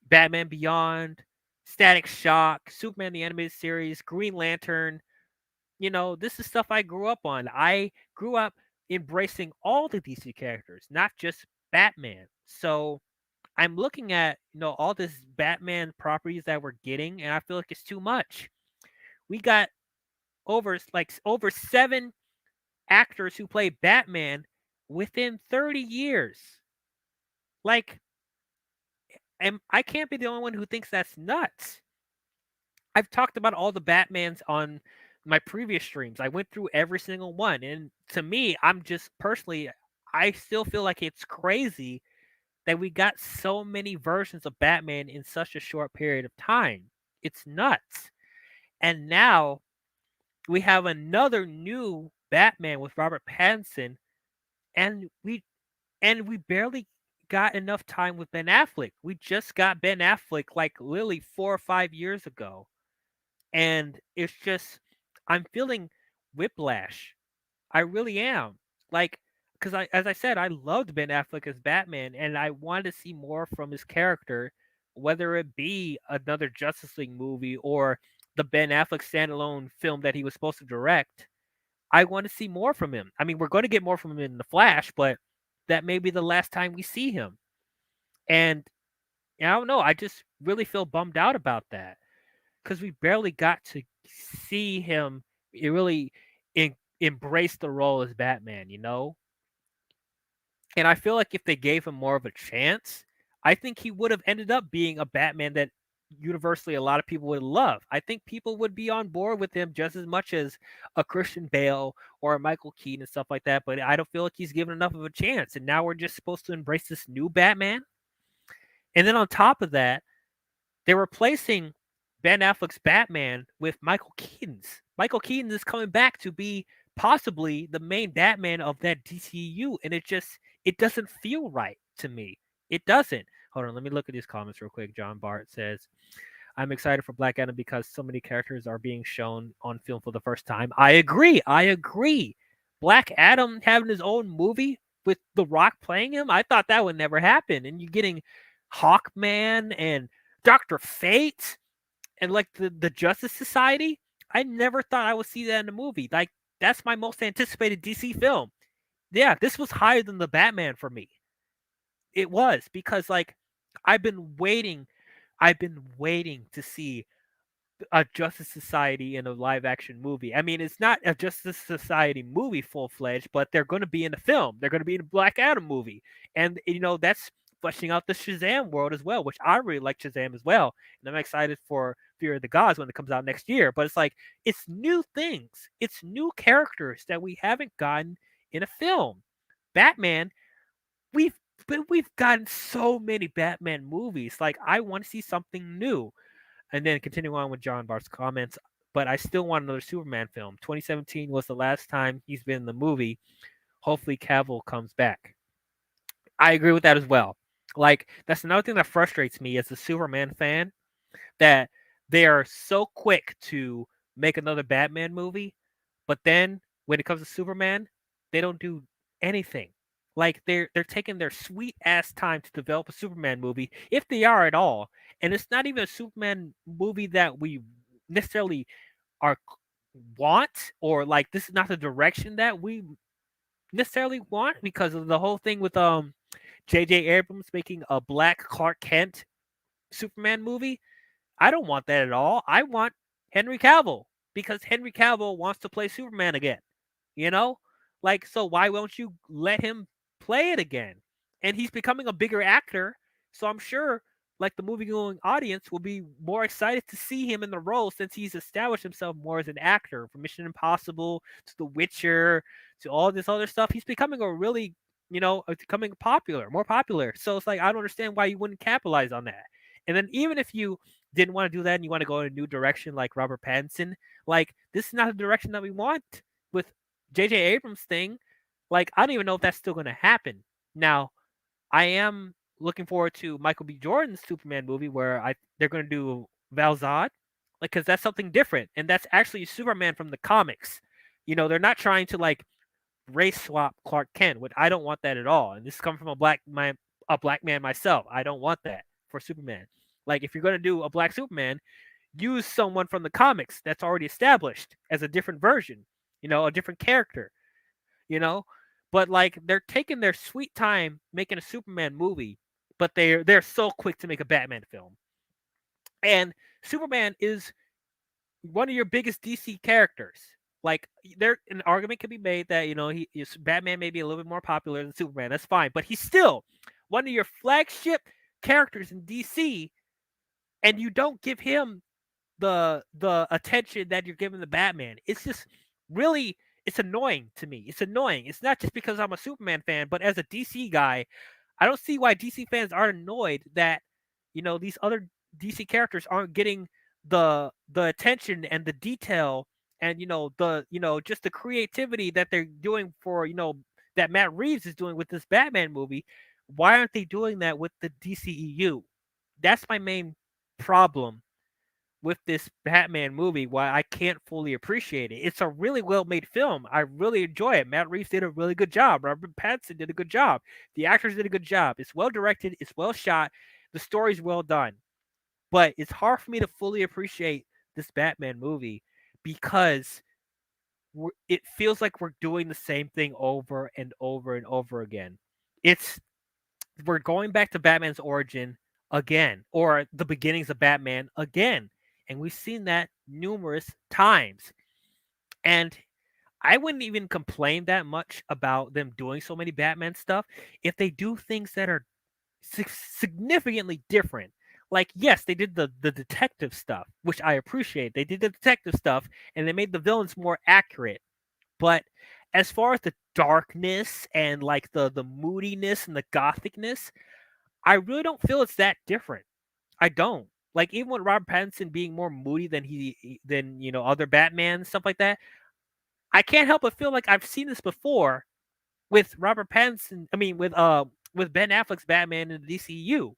Batman Beyond, Static Shock, Superman the Animated Series, Green Lantern. This is stuff I grew up on. I grew up embracing all the DC characters, not just Batman. So I'm looking at, all this Batman properties that we're getting, and I feel like it's too much. We got over 7 actors who play Batman within 30 years. Like, and I can't be the only one who thinks that's nuts. I've talked about all the Batmans on my previous streams. I went through every single one. And to me, I'm just personally, I still feel like it's crazy that we got so many versions of Batman in such a short period of time. It's nuts. And now we have another new Batman with Robert Pattinson, and we barely got enough time with Ben Affleck. We just got Ben Affleck like literally 4 or 5 years ago. And it's just, I'm feeling whiplash. I really am. Like, because as I said, I loved Ben Affleck as Batman, and I wanted to see more from his character, whether it be another Justice League movie or the Ben Affleck standalone film that he was supposed to direct. I want to see more from him. I mean, we're going to get more from him in The Flash, but that may be the last time we see him. And I don't know. I just really feel bummed out about that because we barely got to see him really embrace the role as Batman. And I feel like if they gave him more of a chance, I think he would have ended up being a Batman that universally a lot of people would love. I think people would be on board with him just as much as a Christian Bale or a Michael Keaton and stuff like that, but I don't feel like he's given enough of a chance. And now we're just supposed to embrace this new Batman. And then on top of that, they're replacing Ben Affleck's Batman with Michael Keaton's. Michael Keaton is coming back to be possibly the main Batman of that DCU, and it doesn't feel right to me. It doesn't. Hold on, let me look at these comments real quick. John Bart says, I'm excited for Black Adam because so many characters are being shown on film for the first time. I agree. Black Adam having his own movie with The Rock playing him, I thought that would never happen. And you're getting Hawkman and Dr. Fate and like the Justice Society. I never thought I would see that in a movie. Like, that's my most anticipated DC film. Yeah, this was higher than the Batman for me. It was because like I've been waiting to see a Justice Society in a live action movie. I mean, it's not a Justice Society movie full fledged, but they're going to be in the film. They're going to be in a Black Adam movie, and that's fleshing out the Shazam world as well, which I really like Shazam as well, and I'm excited for Fear of the Gods when it comes out next year. But it's like it's new things, it's new characters that we haven't gotten in a film. Batman, we've gotten so many Batman movies. Like, I want to see something new. And then continuing on with John Bart's comments, but I still want another Superman film. 2017 was the last time he's been in the movie. Hopefully Cavill comes back. I agree with that as well. Like, that's another thing that frustrates me as a Superman fan, that they are so quick to make another Batman movie, But then when it comes to Superman, they don't do anything. Like they're taking their sweet ass time to develop a Superman movie, if they are at all. And it's not even a Superman movie that we necessarily are want, or like this is not the direction that we necessarily want, because of the whole thing with J.J. Abrams making a black Clark Kent Superman movie. I don't want that at all. I want Henry Cavill, because Henry Cavill wants to play Superman again. You know? Like, so why won't you let him play it again? And he's becoming a bigger actor, so I'm sure like the movie going audience will be more excited to see him in the role, since he's established himself more as an actor, from Mission Impossible to The Witcher to all this other stuff. He's becoming a really, becoming popular, more popular. So it's like I don't understand why you wouldn't capitalize on that. And then even if you didn't want to do that and you want to go in a new direction like Robert Pattinson, like this is not the direction that we want with J.J. Abrams thing. Like I don't even know if that's still going to happen. Now, I am looking forward to Michael B. Jordan's Superman movie, where they're going to do Val-Zod, like because that's something different, and that's actually Superman from the comics. They're not trying to like race swap Clark Kent, which I don't want that at all. And this is coming from a black man myself. I don't want that for Superman. Like if you're going to do a black Superman, use someone from the comics that's already established as a different version, a different character, you know? But like they're taking their sweet time making a Superman movie, but they're so quick to make a Batman film. And Superman is one of your biggest DC characters. Like there an argument can be made that, Batman may be a little bit more popular than Superman. That's fine, but he's still one of your flagship characters in DC, and you don't give him the attention that you're giving the Batman. It's just really, it's annoying to me. It's annoying. It's not just because I'm a Superman fan, but as a DC guy, I don't see why DC fans aren't annoyed that these other DC characters aren't getting the attention and the detail, and the just the creativity that they're doing for that Matt Reeves is doing with this Batman movie. Why aren't they doing that with the DCEU? That's my main problem with this Batman movie, why I can't fully appreciate it. It's a really well made film. I really enjoy it. Matt Reeves did a really good job. Robert Pattinson did a good job. The actors did a good job. It's well directed. It's well shot. The story's well done. But it's hard for me to fully appreciate this Batman movie because it feels like we're doing the same thing over and over and over again. It's We're going back to Batman's origin again, or the beginnings of Batman again. And we've seen that numerous times. And I wouldn't even complain that much about them doing so many Batman stuff if they do things that are significantly different. Like, yes, they did the detective stuff, which I appreciate. They did the detective stuff and they made the villains more accurate. But as far as the darkness and like the moodiness and the gothicness, I really don't feel it's that different. I don't. Like even with Robert Pattinson being more moody than other Batman stuff like that, I can't help but feel like I've seen this before with Robert Pattinson. I mean with Ben Affleck's Batman in the DCU.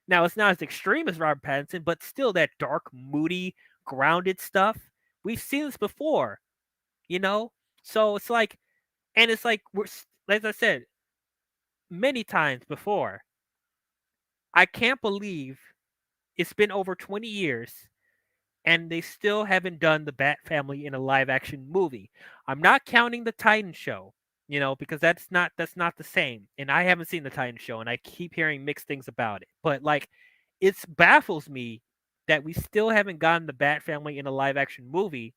Now it's not as extreme as Robert Pattinson, but still that dark, moody, grounded stuff. We've seen this before, you know. So it's like, and it's like as I said many times before. I can't believe it's been over 20 years and they still haven't done the Bat Family in a live action movie. I'm not counting the Titan show, because that's not the same. And I haven't seen the Titan show and I keep hearing mixed things about it. But like it baffles me that we still haven't gotten the Bat Family in a live action movie.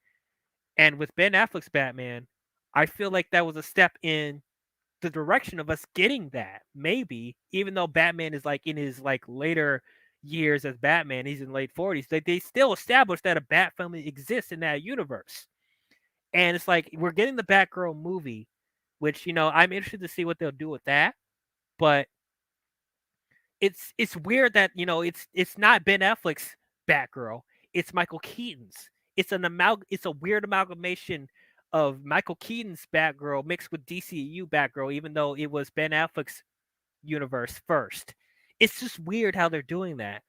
And with Ben Affleck's Batman, I feel like that was a step in the direction of us getting that. Maybe even though Batman is like in his like later years as Batman, he's in late 40s. They still established that a Bat family exists in that universe. And it's like we're getting the Batgirl movie, which I'm interested to see what they'll do with that. But it's weird that it's not Ben Affleck's Batgirl, it's Michael Keaton's. It's a weird amalgamation of Michael Keaton's Batgirl mixed with DCU Batgirl, even though it was Ben Affleck's universe first. It's just weird how they're doing that.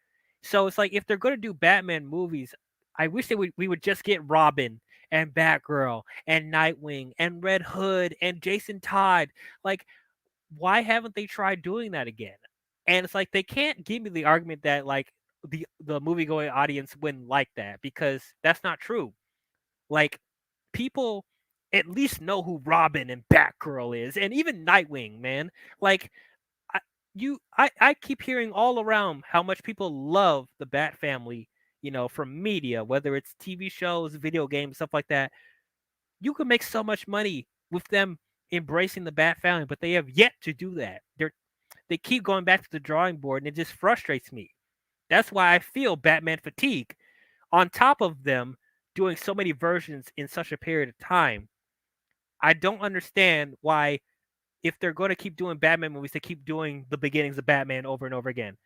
So it's like if they're going to do Batman movies, I wish we would just get Robin and Batgirl and Nightwing and Red Hood and Jason Todd. Like, why haven't they tried doing that again? And it's like they can't give me the argument that like the movie going audience wouldn't like that, because that's not true. Like, people at least know who Robin and Batgirl is, and even Nightwing, man. Like, I, I keep hearing all around how much people love the Bat family, from media, whether it's TV shows, video games, stuff like that. You can make so much money with them embracing the Bat family, but they have yet to do that. They keep going back to the drawing board, and it just frustrates me. That's why I feel Batman fatigue. On top of them doing so many versions in such a period of time, I don't understand why, if they're going to keep doing Batman movies, they keep doing the beginnings of Batman over and over again.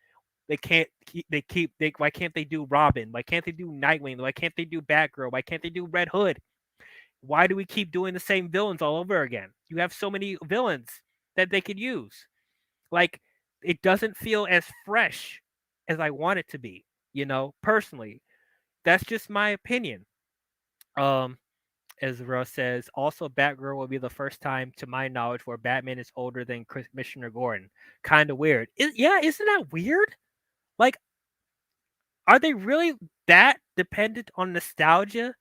They can't keep, why can't they do Robin? Why can't they do Nightwing? Why can't they do Batgirl? Why can't they do Red Hood? Why do we keep doing the same villains all over again? You have so many villains that they could use. Like, it doesn't feel as fresh as I want it to be, personally. That's just my opinion. Um, as Russ says, also Batgirl will be the first time, to my knowledge, where Batman is older than Commissioner Gordon. Kind of weird. Yeah, isn't that weird? Like, are they really that dependent on nostalgia?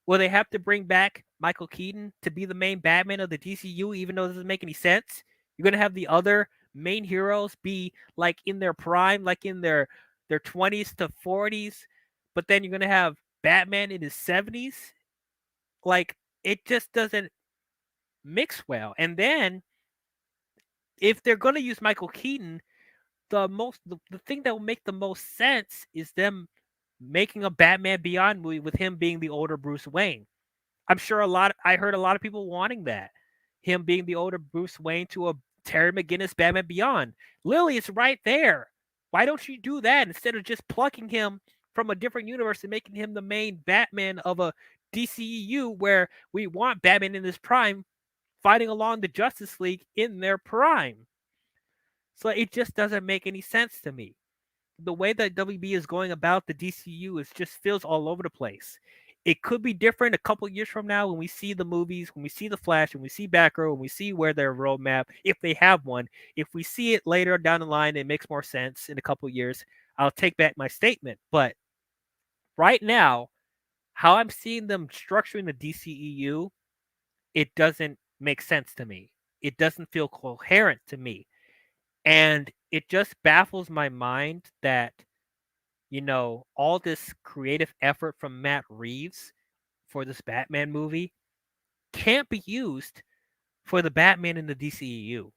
Will they have to bring back Michael Keaton to be the main Batman of the DCU, even though it doesn't make any sense? You're gonna have the other main heroes be like in their prime, like in their 20s to 40s, but then you're gonna have Batman in his 70s. Like, it just doesn't mix well. And then if they're gonna use Michael Keaton, the thing that will make the most sense is them making a Batman Beyond movie with him being the older Bruce Wayne. I heard a lot of people wanting that. Him being the older Bruce Wayne to a Terry McGinnis Batman Beyond. Lily is right there. Why don't you do that instead of just plucking him from a different universe and making him the main Batman of a DCEU, where we want Batman in his prime fighting along the Justice League in their prime? So it just doesn't make any sense to me. The way that WB is going about the DCU is just feels all over the place. It could be different a couple years from now when we see the movies, when we see the Flash, when we see Batgirl, when we see where their roadmap, if they have one. If we see it later down the line, it makes more sense in a couple years. I'll take back my statement. But right now, how I'm seeing them structuring the DCEU, it doesn't make sense to me. It doesn't feel coherent to me. And it just baffles my mind that, all this creative effort from Matt Reeves for this Batman movie can't be used for the Batman in the DCEU.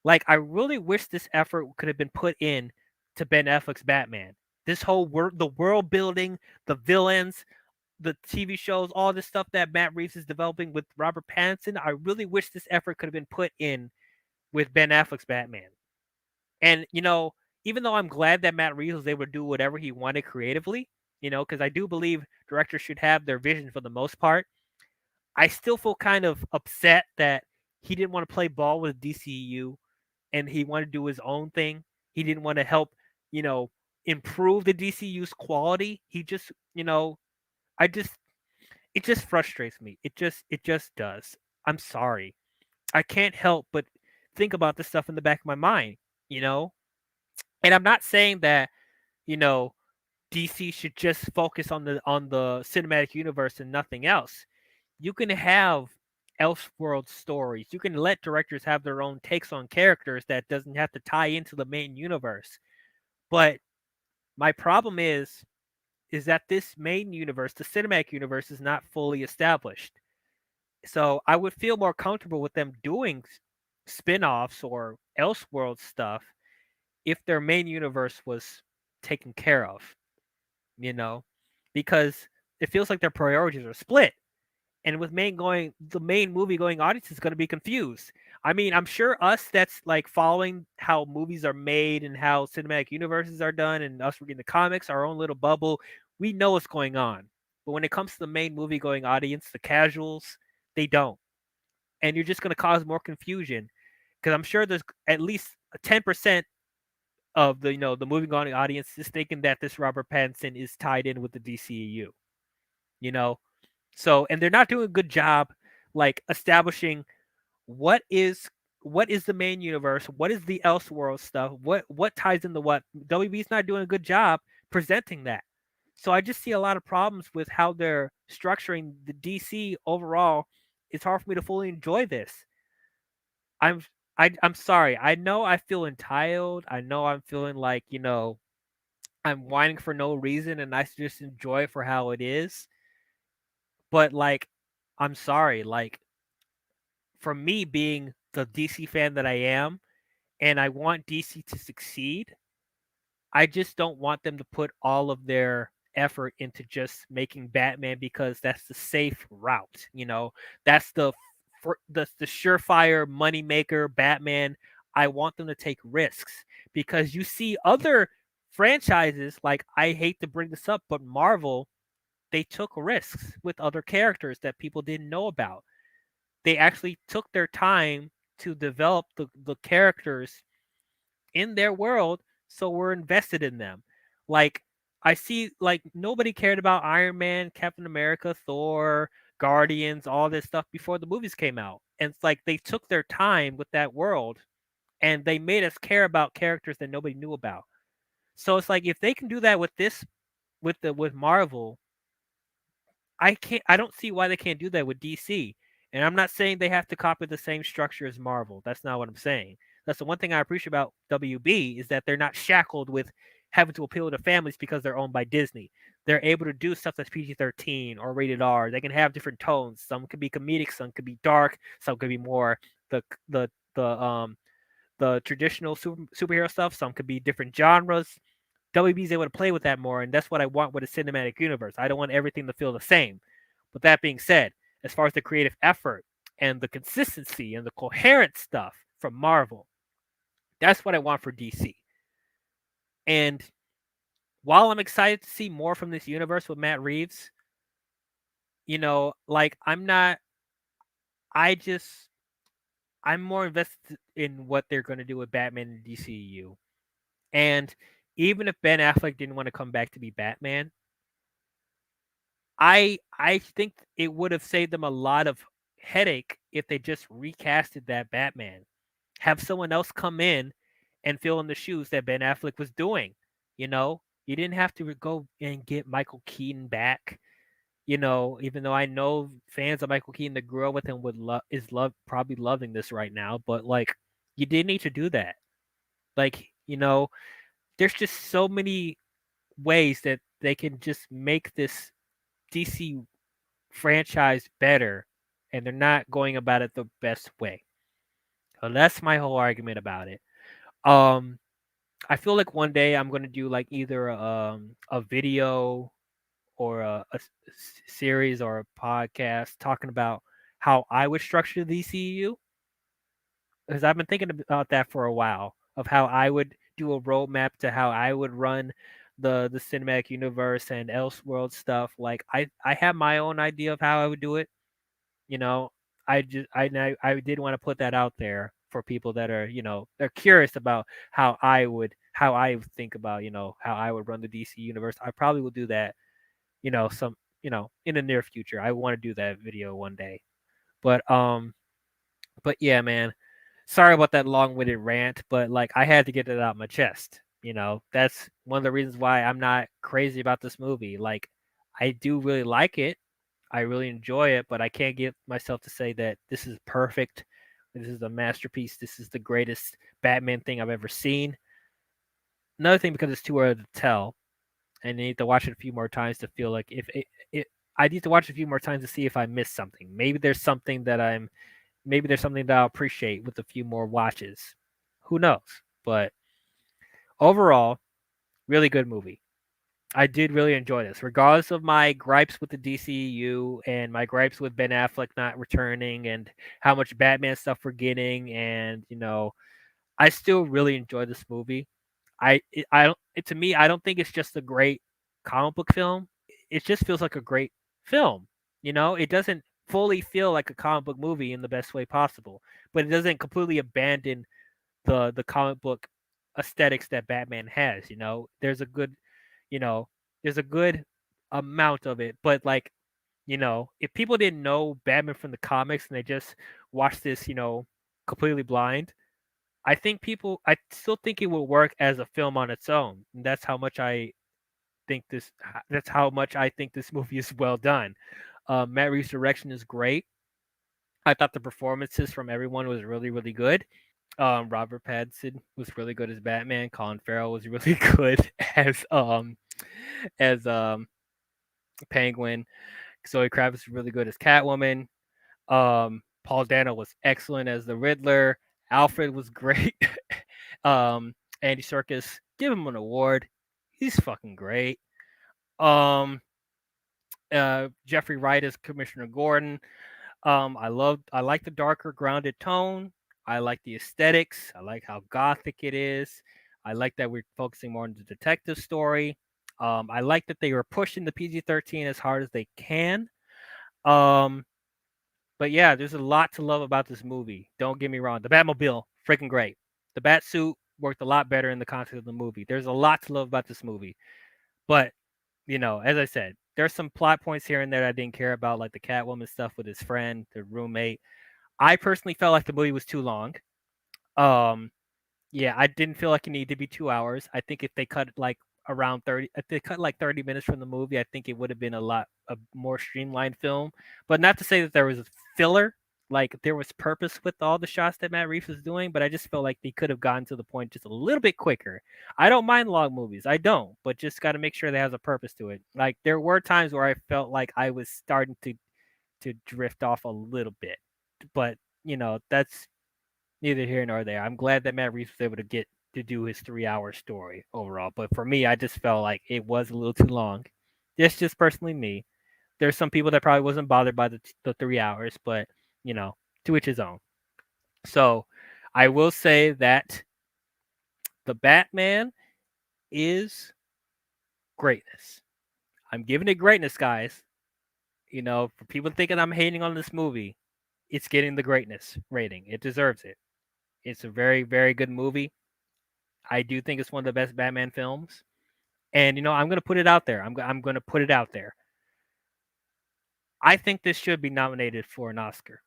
Like, I really wish this effort could have been put in to Ben Affleck's Batman. This whole the world building, the villains, the TV shows, all this stuff that Matt Reeves is developing with Robert Pattinson. I really wish this effort could have been put in with Ben Affleck's Batman. And, even though I'm glad that Matt Reeves was able to do whatever he wanted creatively, because I do believe directors should have their vision for the most part, I still feel kind of upset that he didn't want to play ball with DCU and he wanted to do his own thing. He didn't want to help, you know, improve the DCU's quality. He just, I just it just frustrates me. It just does. I'm sorry. I can't help but think about this stuff in the back of my mind, you know? And I'm not saying that, you know, DC should just focus on the cinematic universe and nothing else. You can have Elseworld stories. You can let directors have their own takes on characters that doesn't have to tie into the main universe. But my problem is that this main universe, the cinematic universe, is not fully established. So I would feel more comfortable with them doing spin-offs or Elseworld stuff if their main universe was taken care of, you know, because it feels like their priorities are split. And with the main movie going audience is going to be confused. I mean, I'm sure us that's like following how movies are made and how cinematic universes are done, and us reading the comics, our own little bubble, we know what's going on. But when it comes to the main movie going audience, the casuals, they don't. And you're just going to cause more confusion, because I'm sure there's at least 10% of the movie going audience is thinking that this Robert Pattinson is tied in with the DCEU. You know, So, and they're not doing a good job like establishing what is what is the main universe, what is the Elseworld stuff, what ties into what. WB's not doing a good job presenting that. So I just see a lot of problems with how they're structuring the DC overall. It's hard for me to fully enjoy this. I'm I'm sorry. I know I feel entitled. I know I'm feeling like, I'm whining for no reason and I should just enjoy it for how it is. But like, I'm sorry. Like, for me being the DC fan that I am, and I want DC to succeed, I just don't want them to put all of their effort into just making Batman because that's the safe route. That's the surefire moneymaker Batman. I want them to take risks because you see other franchises, like, I hate to bring this up, but Marvel, they took risks with other characters that people didn't know about. They actually took their time to develop the characters in their world, so we're invested in them. Like, I see, like, nobody cared about Iron Man, Captain America, Thor, Guardians, all this stuff before the movies came out. And it's like they took their time with that world and they made us care about characters that nobody knew about. So it's like if they can do that with this, with Marvel, I don't see why they can't do that with DC. And I'm not saying they have to copy the same structure as Marvel. That's not what I'm saying. That's the one thing I appreciate about WB is that they're not shackled with having to appeal to families because they're owned by Disney. They're able to do stuff that's PG-13 or rated R. They can have different tones. Some could be comedic, some could be dark, some could be more the the the um the traditional superhero stuff. Some could be different genres. WB is able to play with that more, and that's what I want with a cinematic universe. I don't want everything to feel the same. But that being said, as far as the creative effort and the consistency and the coherent stuff from Marvel, that's what I want for DC. And while I'm excited to see more from this universe with Matt Reeves, like, I just, I'm more invested in what they're going to do with Batman and DCU. And even if Ben Affleck didn't want to come back to be Batman, I think it would have saved them a lot of headache if they just recasted that Batman. Have someone else come in and fill in the shoes that Ben Affleck was doing. You didn't have to go and get Michael Keaton back. Even though I know fans of Michael Keaton that grew up with him probably loving this right now, but like, you didn't need to do that. Like, there's just so many ways that they can just make this DC franchise better, and they're not going about it the best way. So that's my whole argument about it. Um, I feel like one day I'm gonna do like either a video or series or a podcast talking about how I would structure the DCU, because I've been thinking about that for a while, of how I would do a roadmap to how I would run the cinematic universe and Elseworld stuff. Like, I have my own idea of how I would do it. You know, I did want to put that out there for people that are, they're curious about how I would think about, how I would run the DC universe. I probably will do that, some, in the near future. I want to do that video one day. But yeah, man. Sorry about that long-winded rant, but like, I had to get it out my chest. That's one of the reasons why I'm not crazy about this movie. Like, I do really like it. I really enjoy it, but I can't get myself to say that this is perfect. This is a masterpiece. This is the greatest Batman thing I've ever seen. Another thing, because it's too early to tell, and I need to watch it a few more times to feel like if I need to watch it a few more times to see if I missed something. Maybe there's something that I'll appreciate with a few more watches. Who knows? But overall, really good movie. I did really enjoy this, regardless of my gripes with the DCU and my gripes with Ben Affleck not returning and how much Batman stuff we're getting, and I still really enjoy this movie. I don't. To me, I don't think it's just a great comic book film. It just feels like a great film. It doesn't fully feel like a comic book movie in the best way possible, but it doesn't completely abandon the comic book aesthetics that Batman has. There's a good, you know, there's a good amount of it, but like, If people didn't know Batman from the comics and they just watched this, completely blind, I still think it would work as a film on its own. And that's how much I think this movie is well done. Matt Reeves' direction is great. I thought the performances from everyone was really, really good. Robert Pattinson was really good as Batman. Colin Farrell was really good as Penguin. Zoe Kravitz was really good as Catwoman. Paul Dano was excellent as the Riddler. Alfred was great. Andy Serkis, give him an award. He's fucking great. Um, Jeffrey Wright as Commissioner Gordon. I like the darker, grounded tone. I like the aesthetics. I like how gothic it is. I like that we're focusing more on the detective story. I like that they were pushing the PG-13 as hard as they can. Um, but yeah, there's a lot to love about this movie. Don't get me wrong. The Batmobile, freaking great. The bat suit worked a lot better in the context of the movie. There's a lot to love about this movie. But, as I said, there's some plot points here and there that I didn't care about, like the Catwoman stuff with his friend, the roommate. I personally felt like the movie was too long. Um, yeah, I didn't feel like it needed to be 2 hours. I think if they cut like around 30, if they cut like 30 minutes from the movie, I think it would have been a more streamlined film. But not to say that there was filler, like there was purpose with all the shots that Matt Reeves was doing, but I just felt like they could have gotten to the point just a little bit quicker. I don't mind long movies, I don't, but just got to make sure that has a purpose to it. Like there were times where I felt like I was starting to drift off a little bit, but that's neither here nor there. I'm glad that Matt Reeves was able to get to do his 3 hour story overall. But for me, I just felt like it was a little too long. That's just personally me. There's some people that probably wasn't bothered by the 3 hours, but you know, to each his own. So I will say that the Batman is greatness. I'm giving it greatness, guys. For people thinking I'm hating on this movie, it's getting the greatness rating. It deserves it. It's a very, very good movie. I do think it's one of the best Batman films. And I'm going to put it out there. I'm going to put it out there. I think this should be nominated for an Oscar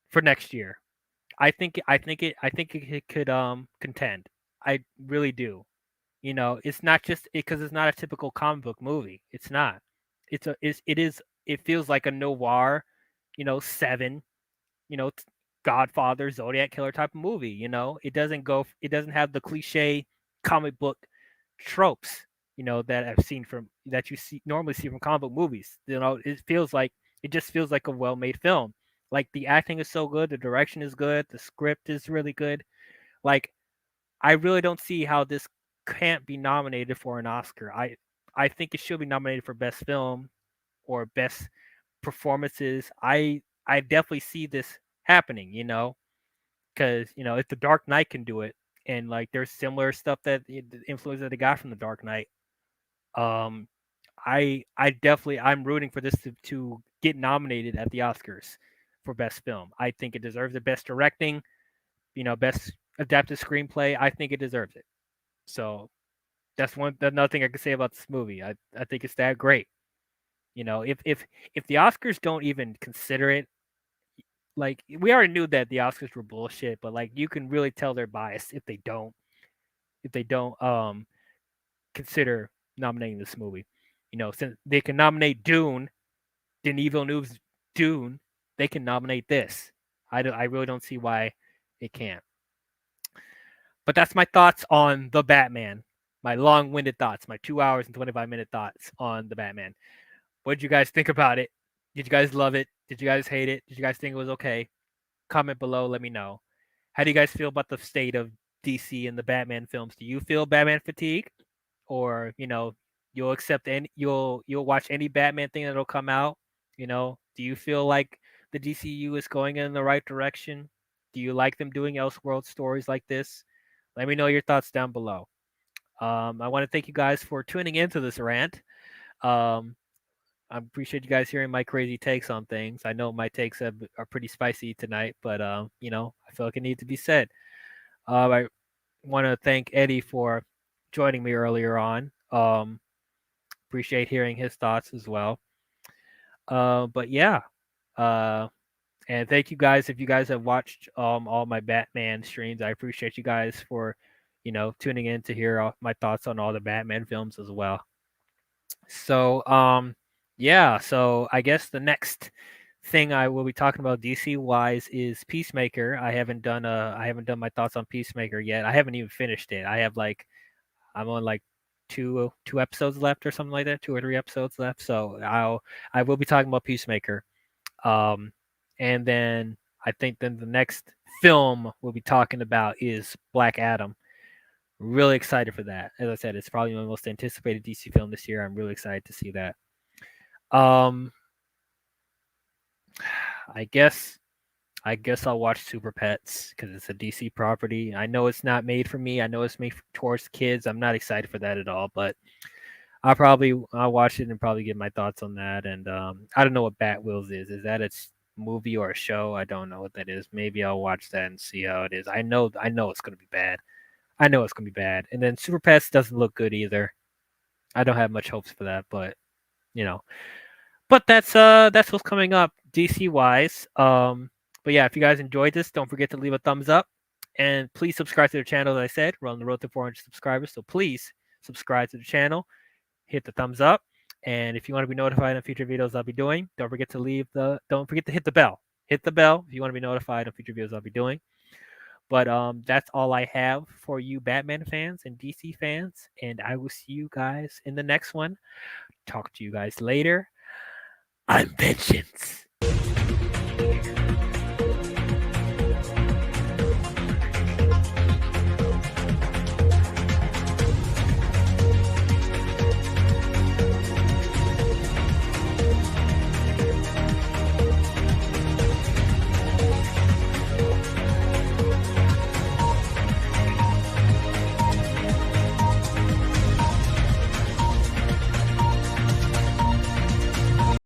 for next year. I think it could contend. I really do. It's not just because it's not a typical comic book movie. It's not. It feels like a noir, Seven, you know, Godfather, Zodiac Killer type of movie. It doesn't have the cliche comic book tropes, that you normally see from comic book movies. It just feels like a well made film. Like the acting is so good, the direction is good, the script is really good. Like I really don't see how this can't be nominated for an Oscar. I think it should be nominated for best film or best performances. I definitely see this happening, because if the Dark Knight can do it, and like there's similar stuff the influence that they got from the Dark Knight. Um, I'm rooting for this to get nominated at the Oscars for best film. I think it deserves the best directing, best adapted screenplay. I think it deserves it. So that's another thing I can say about this movie. I think it's that great. If the Oscars don't even consider it, like we already knew that the Oscars were bullshit, but like you can really tell they're biased if they don't consider nominating this movie. Since they can nominate Denis Villeneuve's Dune, they can nominate this. I really don't see why it can't. But that's my thoughts on the Batman. My long-winded thoughts, my 2 hours and 25-minute thoughts on the Batman. What did you guys think about it? Did you guys love it? Did you guys hate it? Did you guys think it was okay? Comment below, let me know. How do you guys feel about the state of DC and the Batman films? Do you feel Batman fatigue? Or, you'll watch any Batman thing that'll come out? Do you feel like the DCU is going in the right direction? Do you like them doing Elseworld stories like this? Let me know your thoughts down below. I want to thank you guys for tuning into this rant. Um, I appreciate you guys hearing my crazy takes on things. I know my takes are pretty spicy tonight, but I feel like it needs to be said. I want to thank Eddie for joining me earlier on. Appreciate hearing his thoughts as well. But yeah, uh, and thank you guys if you guys have watched all my Batman streams. I appreciate you guys for, tuning in to hear all my thoughts on all the Batman films as well. So yeah, so I guess the next thing I will be talking about DC wise is Peacemaker. I haven't done my thoughts on Peacemaker yet. I haven't even finished it. I'm on like two episodes left or something like that, 2 or 3 episodes left. So I will be talking about Peacemaker. Um, and then I think then the next film we'll be talking about is Black Adam. Really excited for that. As I said, it's probably my most anticipated DC film this year. I'm really excited to see that. Um, I guess I guess I'll watch Super Pets because it's a DC property. I know it's not made for me. I know it's made towards kids. I'm not excited for that at all. But I'll watch it and probably give my thoughts on that. And I don't know what Bat Wheels is. Is that a movie or a show? I don't know what that is. Maybe I'll watch that and see how it is. I know it's gonna be bad. I know it's gonna be bad. And then Super Pets doesn't look good either. I don't have much hopes for that, but you know. But that's what's coming up DC wise. But yeah, if you guys enjoyed this, don't forget to leave a thumbs up and please subscribe to the channel. As I said, we're on the road to 400 subscribers, so please subscribe to the channel, hit the thumbs up, and if you want to be notified on future videos I'll be doing, don't forget to hit the bell. Hit the bell if you want to be notified on future videos I'll be doing. But that's all I have for you Batman fans and DC fans, and I will see you guys in the next one. Talk to you guys later. I'm vengeance.